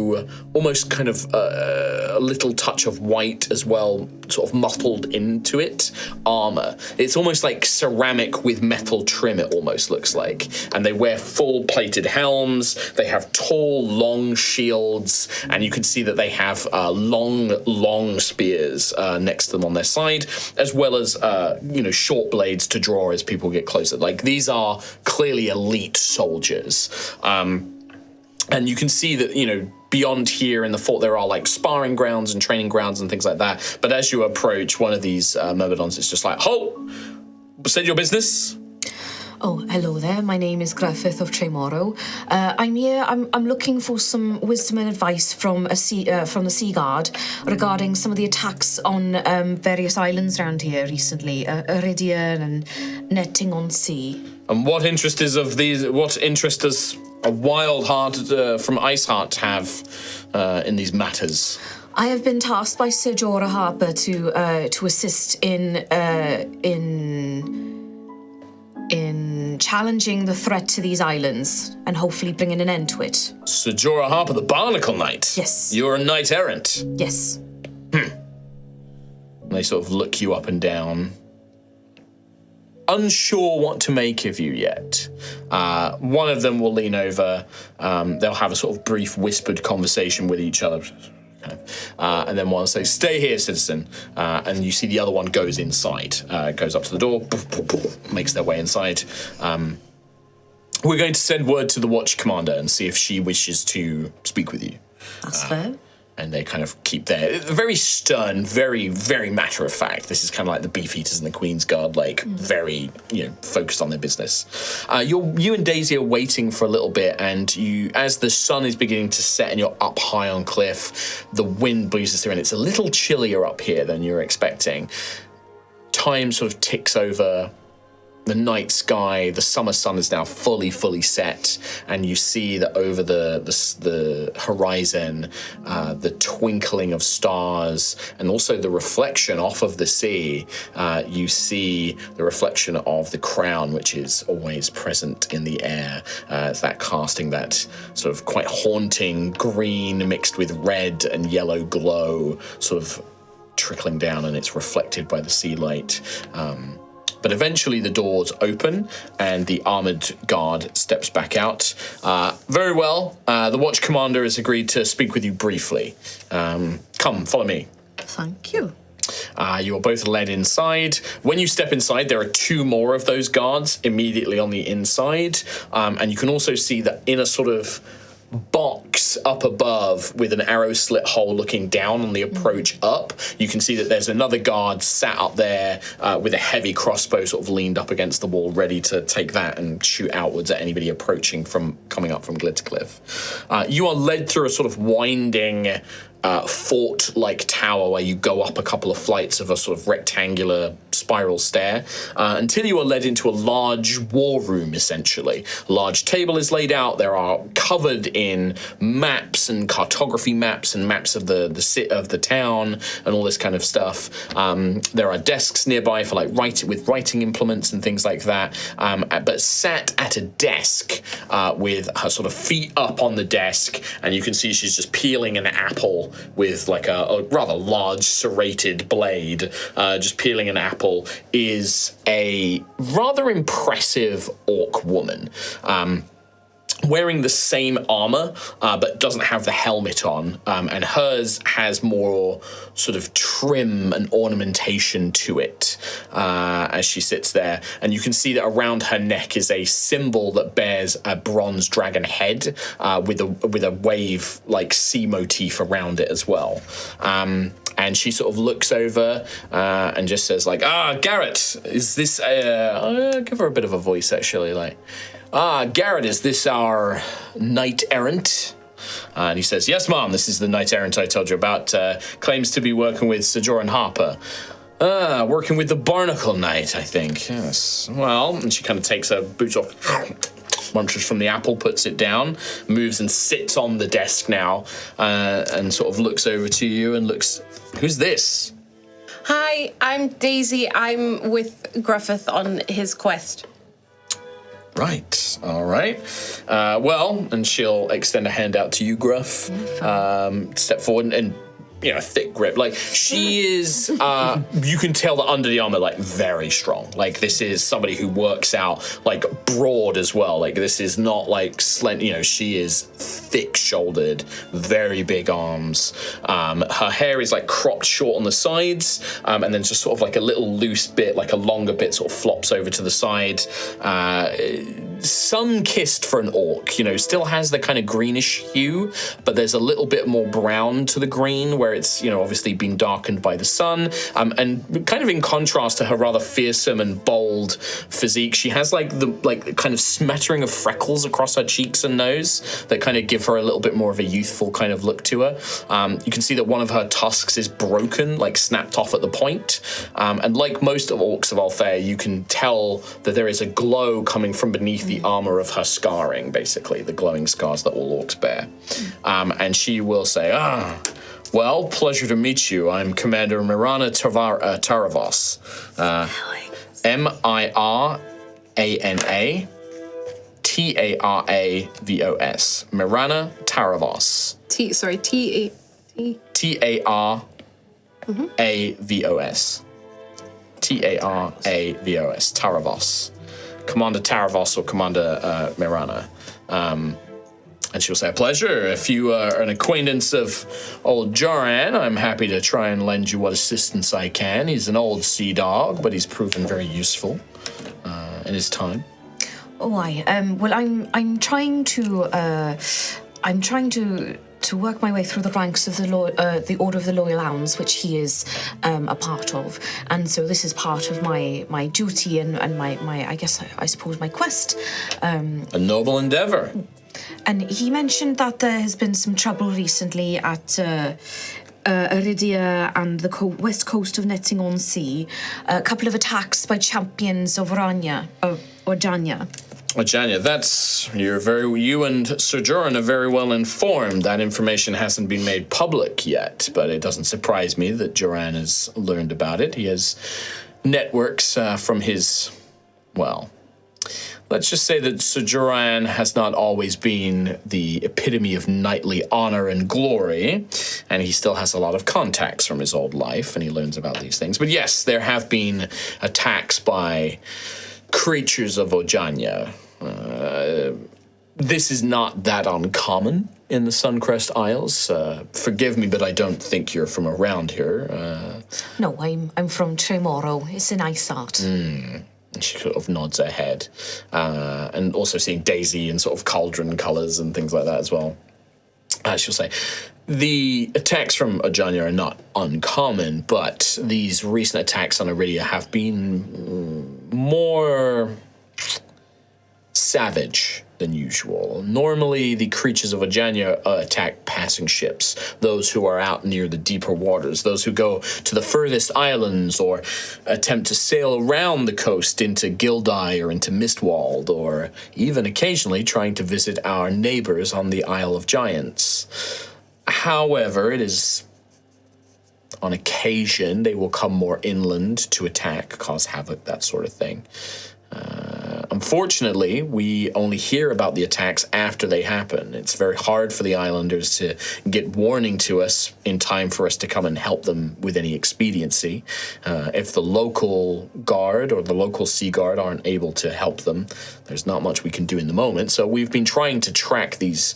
almost kind of a little touch of white as well, sort of mottled into it, armor. It's almost like ceramic with metal trim, it almost looks like. And they wear full plated helms, they have tall, long shields, and you can see that they have long spears next to them on their side, as well as, short blades to draw as people get closer. Like, these are clearly elite soldiers. And you can see that, beyond here in the fort, there are like sparring grounds and training grounds and things like that. But as you approach one of these myrmidons, it's just like, halt! Said your business? Oh, hello there. My name is Griffith of Tremoro. I'm here. I'm looking for some wisdom and advice from the Sea Guard regarding some of the attacks on various islands around here recently, Iridian and Netting on Sea. And what interest does a Wild Heart from Iceheart have in these matters? I have been tasked by Sir Jorah Harper to assist in challenging the threat to these islands and hopefully bringing an end to it. Sir Jorah Harper, the Barnacle Knight? Yes. You're a knight errant? Yes. And they sort of look you up and down, unsure what to make of you yet. One of them will lean over. They'll have a sort of brief whispered conversation with each other. And then one will say, "Stay here, citizen." And you see the other one goes inside, goes up to the door, makes their way inside. We're going to send word to the watch commander and see if she wishes to speak with you. That's fair. And they kind of keep their very stern, very, very matter of fact. This is kind of like the Beefeaters and the Queen's Guard, like very, focused on their business. You and Daisy are waiting for a little bit, and as the sun is beginning to set and you're up high on cliff, the wind breezes through, and it's a little chillier up here than you're expecting. Time sort of ticks over. The night sky, the summer sun is now fully set, and you see that over the horizon, the twinkling of stars, and also the reflection off of the sea. You see the reflection of the crown, which is always present in the air. It's that casting that sort of quite haunting green mixed with red and yellow glow, sort of trickling down, and it's reflected by the sea light. But eventually the doors open and the armoured guard steps back out. Very well. The watch commander has agreed to speak with you briefly. Come, follow me. Thank you. You are both led inside. When you step inside, there are two more of those guards immediately on the inside. And you can also see that in a sort of box up above with an arrow slit hole looking down on the approach up, you can see that there's another guard sat up there with a heavy crossbow sort of leaned up against the wall, ready to take that and shoot outwards at anybody coming up from Glittercliff. You are led through a sort of winding fort-like tower where you go up a couple of flights of a sort of rectangular spiral stair until you are led into a large war room, essentially. A large table is laid out. There are covered in maps and cartography maps and maps of the town and all this kind of stuff. There are desks nearby for like writing implements and things like that. But sat at a desk with her sort of feet up on the desk, and you can see she's just peeling an apple with like a rather large serrated blade, just peeling an apple, is a rather impressive orc woman. wearing the same armor, but doesn't have the helmet on, and hers has more sort of trim and ornamentation to it as she sits there. And you can see that around her neck is a symbol that bears a bronze dragon head with a wave-like sea motif around it as well. And she sort of looks over and just says, like, Garrett, is this... I'll give her a bit of a voice, actually, like... Garrett, is this our knight errant? And he says, yes, Mom, this is the knight errant I told you about. Claims to be working with Sir Joran Harper. Working with the Barnacle Knight, I think. Yes. Well, and she kind of takes her boots off, munches from the apple, puts it down, moves and sits on the desk now, and sort of looks over to you and looks, who's this? Hi, I'm Daisy. I'm with Griffith on his quest. Right, all right. Well, and she'll extend a hand out to you, Gruff. Step forward and thick grip. Like, she is, you can tell that under the armor, like, very strong. Like, this is somebody who works out, like, broad as well. Like, this is not, like, slender, she is thick-shouldered, very big arms. Her hair is, like, cropped short on the sides, and then just sort of, like, a little loose bit, like a longer bit sort of flops over to the side. Sun-kissed for an orc, still has the kind of greenish hue, but there's a little bit more brown to the green, where it's, obviously been darkened by the sun. And kind of in contrast to her rather fearsome and bold physique, she has like kind of smattering of freckles across her cheeks and nose that kind of give her a little bit more of a youthful kind of look to her. You can see that one of her tusks is broken, like snapped off at the point. And like most of orcs of Altheya, you can tell that there is a glow coming from beneath the armor of her scarring, basically, the glowing scars that all orcs bear. And she will say, well, pleasure to meet you. I'm Commander Mirana Taravos. Mirana Taravos. Mirana Taravos. Taravos. Taravos. Taravos. Commander Taravos or Commander Mirana. And she'll say, a pleasure. If you are an acquaintance of old Joran, I'm happy to try and lend you what assistance I can. He's an old sea dog, but he's proven very useful in his time. Oh, well, I'm trying to work my way through the ranks of the Order of the Loyal Hounds, which he is a part of, and so this is part of my duty and my I suppose my quest. A noble endeavor. And he mentioned that there has been some trouble recently at Iridia and the west coast of Netting-on-Sea. A couple of attacks by champions of Janya. Janya, you and Sir Joran are very well informed. That information hasn't been made public yet, but it doesn't surprise me that Joran has learned about it. He has networks from his, let's just say that Sir Joran has not always been the epitome of knightly honor and glory, and he still has a lot of contacts from his old life, and he learns about these things. But yes, there have been attacks by creatures of Ojanya. This is not that uncommon in the Suncrest Isles. Forgive me, but I don't think you're from around here. No, I'm from Tremoro. It's an ice art. And she sort of nods her head. And also seeing Daisy in sort of cauldron colours and things like that as well. She'll say, the attacks from Ojanya are not uncommon, but these recent attacks on Iridia have been more savage than usual. Normally, the creatures of Ojanya attack passing ships, those who are out near the deeper waters, those who go to the furthest islands or attempt to sail around the coast into Gildai or into Mistwald, or even occasionally trying to visit our neighbors on the Isle of Giants. However, it is on occasion they will come more inland to attack, cause havoc, that sort of thing. Unfortunately, we only hear about the attacks after they happen. It's very hard for the islanders to get warning to us in time for us to come and help them with any expediency. If the local guard or the local sea guard aren't able to help them, there's not much we can do in the moment. So we've been trying to track these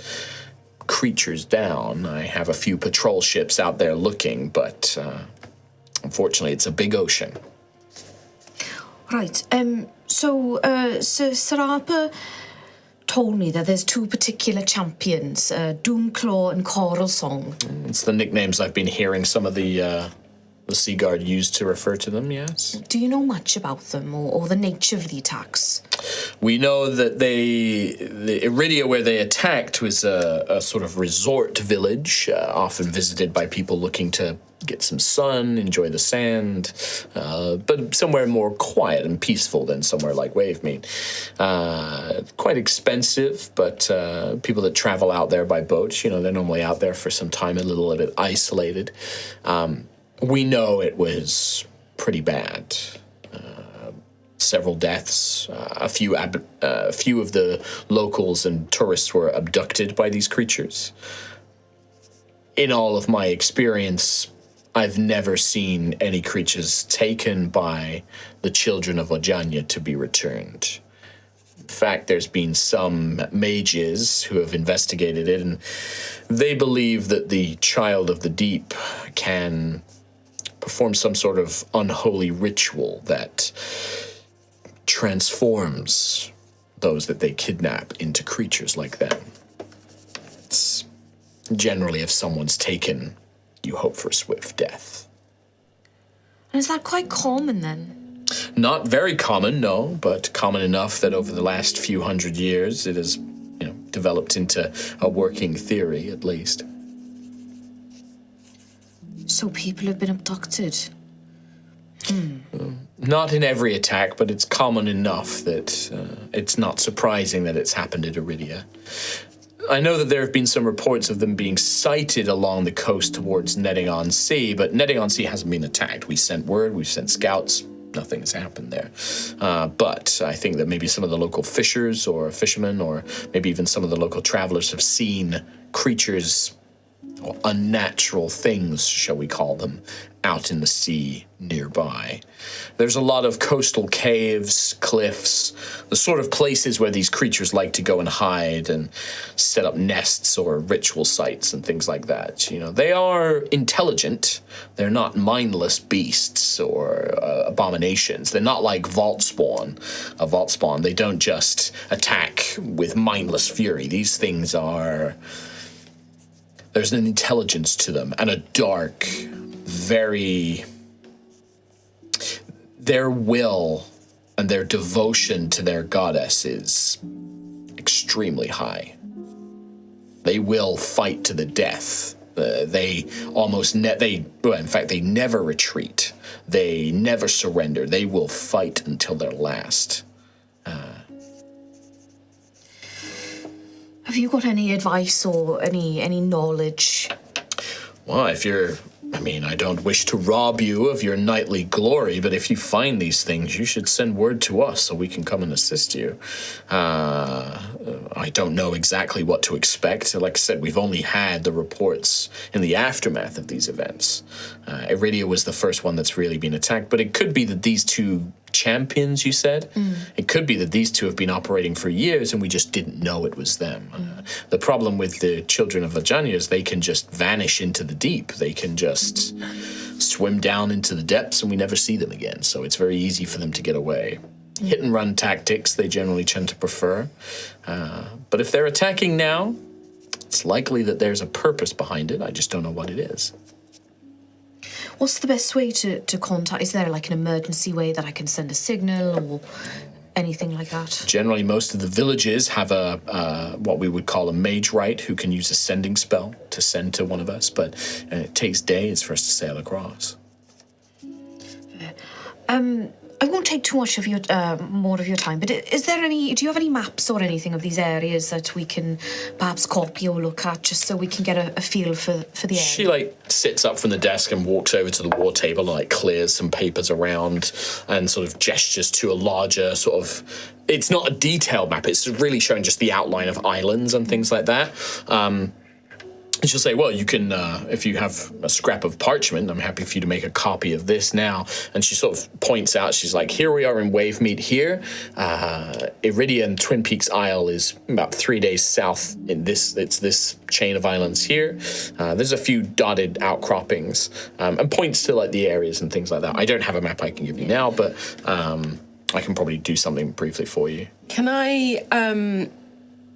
creatures down. I have a few patrol ships out there looking, but unfortunately it's a big ocean. Right, so Sarapa told me that there's two particular champions, Doomclaw and Coral Song. It's the nicknames I've been hearing some of the Sea Guard used to refer to them, yes. Do you know much about them or the nature of the attacks? We know that the Iridia where they attacked was a sort of resort village, often visited by people looking to get some sun, enjoy the sand, but somewhere more quiet and peaceful than somewhere like Wavemead. Quite expensive, but people that travel out there by boat, they're normally out there for some time, a little bit isolated. We know it was pretty bad. Several deaths. A few of the locals and tourists were abducted by these creatures. In all of my experience, I've never seen any creatures taken by the children of Ojanya to be returned. In fact, there's been some mages who have investigated it, and they believe that the Child of the Deep can perform some sort of unholy ritual that transforms those that they kidnap into creatures like them. It's generally, if someone's taken, you hope for a swift death. And is that quite common then? Not very common, no, but common enough that over the last few hundred years it has, developed into a working theory, at least. So people have been abducted. Not in every attack, but it's common enough that it's not surprising that it's happened at Iridia. I know that there have been some reports of them being sighted along the coast towards Netting-on-Sea, but Netting-on-Sea hasn't been attacked. We sent word, we've sent scouts, nothing has happened there. But I think that maybe some of the local fishers or fishermen, or maybe even some of the local travelers have seen creatures, or unnatural things, shall we call them, out in the sea nearby. There's a lot of coastal caves, cliffs, the sort of places where these creatures like to go and hide and set up nests or ritual sites and things like that. They are intelligent. They're not mindless beasts or abominations. They're not like Vault Spawn. A Vault Spawn, they don't just attack with mindless fury. These things are... There's an intelligence to them and a dark, very... Their will and their devotion to their goddess is extremely high. They will fight to the death. They never retreat. They never surrender. They will fight until their last. Have you got any advice or any knowledge? Well, I don't wish to rob you of your knightly glory, but if you find these things, you should send word to us so we can come and assist you. I don't know exactly what to expect. Like I said, we've only had the reports in the aftermath of these events. Iridia was the first one that's really been attacked, but it could be that these two champions, you said? It could be that these two have been operating for years and we just didn't know it was them. The problem with the children of Vajanya is they can just vanish into the deep. They can just swim down into the depths and we never see them again. So it's very easy for them to get away. Hit and run tactics they generally tend to prefer. But if they're attacking now, it's likely that there's a purpose behind it. I just don't know what it is. What's the best way to contact? Is there like an emergency way that I can send a signal or anything like that? Generally, most of the villages have what we would call a mage right who can use a sending spell to send to one of us, but it takes days for us to sail across. I won't take too much of your more of your time, but do you have any maps or anything of these areas that we can perhaps copy or look at, just so we can get a feel for the area? She sits up from the desk and walks over to the war table and clears some papers around and sort of gestures to a larger sort of it's not a detailed map. It's really showing just the outline of islands and things like that. And she'll say, well, you can, if you have a scrap of parchment, I'm happy for you to make a copy of this now. And she sort of points out, she's like, here we are in Wavemeet here. Iridia and Twin Peaks Isle is about 3 days south in this, it's this chain of islands here. There's a few dotted outcroppings and points to like the areas and things like that. I don't have a map I can give you now, but I can probably do something briefly for you. Can I,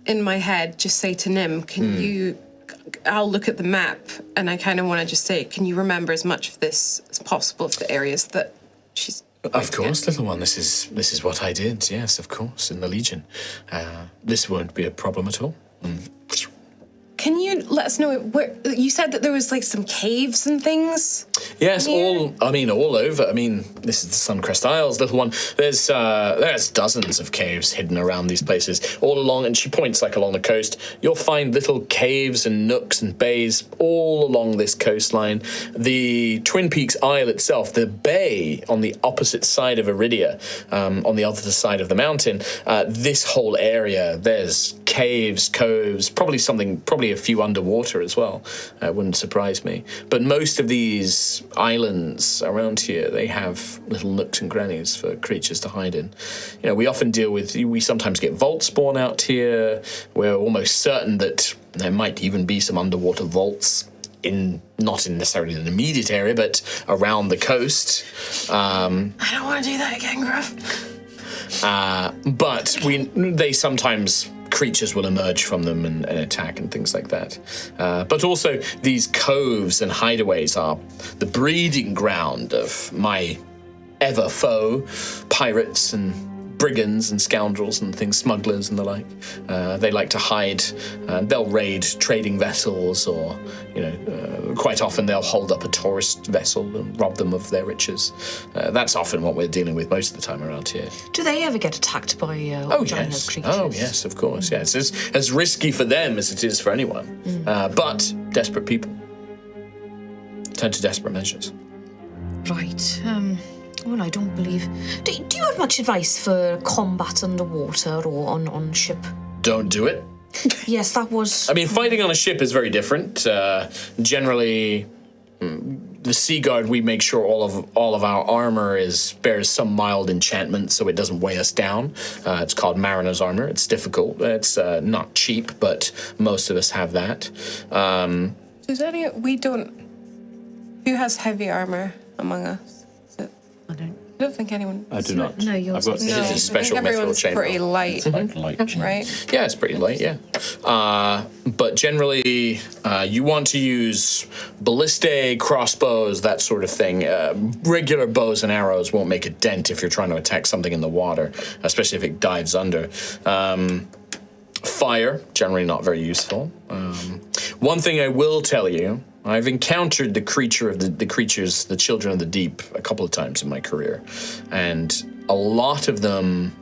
in my head, just say to Nim, can you... I'll look at the map and I kind of want to just say, can you remember as much of this as possible of the areas that she's... Of course, little one. This is what I did. Yes, of course, in the Legion. This won't be a problem at all. Can you let us know where... You said that there was like some caves and things? Yes, all over. I mean, this is the Suncrest Isles, little one. There's dozens of caves hidden around these places, all along, and she points like along the coast. You'll find little caves and nooks and bays all along this coastline. The Twin Peaks Isle itself, the bay on the opposite side of Iridia, on the other side of the mountain, this whole area, there's caves, coves, probably a few underwater as well. Wouldn't surprise me. But most of these islands around here, they have little nooks and crannies for creatures to hide in. You know, we sometimes get vault spawn out here. We're almost certain that there might even be some underwater vaults not in necessarily an immediate area, but around the coast. I don't want to do that again, Gruff. But they sometimes... creatures will emerge from them and attack and things like that. But also, these coves and hideaways are the breeding ground of my ever foe, pirates and brigands and scoundrels and things, smugglers and the like. They like to hide. They'll raid trading vessels, or quite often they'll hold up a tourist vessel and rob them of their riches. That's often what we're dealing with most of the time around here. Do they ever get attacked by yes. creatures? Oh yes, of course. Yes, it's as risky for them as it is for anyone. But desperate people turn to desperate measures. Right. Well, I don't believe... Do you have much advice for combat underwater or on ship? Don't do it. Yes, that was... I mean, fighting on a ship is very different. Generally, the Sea Guard, we make sure all of our armor bears some mild enchantment, so it doesn't weigh us down. It's called Mariner's Armor. It's difficult. It's not cheap, but most of us have that. Who has heavy armor among us? I don't think anyone... I do not. No, yours I've got This is a special I think everyone's mithril chamber. pretty light, light. right? Yeah, it's pretty light, yeah. But generally, you want to use ballistae, crossbows, that sort of thing. Regular bows and arrows won't make a dent if you're trying to attack something in the water, especially if it dives under. Fire, generally not very useful. One thing I will tell you, I've encountered the creatures, the children of the deep, a couple of times in my career. And a lot of them,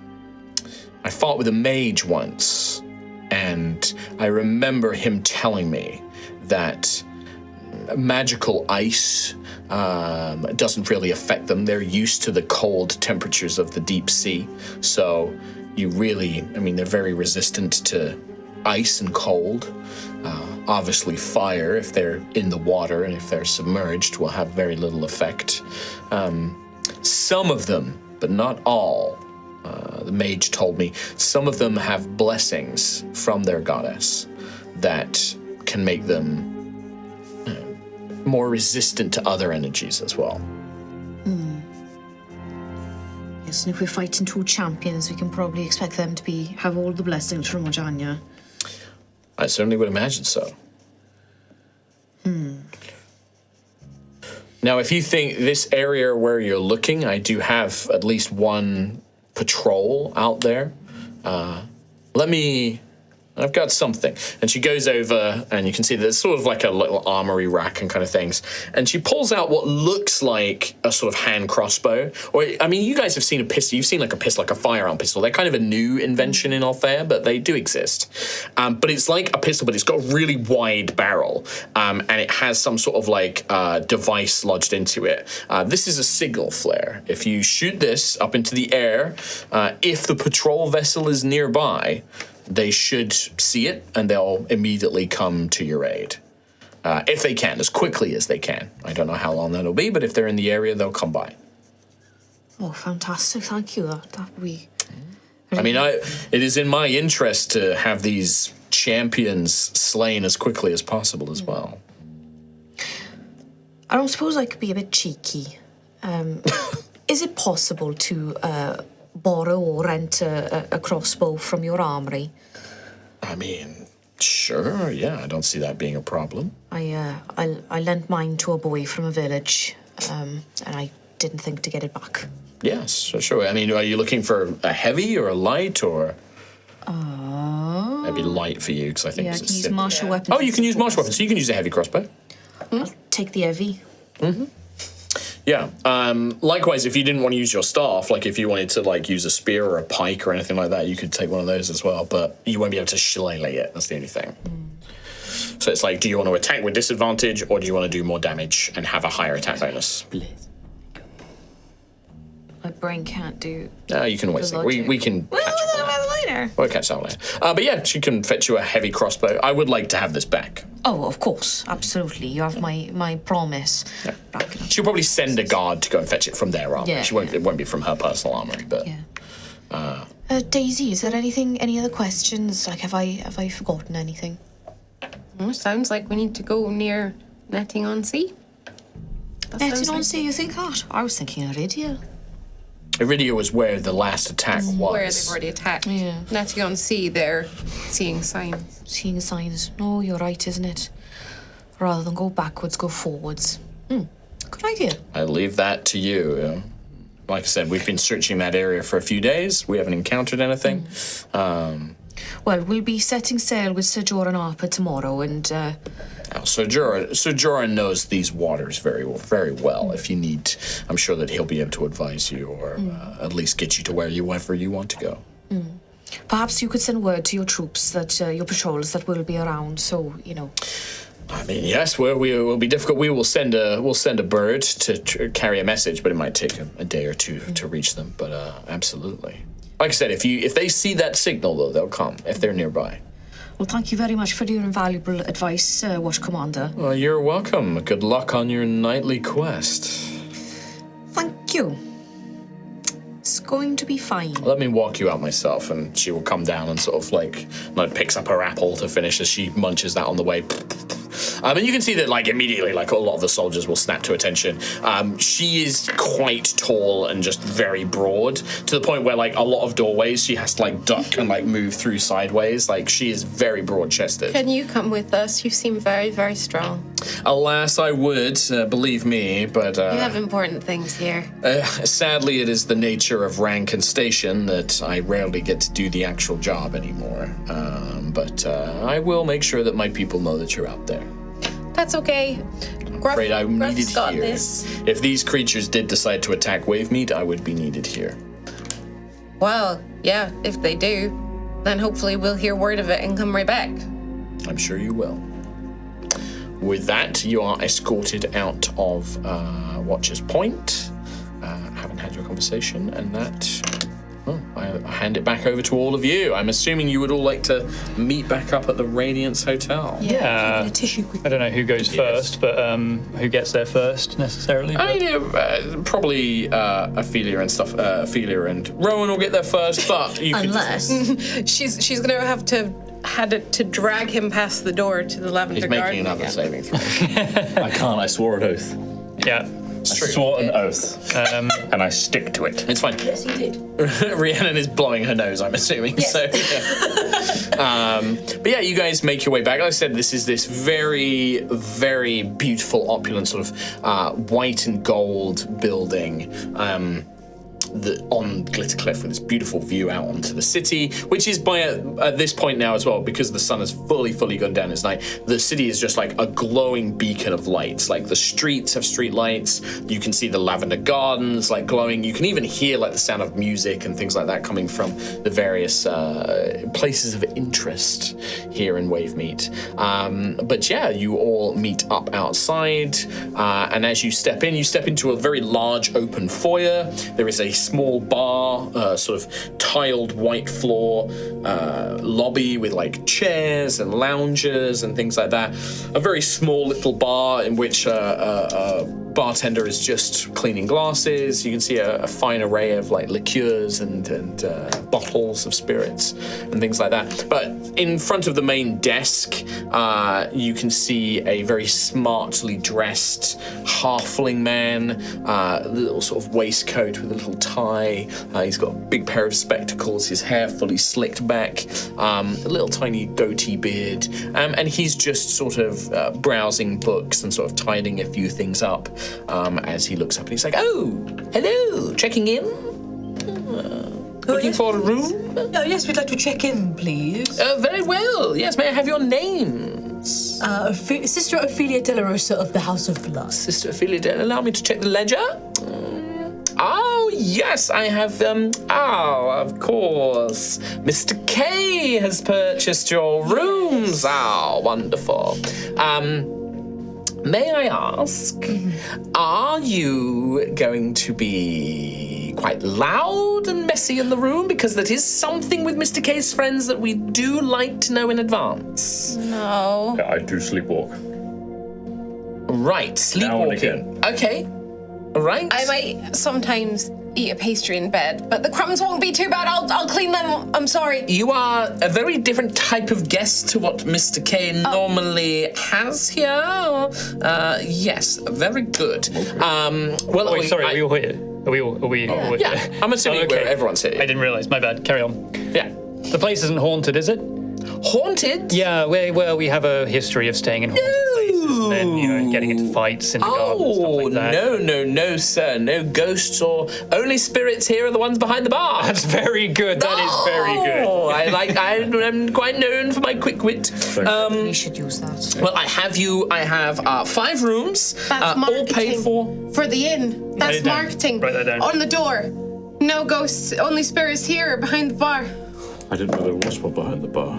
I fought with a mage once, and I remember him telling me that magical ice doesn't really affect them. They're used to the cold temperatures of the deep sea. So they're very resistant to ice and cold. Obviously, fire, if they're in the water and if they're submerged, will have very little effect. Some of them, but not all, the mage told me, some of them have blessings from their goddess that can make them more resistant to other energies as well. Yes, and if we're fighting two champions, we can probably expect them to have all the blessings from Ojanya. I certainly would imagine so. Now, if you think this area where you're looking, I do have at least one patrol out there. Let me I've got something. And she goes over, and you can see there's sort of like a little armory rack and kind of things. And she pulls out what looks like a sort of hand crossbow. Or, I mean, you guys have seen a pistol. You've seen like a pistol, like a firearm pistol. They're kind of a new invention in Altheya, but they do exist. But it's like a pistol, but it's got a really wide barrel. And it has some sort of like device lodged into it. This is a signal flare. If you shoot this up into the air, if the patrol vessel is nearby, they should see it, and they'll immediately come to your aid. If they can, as quickly as they can. I don't know how long that'll be, but if they're in the area, they'll come by. Oh, fantastic. Thank you. That would be... I mean, it is in my interest to have these champions slain as quickly as possible as well. I don't suppose I could be a bit cheeky. Is it possible to borrow or rent a crossbow from your armory? I mean, sure, yeah, I don't see that being a problem. I lent mine to a boy from a village, and I didn't think to get it back. Yes, sure. I mean, are you looking for a heavy or a light, or... Maybe light for you, because I think Yeah, I it's can use simple. martial weapons. Oh, you can use martial weapons, so you can use a heavy crossbow. I'll take the heavy. Yeah. Likewise, if you didn't want to use your staff, like if you wanted to like use a spear or a pike or anything like that, you could take one of those as well, but you won't be able to shillelagh it. That's the only thing. So it's like, do you want to attack with disadvantage, or do you want to do more damage and have a higher attack bonus? My brain can't do... You can wait. We can Well, catch up on that. later. We'll catch up later. But yeah, she can fetch you a heavy crossbow. I would like to have this back. Oh, of course. Absolutely. You have my promise. Yeah. Back it up. She'll probably send a guard to go and fetch it from their armory. Yeah, It won't be from her personal armory, but... Yeah. Daisy, is there any other questions? Like, have I forgotten anything? Oh, sounds like we need to go near Netting on Sea. Netting on Sea, you think that? I was thinking Iridia. Iridia was where the last attack was. Where they've already attacked. Yeah. Netting on Sea, they're seeing signs. Seeing signs. No, you're right, isn't it? Rather than go backwards, go forwards. Good idea. I leave that to you. Like I said, we've been searching that area for a few days. We haven't encountered anything. Well, we'll be setting sail with Sir Joran Harper tomorrow, and Sir Joran knows these waters very, very well. If you need, I'm sure that he'll be able to advise you, or at least get you to wherever you want to go. perhaps you could send word to your troops that your patrols that will be around. So I mean, yes, we will be difficult. We'll send a bird to carry a message, but it might take a day or two to reach them. But absolutely, like I said, if they see that signal, though, they'll come if they're nearby. Well, thank you very much for your invaluable advice, Watch Commander. Well, you're welcome. Good luck on your nightly quest. Thank you. It's going to be fine. Let me walk you out myself, and she will come down and sort of like picks up her apple to finish as she munches that on the way. And you can see that immediately a lot of the soldiers will snap to attention. She is quite tall and just very broad, to the point where a lot of doorways she has to duck and move through sideways. She is very broad-chested. Can you come with us? You seem very, very strong. Alas, I would, believe me, but... you have important things here. Sadly, it is the nature of rank and station that I rarely get to do the actual job anymore. But I will make sure that my people know that you're out there. That's okay. I'm afraid I'm needed got here. This. If these creatures did decide to attack Wavemeat, I would be needed here. Well, yeah, if they do, then hopefully we'll hear word of it and come right back. I'm sure you will. With that, you are escorted out of Watcher's Point, having had your conversation, and that... Well, I hand it back over to all of you. I'm assuming you would all like to meet back up at the Radiance Hotel. Yeah. I don't know who goes first, but who gets there first necessarily. I mean, probably Ophelia and stuff. Ophelia and Rowan will get there first, but you could Unless... She's gonna have to drag him past the door to the Lavender He's Garden. making another saving throw. I can't. I swore an oth. Yeah. I swore an oath, and I stick to it. It's fine. Yes, you did. Rhiannon is blowing her nose, I'm assuming. Yes. So, yeah. But yeah, you guys make your way back. Like I said, this is this very, very beautiful, opulent sort of white and gold building. on Glitter Cliff with this beautiful view out onto the city, which is at this point now as well, because the sun has fully gone down, it's night. The city is just like a glowing beacon of lights. Like the streets have street lights. You can see the lavender gardens like glowing. You can even hear like the sound of music and things like that coming from the various places of interest here in Wavemeet. But yeah, you all meet up outside, and as you step into a very large open foyer. There is a small bar, sort of tiled white floor lobby with like chairs and lounges and things like that. A very small little bar in which a bartender is just cleaning glasses. You can see a fine array of like liqueurs and bottles of spirits and things like that. But in front of the main desk, you can see a very smartly dressed halfling man, a little sort of waistcoat with a little tie. He's got a big pair of spectacles, his hair fully slicked back, a little tiny goatee beard, and he's just sort of browsing books and sort of tidying a few things up as he looks up and he's like, "Oh, hello, checking in? Looking for a room? Yes, we'd like to check in, please. Very well. Yes, may I have your names? Sister Ophelia De La Rosa of the House of Blood. Sister Ophelia, allow me to check the ledger. Oh, yes, I have, of course. Mr. K has purchased your rooms. Oh, wonderful. May I ask, are you going to be quite loud and messy in the room? Because that is something with Mr. K's friends that we do like to know in advance. No. I do sleepwalk. Right, sleepwalking. Okay. All right. I might sometimes eat a pastry in bed, but the crumbs won't be too bad. I'll clean them. I'm sorry. You are a very different type of guest to what Mr. K normally has here. Yes, very good. Well, Wait, sorry, are we all here? Are we all yeah, here? I'm assuming everyone's here. I didn't realise. My bad. Carry on. Yeah. The place isn't haunted, is it? Haunted? Yeah, we have a history of staying in haunted places and then, getting into fights in the garden and stuff like that. No, sir. No ghosts or only spirits here are the ones behind the bar. That's very good. That is very good. Oh, I'm quite known for my quick wit. We should use that. Well, I have 5 rooms, That's all paid for. For the inn. That's it down. marketing. Write that down. On the door. No ghosts, only spirits here behind the bar. I didn't know there was one behind the bar.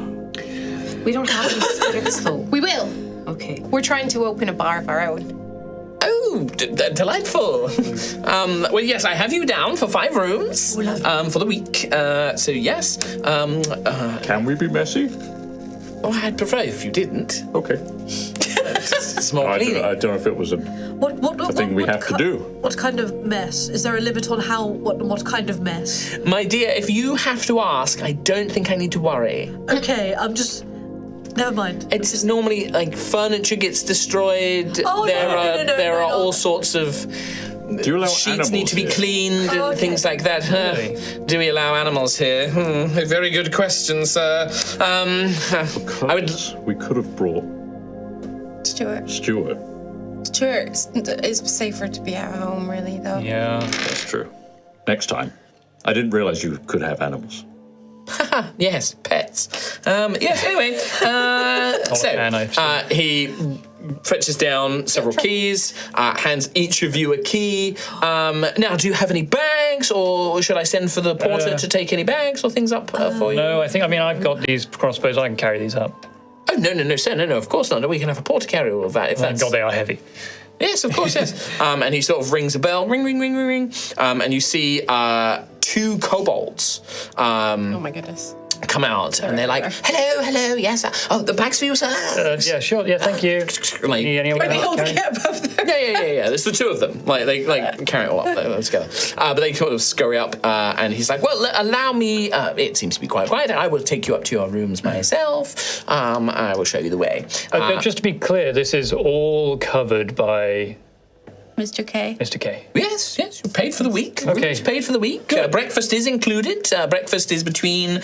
We don't have any spirits though. We will. Okay. We're trying to open a bar of our own. Oh, delightful. Well, yes, I have you down for 5 rooms for the week. So yes. Can we be messy? Oh, I'd prefer if you didn't. Okay. It's more I cleaning. don't know if it was a thing we have to do. What kind of mess? Is there a limit on what kind of mess? My dear, if you have to ask, I don't think I need to worry. Okay, never mind. It's normally like furniture gets destroyed. Oh, there are no. all sorts of Do you allow sheets animals need to be here? cleaned and okay. things like that. Really? Do we allow animals here? A very good question, sir. We could have brought Stuart. Stuart. Stuart is safer to be at home, really, though. Yeah. That's true. Next time. I didn't realize you could have animals. Yes, pets. Yes, anyway. So, he fetches down several keys, hands each of you a key. Now, do you have any bags, or should I send for the porter to take any bags or things up for you? No, I've got these crossbows. I can carry these up. Oh, no, sir, no, of course not. No, we can have a porter carry all of that. If Thank God they are heavy. Yes, of course, yes. And he sort of rings a bell, ring, ring, ring, ring, ring. And you see 2 kobolds. Oh my goodness. Come out, and they're like, hello, yes. Oh, the bags for you, sir? Yeah, sure. Yeah, thank you. Like, Any other yeah. There's the 2 of them. Like they carry it all up together. But they sort of scurry up, and he's like, "Well, allow me. It seems to be quite quiet. I will take you up to your rooms myself. I will show you the way." Just to be clear, this is all covered by Mr. K. Mr. K. Yes, you're paid for the week. Okay. Rooms paid for the week. Breakfast is included. Breakfast is between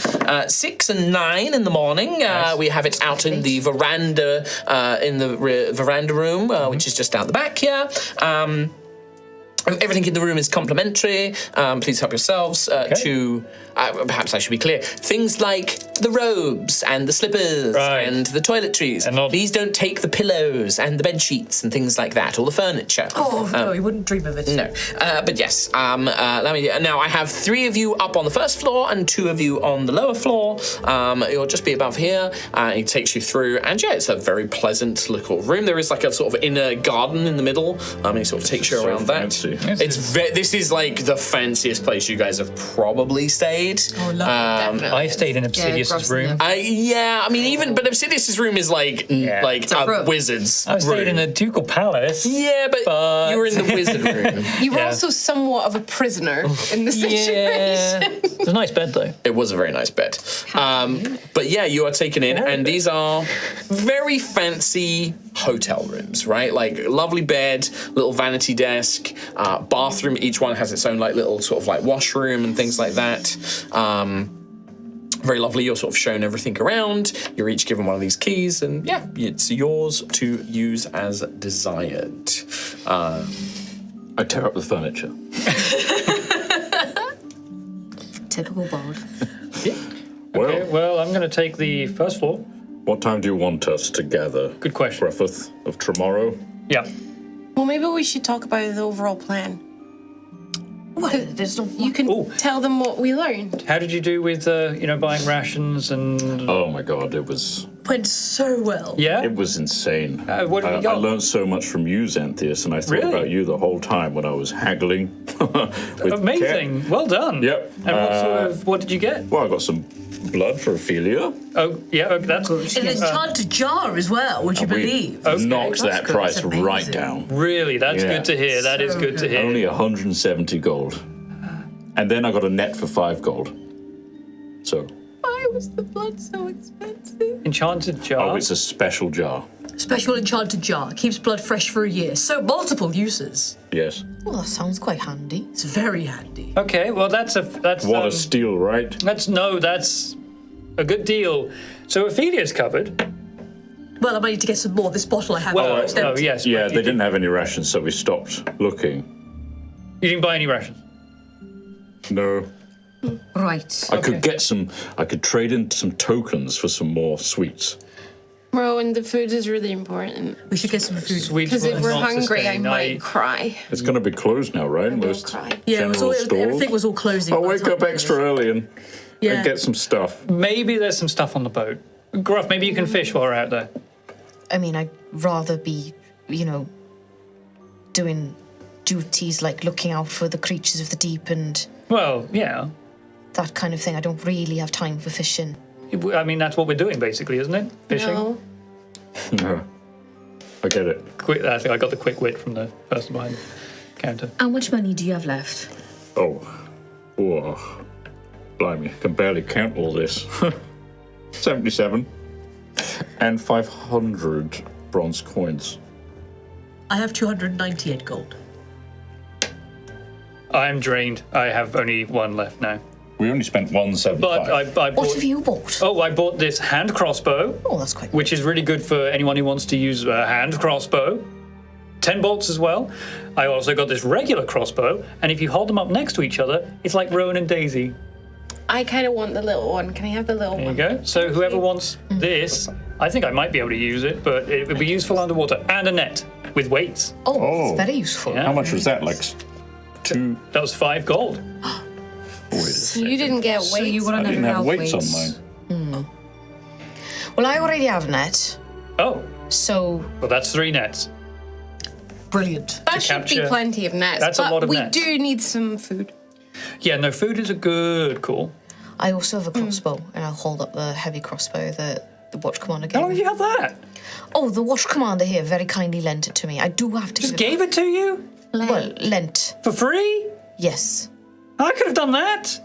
6 and 9 in the morning. Nice. We have it out in the veranda, veranda room, which is just out the back here. Everything in the room is complimentary. Please help yourselves to, perhaps I should be clear, things like the robes and the slippers and the toiletries. And please don't take the pillows and the bed sheets and things like that, or the furniture. Oh, no, you wouldn't dream of it. No, but yes. Let me. Now I have 3 of you up on the first floor and 2 of you on the lower floor. You'll just be above here. It takes you through, and yeah, it's a very pleasant little room. There is like a sort of inner garden in the middle. He sort of takes you So around fancy. This is like the fanciest place you guys have probably stayed. Oh, lovely. I stayed in Obsidious' room. Yeah, I mean, but Obsidious' room is like room. wizard's I stayed room. in a ducal palace. Yeah, but you were in the wizard room. You were Yeah. also somewhat of a prisoner in the situation. Yeah. It's a nice bed, though. It was a very nice bed. But yeah, you are taken in, and these are very fancy hotel rooms, right? Like lovely bed, little vanity desk, bathroom. Each one has its own like little sort of like washroom and things like that. Very lovely. You're sort of shown everything around. You're each given one of these keys, and yeah, it's yours to use as desired. I tear up the furniture. Typical bard. Well, Okay, well, I'm going to take the first floor. what time do you want us to gather? Good question. Griffith of tomorrow? Yeah. Well, maybe we should talk about the overall plan. Well, there's no. You can tell them what we learned. How did you do with, buying rations and... Oh my god, it was Went so well. Yeah? it was insane. what have you I got? learned so much from you, Xanthius, and I thought Really? about you the whole time when I was haggling. with Amazing. Well done. Yep. And what did you get? Well, I got some blood for Ophelia. Oh, yeah, that's good. An enchanted jar as well, would you believe? We knocked that good. price That's amazing. right down. Really, that's Yeah. good to hear. That is good to hear. Only 170 gold. And then I got a net for 5 gold. So, Why was the blood so expensive? Enchanted jar. oh, it's a special jar. Special enchanted jar. Keeps blood fresh for a year. So multiple uses. Yes. Well, that sounds quite handy. It's very handy. Okay, well, that's What a steal, right? that's a good deal. So Ophelia's covered. Well, I might need to get some more. This bottle I have. Well, is oh, empty. yes. Yeah, but they you didn't have any rations, so we stopped looking. You didn't buy any rations. No. Right. I could get some, I could trade in some tokens for some more sweets. Bro, and the food is really important. We should get some food. Sweets Because if will we're not hungry, I sustain. might cry. It's going to be closed now, right? Most cry. Yeah, it was all, general stores. everything was all closing. I'll by the wake time up we extra finished. early and Yeah. get some stuff. Maybe there's some stuff on the boat. Gruff, maybe you can fish while we're out there. I mean, I'd rather be, doing duties like looking out for the creatures of the deep and Well, yeah. that kind of thing. I don't really have time for fishing. I mean, that's what we're doing, basically, isn't it? Fishing. No. No. I get it. Quick, I think I got the quick wit from the person behind the counter. How much money do you have left? Oh. Whoa. Blimey, I can barely count all this. 77. And 500 bronze coins. I have 298 gold. I'm drained. I have only one left now. We only spent 175. But I What bought. have you bought? Oh, I bought this hand crossbow, Oh, that's quite good. which is really good for anyone who wants to use a hand crossbow. 10 bolts as well. I also got this regular crossbow, and if you hold them up next to each other, it's like Rowan and Daisy. I kind of want the little one. Can I have the little There you one? go. So whoever wants this, I think I might be able to use it, but it would be useful underwater. And a net with weights. Oh, Oh. it's very useful. Yeah. How much was that? Like 2? That was 5 gold. Wait a So second. you didn't get weights. So you want I to didn't know have weights on mine. Well, I already have a net, Oh, so well, that's 3 nets. Brilliant. That should be capture- plenty of nets. That's a but lot of we nets. do need some food. Yeah, no, food is a good call. I also have a crossbow, and I'll hold up the heavy crossbow that the watch commander How gave long have me. you had that? Oh, the watch commander here very kindly lent it to me. I do have to Just give gave it to you? Well, lent. For free? Yes. I could have done that.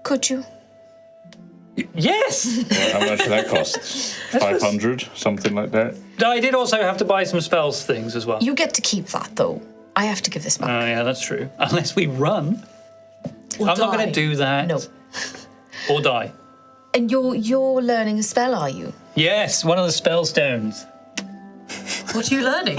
Could you? Yes. How much did that cost? 500? Something like that? I did also have to buy some spells things as well. You get to keep that, though. I have to give this back. Oh, yeah, that's true. Unless we run. Or I'm not die. going to do that. No. Or die. And you're learning a spell, are you? Yes, one of the spell stones. What are you learning?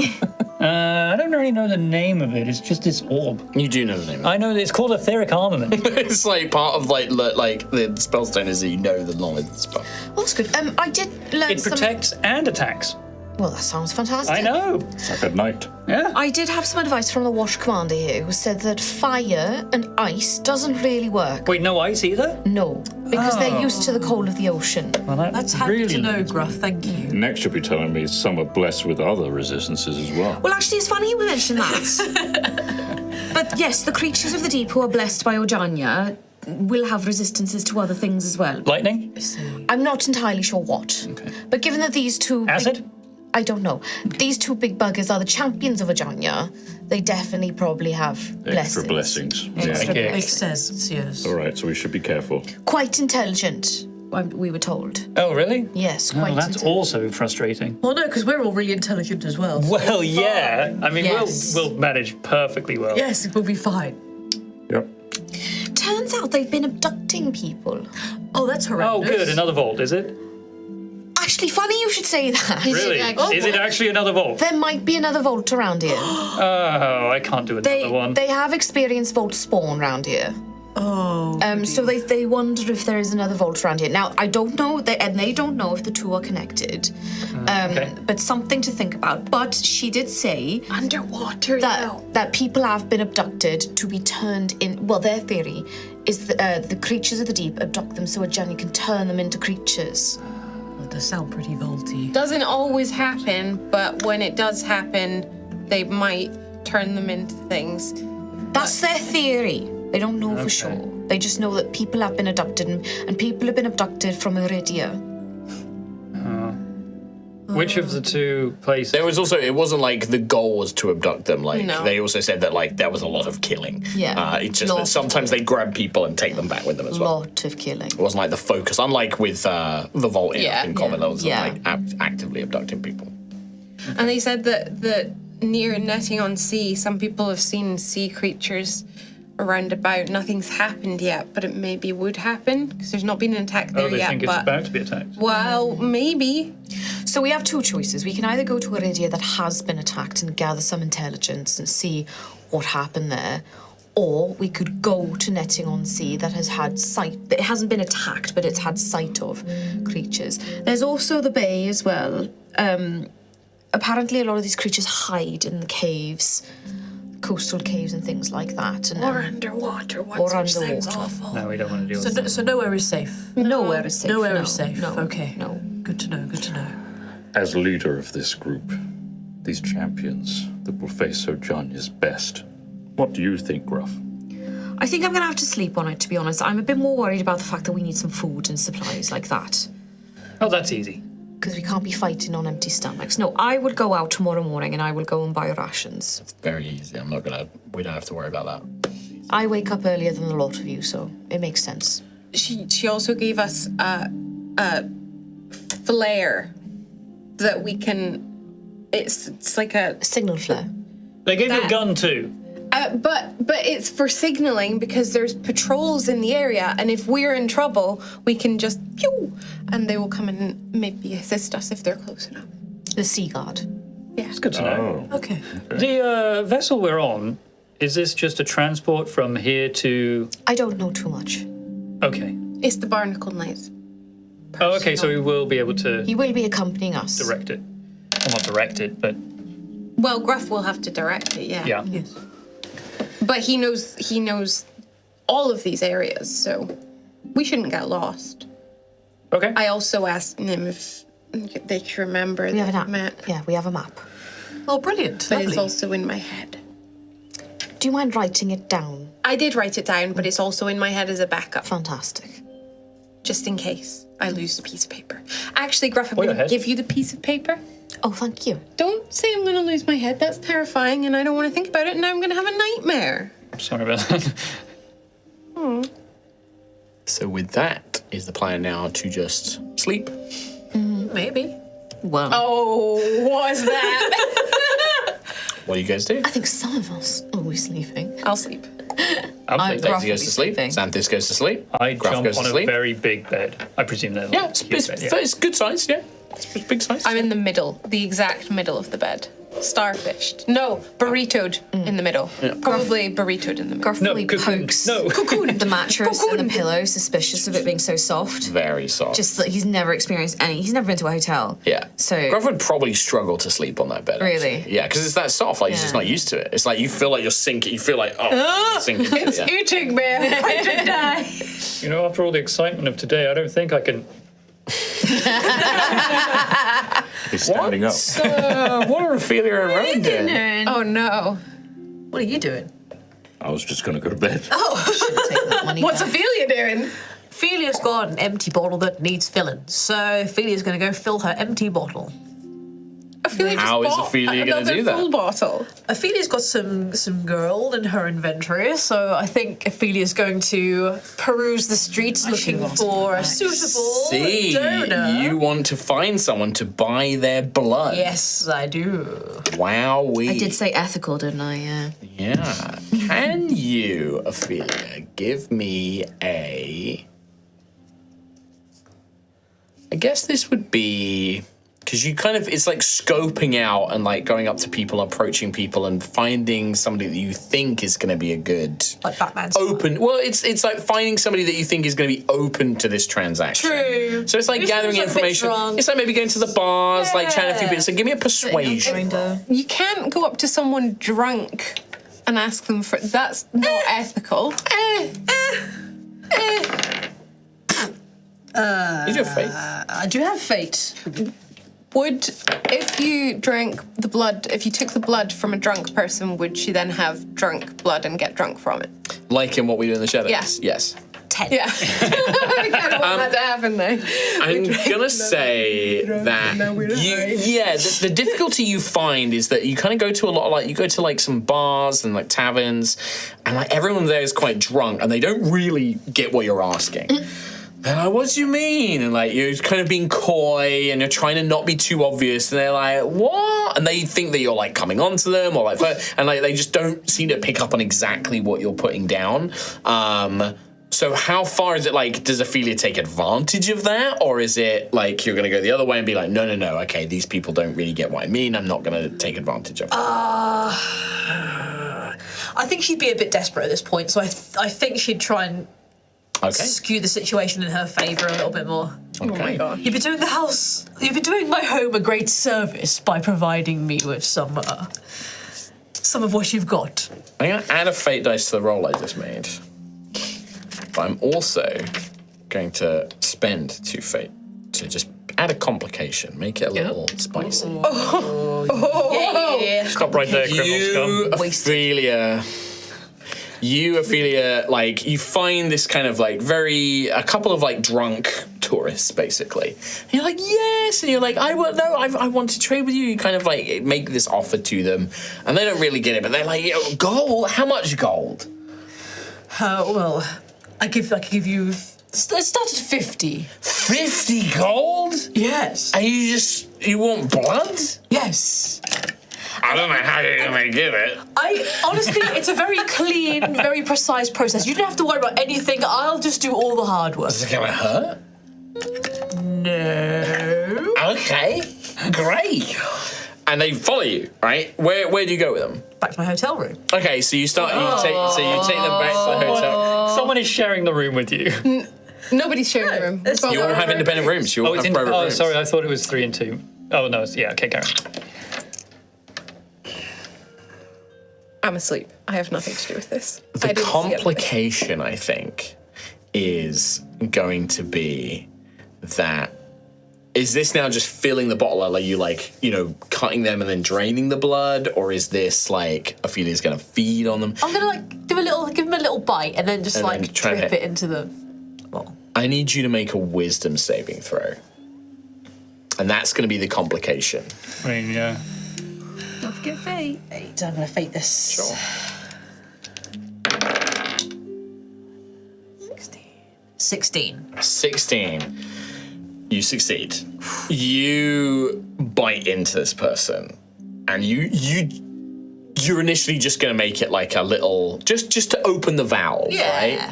I don't really know the name of it. It's just this orb. You do know the name. I know that it's called etheric armament. It's like part of like the spellstone is that you know the knowledge of the spell. Well, that's good. I did learn It protects and attacks. Well, that sounds fantastic. I know. It's like at night. Yeah. I did have some advice from the Wash Commander here who said that fire and ice doesn't really work. Wait, no ice either? No, because they're used to the cold of the ocean. Well, That's handy really to know, limits me. Gruff. Thank you. Next, you'll be telling me some are blessed with other resistances as well. Well, actually, it's funny you mention that. But yes, the creatures of the deep who are blessed by Ojanya will have resistances to other things as well. Lightning? I'm not entirely sure what. Okay. But given that these two... Acid? I don't know. These two big buggers are the champions of Ojanya. They definitely probably have Extra blessings. blessings. Extra Okay. Makes blessings. sense, yes. All right, so we should be careful. Quite intelligent, we were told. Oh, really? Yes, Oh, quite that's intelligent. also frustrating. Well, no, because we're all really intelligent as well. Well, yeah. I mean, Yes. we'll manage perfectly well. Yes, we'll be fine. Yep. Turns out they've been abducting people. Oh, that's Oh, horrendous. good. Another vault, is it? Actually, funny you should say that. Really? Is it actually another vault? There might be another vault around here. Oh, I can't do another one. They have experienced vault spawn around here. Oh. So they wonder if there is another vault around here. Now, I don't know, and they don't know if the two are connected. Okay. But something to think about. But she did say Underwater, that people have been abducted to be turned in. Well, their theory is that the creatures of the deep abduct them so a Jenny can turn them into creatures. That does sound pretty vaulty. Doesn't always happen, but when it does happen, they might turn them into things. That's their theory. They don't know for sure. They just know that people have been abducted, and people have been abducted from Iridia. Which of the two places? There was also, it wasn't like the goal was to abduct them. Like No. they also said that like there was a lot of killing. Yeah. It's just Lot that of sometimes they grab people and take them back with them as well. Lot of killing. It wasn't like the focus, unlike with the Vault Inn Yeah. in Common, that was Yeah. like actively abducting people. And they said that near Netting on Sea, some people have seen sea creatures around about. Nothing's happened yet, but it maybe would happen because there's not been an attack there Oh, they yet. think it's but about to be attacked. well, maybe. So we have two choices. We can either go to Iridia that has been attacked and gather some intelligence and see what happened there, or we could go to Netting on Sea that has had sight. It hasn't been attacked, but it's had sight of creatures. There's also the bay as well. Apparently, a lot of these creatures hide in the caves, coastal caves and things like that. And, Or underwater. Or underwater. awful. No, we don't want to deal with that. So nowhere is safe. nowhere is safe. Nowhere no, is safe. No. Okay. No. Good to know. Good to know. As leader of this group, these champions that will face Ojanya's best, what do you think, Gruff? I think I'm gonna have to sleep on it, to be honest. I'm a bit more worried about the fact that we need some food and supplies like that. Oh, that's easy. Because we can't be fighting on empty stomachs. No, I would go out tomorrow morning and I will go and buy rations. It's very easy. We don't have to worry about that. I wake up earlier than the lot of you, so it makes sense. She also gave us a flare that we can. It's like a. Signal flare. They gave you a That- gun too. But it's for signaling because there's patrols in the area, and if we're in trouble, we can just pew, and they will come and maybe assist us if they're close enough. The Sea Guard. It's good to know. Oh, Okay. The vessel we're on, is this just a transport from here to... I don't know too much. Okay. It's the Barnacle Knights. Oh, okay, so we will be able to He will be accompanying us. direct it. Well, not direct it, but Well, Gruff will have to direct it, yeah. yeah. Yes. But he knows all of these areas, so we shouldn't get lost. Okay. I also asked him if they could remember We have the an map, Yeah, we have a map. Oh, brilliant. but it's Lovely. also in my head. Do you mind writing it down? I did write it down, but it's also in my head as a backup, Fantastic. just in case I lose the piece of paper. Actually, Gruff, I'm Go going to ahead. give you the piece of paper. Oh, thank you. Don't say I'm going to lose my head. That's terrifying, and I don't want to think about it, and I'm going to have a nightmare. Sorry about that. So with that, is the plan now to just sleep? Maybe. Well, Oh, what is that? What do you guys do? I think some of us are always sleeping. I'll sleep. I'm I'm sleeping. Gruff Daisy goes will to be sleep. sleeping. Xanthus goes to sleep. I Gruff jump goes on to a sleep. very big bed. I presume they're Yeah, like it's huge bed, yeah. good size, yeah. It's big size. I'm in the middle, the exact middle of the bed. starfished. No, burritoed in the middle. Probably burritoed in the middle. Garth really pokes the mattress and the pillow, suspicious of it being so soft. Very soft. Just that he's never experienced any. He's never been to a hotel. Yeah. So Gruff would probably struggle to sleep on that bed. Really? Actually. Yeah, because it's that soft. Like he's just not used to it. It's like you feel like you're sinking. You feel like sinking. It's eating me. I could die. You know, after all the excitement of today, I don't think I can. He's standing up. What are Ophelia and Rowan doing? Oh no. What are you doing? I was just going to go to bed. take that money What's back. Ophelia doing? Ophelia's got an empty bottle that needs filling, so Ophelia's going to go fill her empty bottle. Ophelia How is just bought Ophelia gonna another do that? full bottle. Ophelia's got some gold in her inventory, so I think Ophelia's going to peruse the streets looking for a suitable donor. You want to find someone to buy their blood. Yes, I do. Wowee. I did say ethical, didn't I? Yeah. Yeah. Can you, Ophelia, give me a... I guess this would be... Because you kind of, it's like scoping out and like going up to people, approaching people and finding somebody that you think is going to be a good... Like Batman's. Open. Well, it's like finding somebody that you think is going to be open to this transaction. True. So it's like Who's gathering like a bit information. drunk. It's like maybe going to the bars, like chatting to a few people. So give me a persuasion. You can't go up to someone drunk and ask them for. That's not ethical. You do have faith. I do have fate. Would, if you drank the blood, if you took the blood from a drunk person, would she then have drunk blood and get drunk from it? Like in What We Do in the Shadows. Yeah. Yes. 10. Yeah. I kind of want that to happen though. I'm gonna say that the difficulty you find is that you kind of go to a lot of like you go to like some bars and like taverns, and like everyone there is quite drunk and they don't really get what you're asking. They're like, what do you mean? And like you're kind of being coy and you're trying to not be too obvious, and they're like, what? And they think that you're like coming on to them or like, and like they just don't seem to pick up on exactly what you're putting down. So how far is it like, does Ophelia take advantage of that? Or is it like you're going to go the other way and be like, no, okay, these people don't really get what I mean. I'm not going to take advantage of it. I think she'd be a bit desperate at this point, so I think she'd try and skew the situation in her favour a little bit more. Okay. Oh my God. You've been doing my home a great service by providing me with some of what you've got. I'm going to add a fate dice to the roll I just made. But I'm also going to spend 2 fate to just add a complication, make it a little spicy. Yeah. Stop right there, criminal scum. You, Ophelia, like, you find this kind of, like, a couple of, like, drunk tourists, basically. And you're like, yes! And you're like, I want to trade with you. You kind of, like, make this offer to them. And they don't really get it, but they're like, yo, gold? How much gold? Well, I could give you... Let's start at 50. 50 gold? Yes. And you want blood? Yes. I don't know how you're going to give it. Honestly, it's a very clean, very precise process. You don't have to worry about anything. I'll just do all the hard work. Is it going to hurt? No. Okay, great. And they follow you, right? Where do you go with them? Back to my hotel room. Okay, so you take them back to the hotel. Someone is sharing the room with you. Nobody's sharing the room. You all have independent rooms. You all have private rooms. Sorry, I thought it was 3 and 2. Oh no, okay, carry on. I'm asleep. I have nothing to do with this. The complication, I think, is going to be that. Is this now just filling the bottle? Are you cutting them and then draining the blood, or is this like Ophelia's going to feed on them? I'm gonna give them a little bite, and then just drip it into the bottle. I need you to make a wisdom saving throw, and that's going to be the complication. I mean, yeah. Don't forget fate. 8. I'm gonna fate this. Sure. 16. 16. You succeed. You bite into this person, and you're initially just going to make it like a little, just to open the valve, right?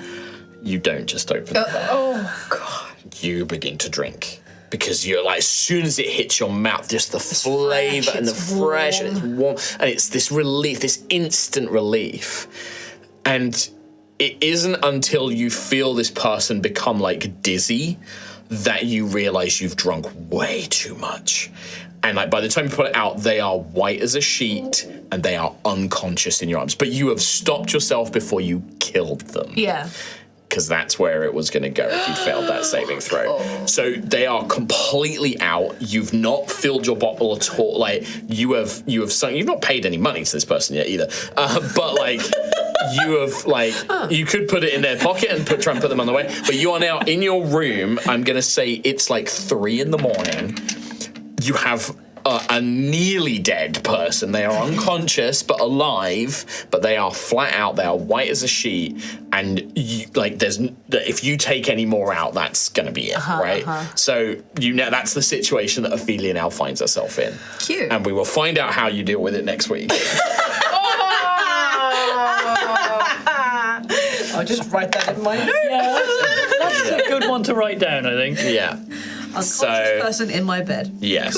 You don't just open the valve. Oh, God. You begin to drink. because you're like, as soon as it hits your mouth, just the flavour and the fresh, and it's warm, and it's this relief, this instant relief. And it isn't until you feel this person become like dizzy that you realise you've drunk way too much. And like by the time you put it out, they are white as a sheet and they are unconscious in your arms. But you have stopped yourself before you killed them. Yeah. Because that's where it was going to go if you'd failed that saving throw. So they are completely out. You've not filled your bottle at all. Like you have sunk. You've not paid any money to this person yet either. But like you have like you could put it in their pocket and try and put them on the way. But you are now in your room. I'm going to say it's like 3 a.m. You have a nearly dead person. They are unconscious but alive, but they are flat out. They are white as a sheet, and you, like there's if you take any more out, that's going to be it, right? So you know that's the situation that Ophelia now finds herself in. Cute. And we will find out how you deal with it next week. I'll just write that in my notes. That's a good one to write down, I think. Yeah. Unconscious person in my bed. Yes.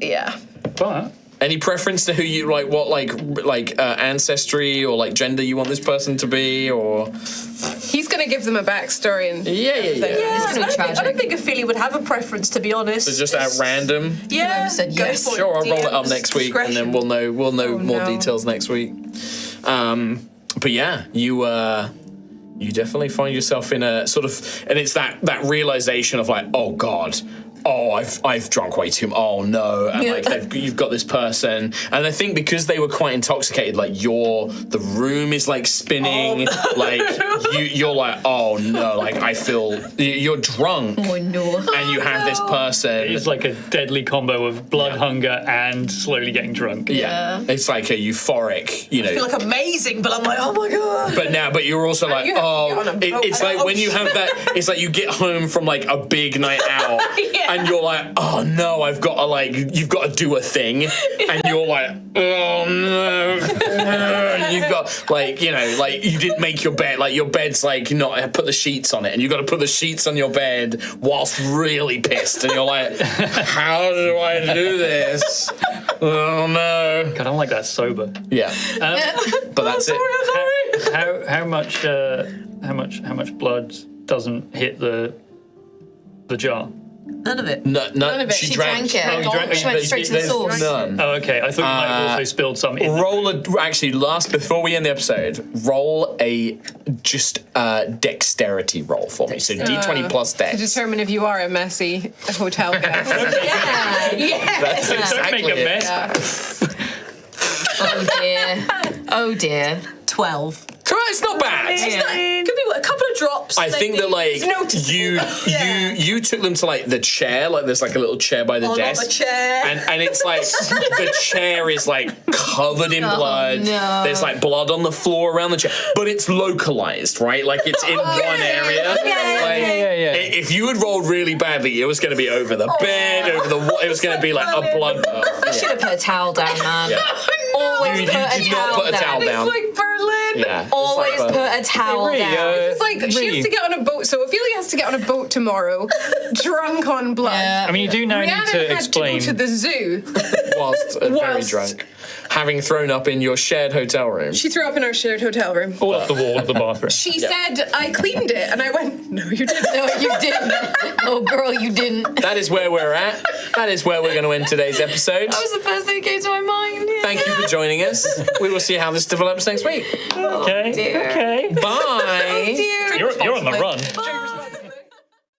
Yeah. But Any preference to who you like? What like ancestry or like gender you want this person to be, or? He's gonna give them a backstory and Yeah. It's gonna be tragic. I don't think Ophelia would have a preference, to be honest. So just at random. Yeah. said go yes. for it. Sure, I'll roll it up DM's next week, and then discretion. we'll know more no. details next week. But yeah, you definitely find yourself in a sort of, and it's that realization of like, oh God, oh I've drunk way too much. Oh no, and like you've got this person, and I think because they were quite intoxicated, like the room is like spinning, like you're like, oh no, like I feel you're drunk, Oh no. and you have this person. it's like a deadly combo of blood hunger and slowly getting drunk. Yeah, it's like a euphoric, you know. I feel like amazing, but I'm like, oh my God. But you're also like, you have to get on a boat. it's like when you have that, it's like you get home from like a big night out, and you're like, oh no, I've got to like, you've got to do a thing, and you're like, oh no, and you've got like, you know, like you didn't make your bed, like your bed's like not put the sheets on it, and you've got to put the sheets on your bed whilst really pissed, and you're like, how do I do this? Oh no. God, I don't like that sober. Yeah, but that's it. How much blood doesn't hit the jar? None of it. None of it. She drank it. Oh, you drank- She went straight to the There's source. none. Oh, okay. I thought you might have also spilled some in. Before we end the episode, roll a dexterity roll for me. So D20 plus to dex. determine if you are a messy hotel guest. That's Don't exactly make a it. mess. Oh dear. Oh dear. 12. It's not bad. Could be a couple of drops. I think that like you took them to like the chair, like there's like a little chair by the not desk, the chair. and it's like the chair is like covered in blood. no. There's like blood on the floor around the chair, but it's localized, right? Like it's in one area. Like, if you had rolled really badly, it was going to be over the bed, over the wall. It was going to be like a blood. I should have put a towel down, man. Always You put did a not towel put a towel down. down. It's like Berlin. Yeah. Always It's like- put a towel down. It's like she has to get on a boat. So Ophelia has to get on a boat tomorrow, drunk on blood. I mean, you do now need Rhiannon to had explain. to go to the zoo. whilst very Whilst- drunk, having thrown up in your shared hotel room. She threw up in our shared hotel room. all up the wall of the bathroom. She said, I cleaned it. And I went, no, you didn't. No, you didn't. Oh, girl, you didn't. That is where we're at. That is where we're going to end today's episode. That was the first thing that came to my mind. Yeah. Thank you for joining us. We will see how this develops next week. Okay. dear. Okay. Bye. Dear. You're on the run. Bye.